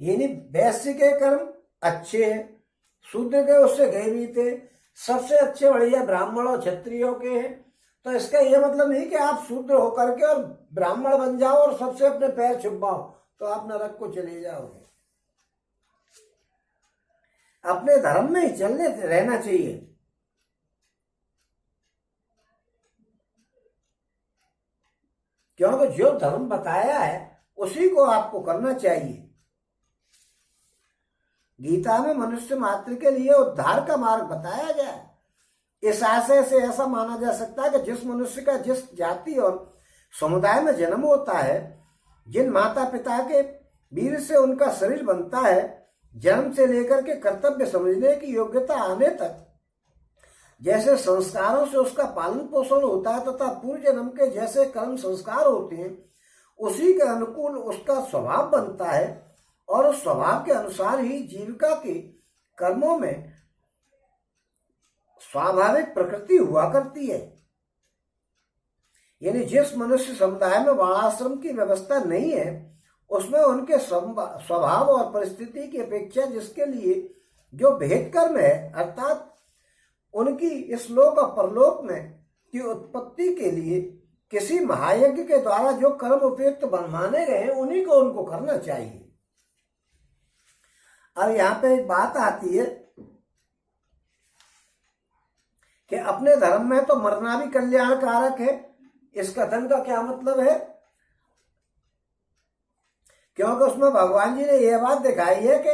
यानी वैश्य के कर्म अच्छे हैं, शूद्र के उससे गए भी थे, सबसे अच्छे बढ़िया ब्राह्मण और क्षत्रियों के हैं। तो इसका यह मतलब नहीं कि आप शूद्र होकर के और ब्राह्मण बन जाओ और सबसे अपने पैर छुपाओ तो आप नरक को चले जाओगे। अपने धर्म में ही चलने रहना चाहिए। क्योंकि जो धर्म बताया है उसी को आपको करना चाहिए। गीता में मनुष्य मात्र के लिए उद्धार का मार्ग बताया गया है। इस आशय से ऐसा माना जा सकता है कि जिस मनुष्य का जिस जाति और समुदाय में जन्म होता है, जिन माता पिता के वीर से उनका शरीर बनता है, जन्म से लेकर के कर्तव्य समझने की योग्यता आने तक जैसे संस्कारों से उसका पालन पोषण होता है तथा पूर्व जन्म के जैसे कर्म संस्कार होते हैं, उसी के अनुकूल उसका स्वभाव बनता है और उस स्वभाव के अनुसार ही जीविका के कर्मों में स्वाभाविक प्रकृति हुआ करती है। यानी जिस मनुष्य समुदाय में वर्णाश्रम की व्यवस्था नहीं है, उसमें उनके स्वभाव और परिस्थिति की अपेक्षा जिसके लिए जो भेद कर्म है, अर्थात उनकी इस लोक और परलोक में की उत्पत्ति के लिए किसी महायज्ञ के द्वारा जो कर्म उपयुक्त माने गए हैं, उन्हीं को उनको करना चाहिए। अब यहाँ पे एक बात आती है कि अपने धर्म में तो मरना भी कल्याण कारक है। इस कथन का क्या मतलब है? क्योंकि उसमें भगवान जी ने यह बात दिखाई है कि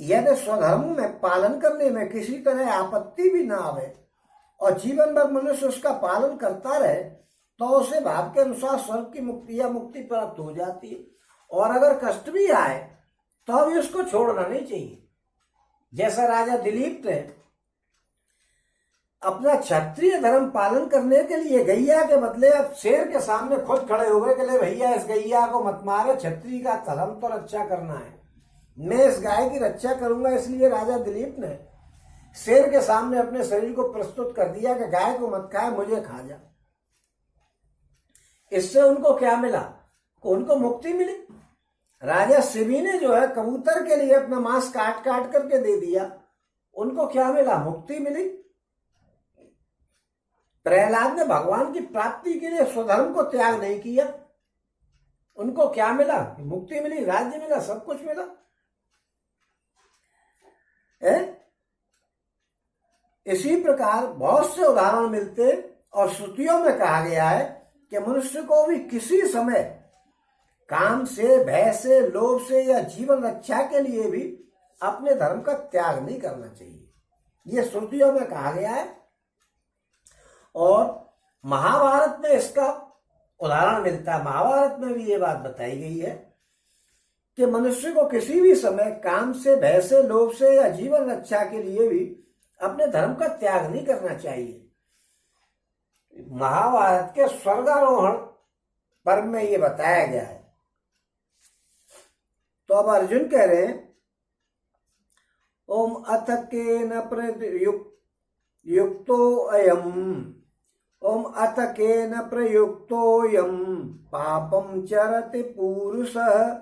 यदि स्वधर्म में पालन करने में किसी तरह आपत्ति भी ना आवे और जीवन भर मनुष्य उसका पालन करता रहे तो उसे भाव के अनुसार स्वर्ग की मुक्ति या मुक्ति प्राप्त हो जाती है। और अगर कष्ट भी आए तो भी उसको छोड़ना नहीं चाहिए। जैसा राजा दिलीप ने अपना क्षत्रिय धर्म पालन करने के लिए गैया के बदले अब शेर के सामने खुद खड़े हो गए कि ले भैया इस गैया को मत मारो, क्षत्रिय का धर्म तो रक्षा करना है, मैं इस गाय की रक्षा करूंगा। इसलिए राजा दिलीप ने शेर के सामने अपने शरीर को प्रस्तुत कर दिया कि गाय को मत खाए, मुझे खा जा। इससे उनको क्या मिला? उनको मुक्ति मिली। राजा शिवी ने जो है कबूतर के लिए अपना मांस काट काट करके दे दिया, उनको क्या मिला? मुक्ति मिली। प्रहलाद ने भगवान की प्राप्ति के लिए स्वधर्म को त्याग नहीं किया, उनको क्या मिला? मुक्ति मिली, राज्य मिला, सब कुछ मिला। इसी प्रकार बहुत से उदाहरण मिलते और श्रुतियों में कहा गया है कि मनुष्य को भी किसी समय काम से, भय से, लोभ से या जीवन रक्षा के लिए भी अपने धर्म का त्याग नहीं करना चाहिए। यह श्रुतियों में कहा गया है और महाभारत में इसका उदाहरण मिलता है। महाभारत में भी ये बात बताई गई है कि मनुष्य को किसी भी समय काम से, भय से, लोभ से या जीवन रक्षा के लिए भी अपने धर्म का त्याग नहीं करना चाहिए। महाभारत के स्वर्गारोहण पर्व में ये बताया गया है। तो अब अर्जुन कह रहे हैं, ओम अथ केन प्रयुक्तो अयम, ओम अथ केन प्रयुक्तोऽयं पापं चरति पुरुषः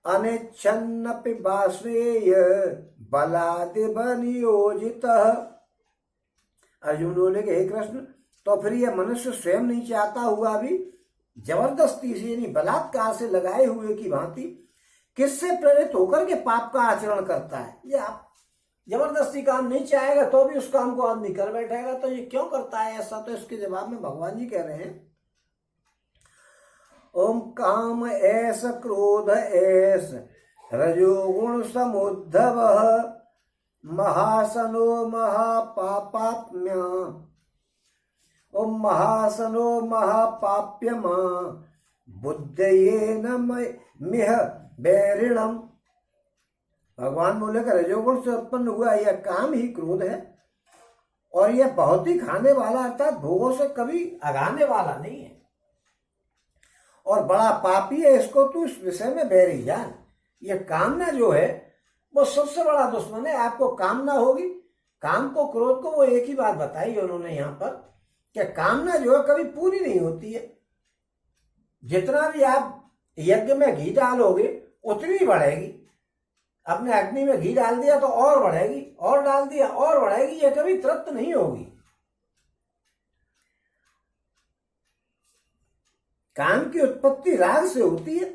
अनिच्छन्नपि वाश्रेय बलादिव नियोजितः। अर्जुन बोले कि हे कृष्ण, तो फिर यह मनुष्य स्वयं नहीं चाहता हुआ भी जबरदस्ती से यानी बलात्कार से लगाए हुए की भांति किससे प्रेरित होकर के पाप का आचरण करता है? ये आप जबरदस्ती काम नहीं चाहेगा तो भी उस काम को आदमी कर बैठेगा, तो ये क्यों करता है ऐसा? तो इसके जवाब में भगवान जी कह रहे हैं, ओम काम ऐस क्रोध ऐस रजोगुण समुद्धव महासनो महापापात्म्य, ओम महासनो महापाप्यमा बुद्धयेन मिह बैरिणम। भगवान बोले कि रजोगुण से उत्पन्न हुआ यह काम ही क्रोध है और यह बहुत ही खाने वाला अर्थात भोगों से कभी अगाने वाला नहीं है और बड़ा पापी है। इसको तू इस विषय में बैरी जान। यह कामना जो है वो सबसे बड़ा दुश्मन है। आपको कामना होगी, काम को, क्रोध को, वो एक ही बात बताई उन्होंने यहाँ पर कि कामना जो है कभी पूरी नहीं होती है। जितना भी आप यज्ञ में घी डालोगे उतनी बढ़ेगी। अपने अग्नि में घी डाल दिया तो और बढ़ेगी, और डाल दिया और बढ़ेगी, ये कभी तृप्त नहीं होगी। काम की उत्पत्ति राग से होती है।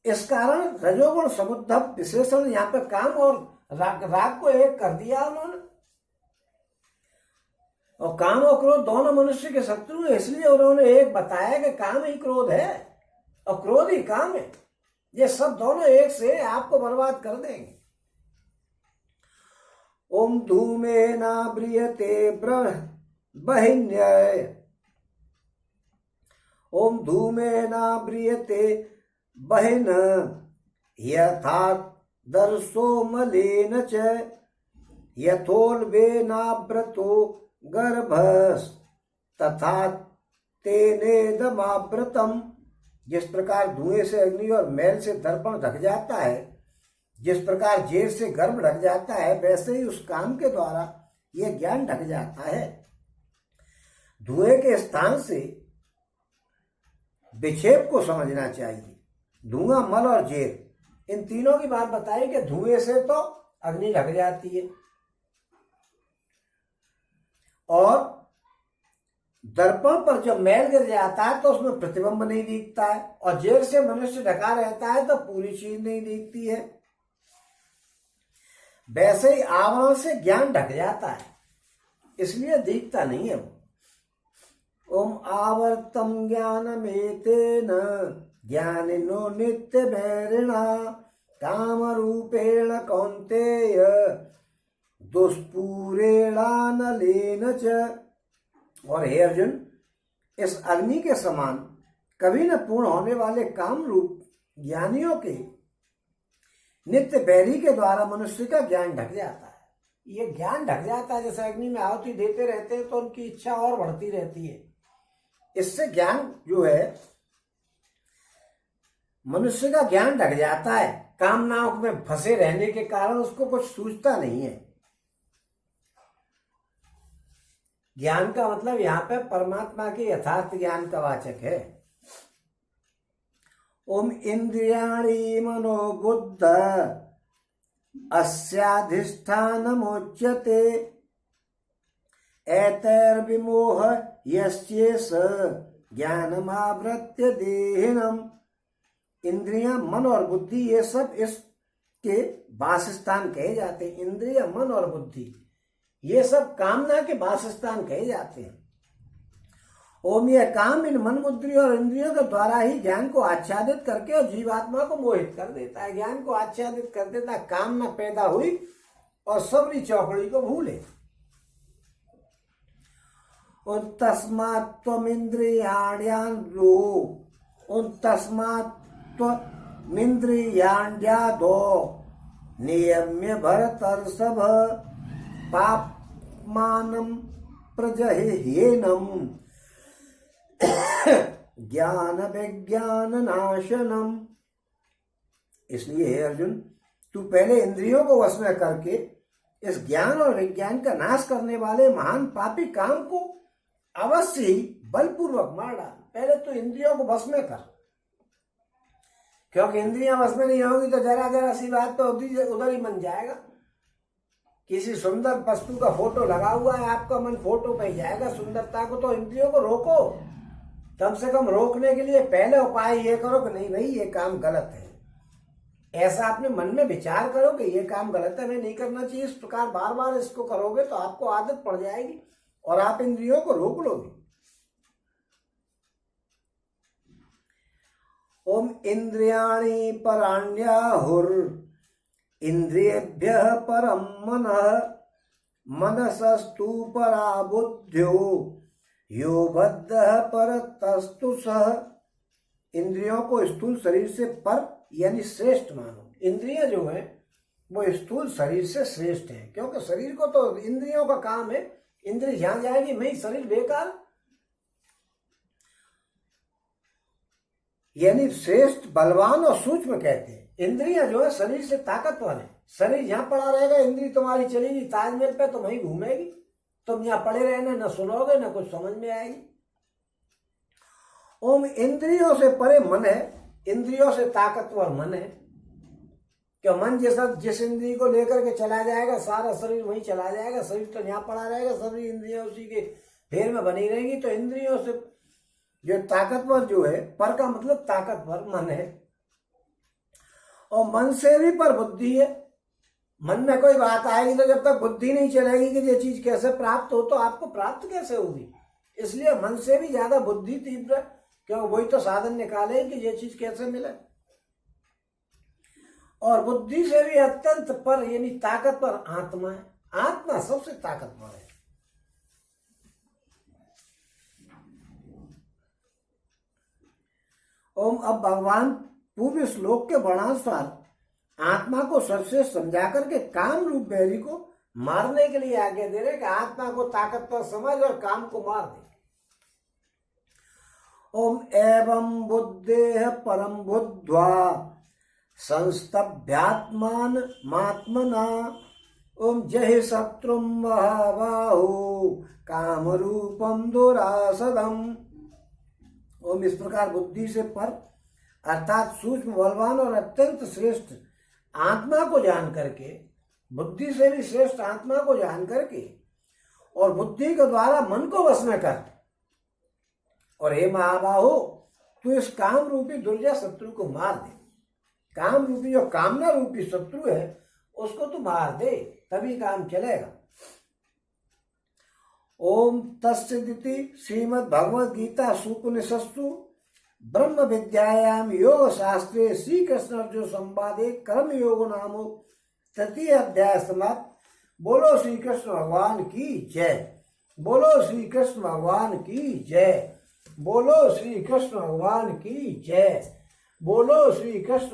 इस कारण रजोगुण समुद्ध विशेषण यहाँ पे काम और राग को एक कर दिया उन्होंने। और काम और क्रोध दोनों मनुष्य के शत्रु हैं, इसलिए उन्होंने एक बताया कि काम ही क्रोध है और क्रोध ही काम है। ये सब दोनों एक से आपको बर्बाद कर देंगे। ओम धूमेना ब्रियते बहिन्यय, ओम धूमेना ब्रियते बहिन यथा दर्शो मलेन च यथोल्बेनाव्रतो गर्भस तथा तेनेदमाव्रतम। जिस प्रकार धुएं से अग्नि और मैल से दर्पण ढक जाता है, जिस प्रकार जेर से गर्भ ढक जाता है, वैसे ही उस काम के द्वारा यह ज्ञान ढक जाता है। धुएं के स्थान से विक्षेप को समझना चाहिए। धुआं, मल और जेर, इन तीनों की बात बताई कि धुएं से तो अग्नि ढक जाती है और दर्पण पर जब मैल गिर जाता है तो उसमें प्रतिबिंब नहीं दिखता है, और जेर से मनुष्य ढका रहता है तो पूरी चीज नहीं दिखती है। वैसे ही आवरण से ज्ञान ढक जाता है, इसलिए दिखता नहीं है। ओम आवर्तम ज्ञानमेतेन ज्ञानिनो नित्य भैरिणा काम रूपेण कौन्तेय दुष्पूरेणानलेन च। और हे अर्जुन, इस अग्नि के समान कभी न पूर्ण होने वाले काम रूप ज्ञानियों के नित्य बैरी के द्वारा मनुष्य का ज्ञान ढक जाता है। ये ज्ञान ढक जाता है, जैसे अग्नि में आहुति देते रहते हैं तो उनकी इच्छा और बढ़ती रहती है। इससे ज्ञान जो है, मनुष्य का ज्ञान ढक जाता है। कामनाओं में फंसे रहने के कारण उसको कुछ सूझता नहीं है। ज्ञान का मतलब यहाँ पे परमात्मा के यथार्थ ज्ञान का वाचक है। ओम इंद्रियाणि मनोबुद्ध अस्याधिष्ठानमुच्यते एतैर्विमोह यस्येष ज्ञानमावृत्य देहिनम्। इंद्रियां, मन और बुद्धि, ये सब इसके वासस्थान कहे जाते हैं। इंद्रिय, मन और बुद्धि ये सब कामना के वासस्थान कहे जाते हैं। ओम, यह काम इन मन, बुद्धि और इंद्रियों के द्वारा ही ज्ञान को आच्छादित करके और जीवात्मा को मोहित कर देता है। ज्ञान को आच्छादित कर देता है। कामना पैदा हुई और सबरी चौकड़ी को भूले। उन तस्मात्त्वमिन्द्रियाण्यान लो, उन तस्मात्त्वमिन्द्रियाण्यादो नियम्य भरतर्षभ पापमानं प्रजह्येनम् ज्ञान विज्ञान नाशनम। इसलिए हे अर्जुन, तू पहले इंद्रियों को वश में करके इस ज्ञान और विज्ञान का नाश करने वाले महान पापी काम को अवश्य ही बलपूर्वक मार डाल। पहले तो इंद्रियों को वश में कर, क्योंकि इंद्रियां वश में नहीं होगी तो जरा जरा सी बात तो उधर ही मन जाएगा। किसी सुंदर वस्तु का फोटो लगा हुआ है, आपका मन फोटो पे ही जाएगा। सुंदरता को तो इंद्रियों को रोको। कम से कम रोकने के लिए पहले उपाय ये करो कि नहीं भाई, ये काम गलत है। ऐसा अपने मन में विचार करो कि ये काम गलत है, मैं नहीं करना चाहिए। इस प्रकार बार बार इसको करोगे तो आपको आदत पड़ जाएगी और आप इंद्रियों को रोक लोगे। ओम इंद्रियाणि पराण्याहुर इंद्रियेभ्यः परम मनः मनसस्तु परा बुद्ध्यो यो बद्धः परतस्तु सः। इंद्रियों को स्थूल शरीर से पर यानी श्रेष्ठ मानो। इंद्रियां जो है वो स्थूल शरीर से श्रेष्ठ है, क्योंकि शरीर को तो इंद्रियों का काम है। इंद्रिय जहां जाएगी मैं शरीर बेकार, यानी श्रेष्ठ, बलवान और सूक्ष्म कहते हैं। इंद्रियां जो है शरीर से ताकतवर है। शरीर जहां पड़ा रहेगा इंद्रिय तुम्हारी चलेगी। ताजमहल पे तुम वहीं घूमेगी, तुम यहाँ पड़े रहना, न सुनोगे न कुछ समझ में आएगी। ओम, इंद्रियों से परे मन है, इंद्रियों से ताकतवर मन है। कि मन जैसा जिस इंद्रिय को लेकर के चला जाएगा सारा शरीर वहीं चला जाएगा, शरीर तो यहाँ पड़ा रहेगा, सभी इंद्रियां उसी के फेर में बनी रहेंगी। तो इंद्रियों से जो ताकतवर जो है, पर का मतलब ताकतवर मन है, और मन से भी पर बुद्धि है। मन में कोई बात आएगी तो जब तक बुद्धि नहीं चलेगी कि ये चीज कैसे प्राप्त हो, तो आपको प्राप्त कैसे होगी। इसलिए मन से भी ज्यादा बुद्धि तीव्र, क्यों वही तो साधन निकाले कि ये चीज कैसे मिले। और बुद्धि से भी अत्यंत पर यानी ताकतवर आत्मा है। आत्मा सबसे ताकतवर है। ओम, अब भगवान पूर्व श्लोक के वर्णानुसार आत्मा को सबसे समझा करके काम रूप बैरी को मारने के लिए आगे दे रहे कि आत्मा को ताकतवर समझ और काम को मार दे। ओम एवं बुद्धेः परम बुद्ध्वा संस्तभ्यात्मान मात्मना ओम जहि शत्रुम महाबाहु काम रूपम दुरासदम। ओम, इस प्रकार बुद्धि से पर अर्थात सूक्ष्म बलवान और अत्यंत श्रेष्ठ आत्मा को जान करके, बुद्धि से भी श्रेष्ठ आत्मा को जान करके और बुद्धि के द्वारा मन को वश में कर, और हे महाबाहो तू इस काम रूपी दुर्जय शत्रु को मार दे। काम रूपी जो कामना रूपी शत्रु है उसको तू मार दे, तभी काम चलेगा। ओम तत्सदिति श्रीमद् भगवद गीता सुपनिषत्सु ब्रह्म विद्यायाम योग शास्त्रे श्री कृष्ण अर्जुन संवादे कर्म योग नामो तृतीय अध्याय समाप्त। बोलो श्री कृष्ण भगवान की जय। बोलो श्री कृष्ण भगवान की जय। बोलो श्री कृष्ण भगवान की जय। बोलो श्री कृष्ण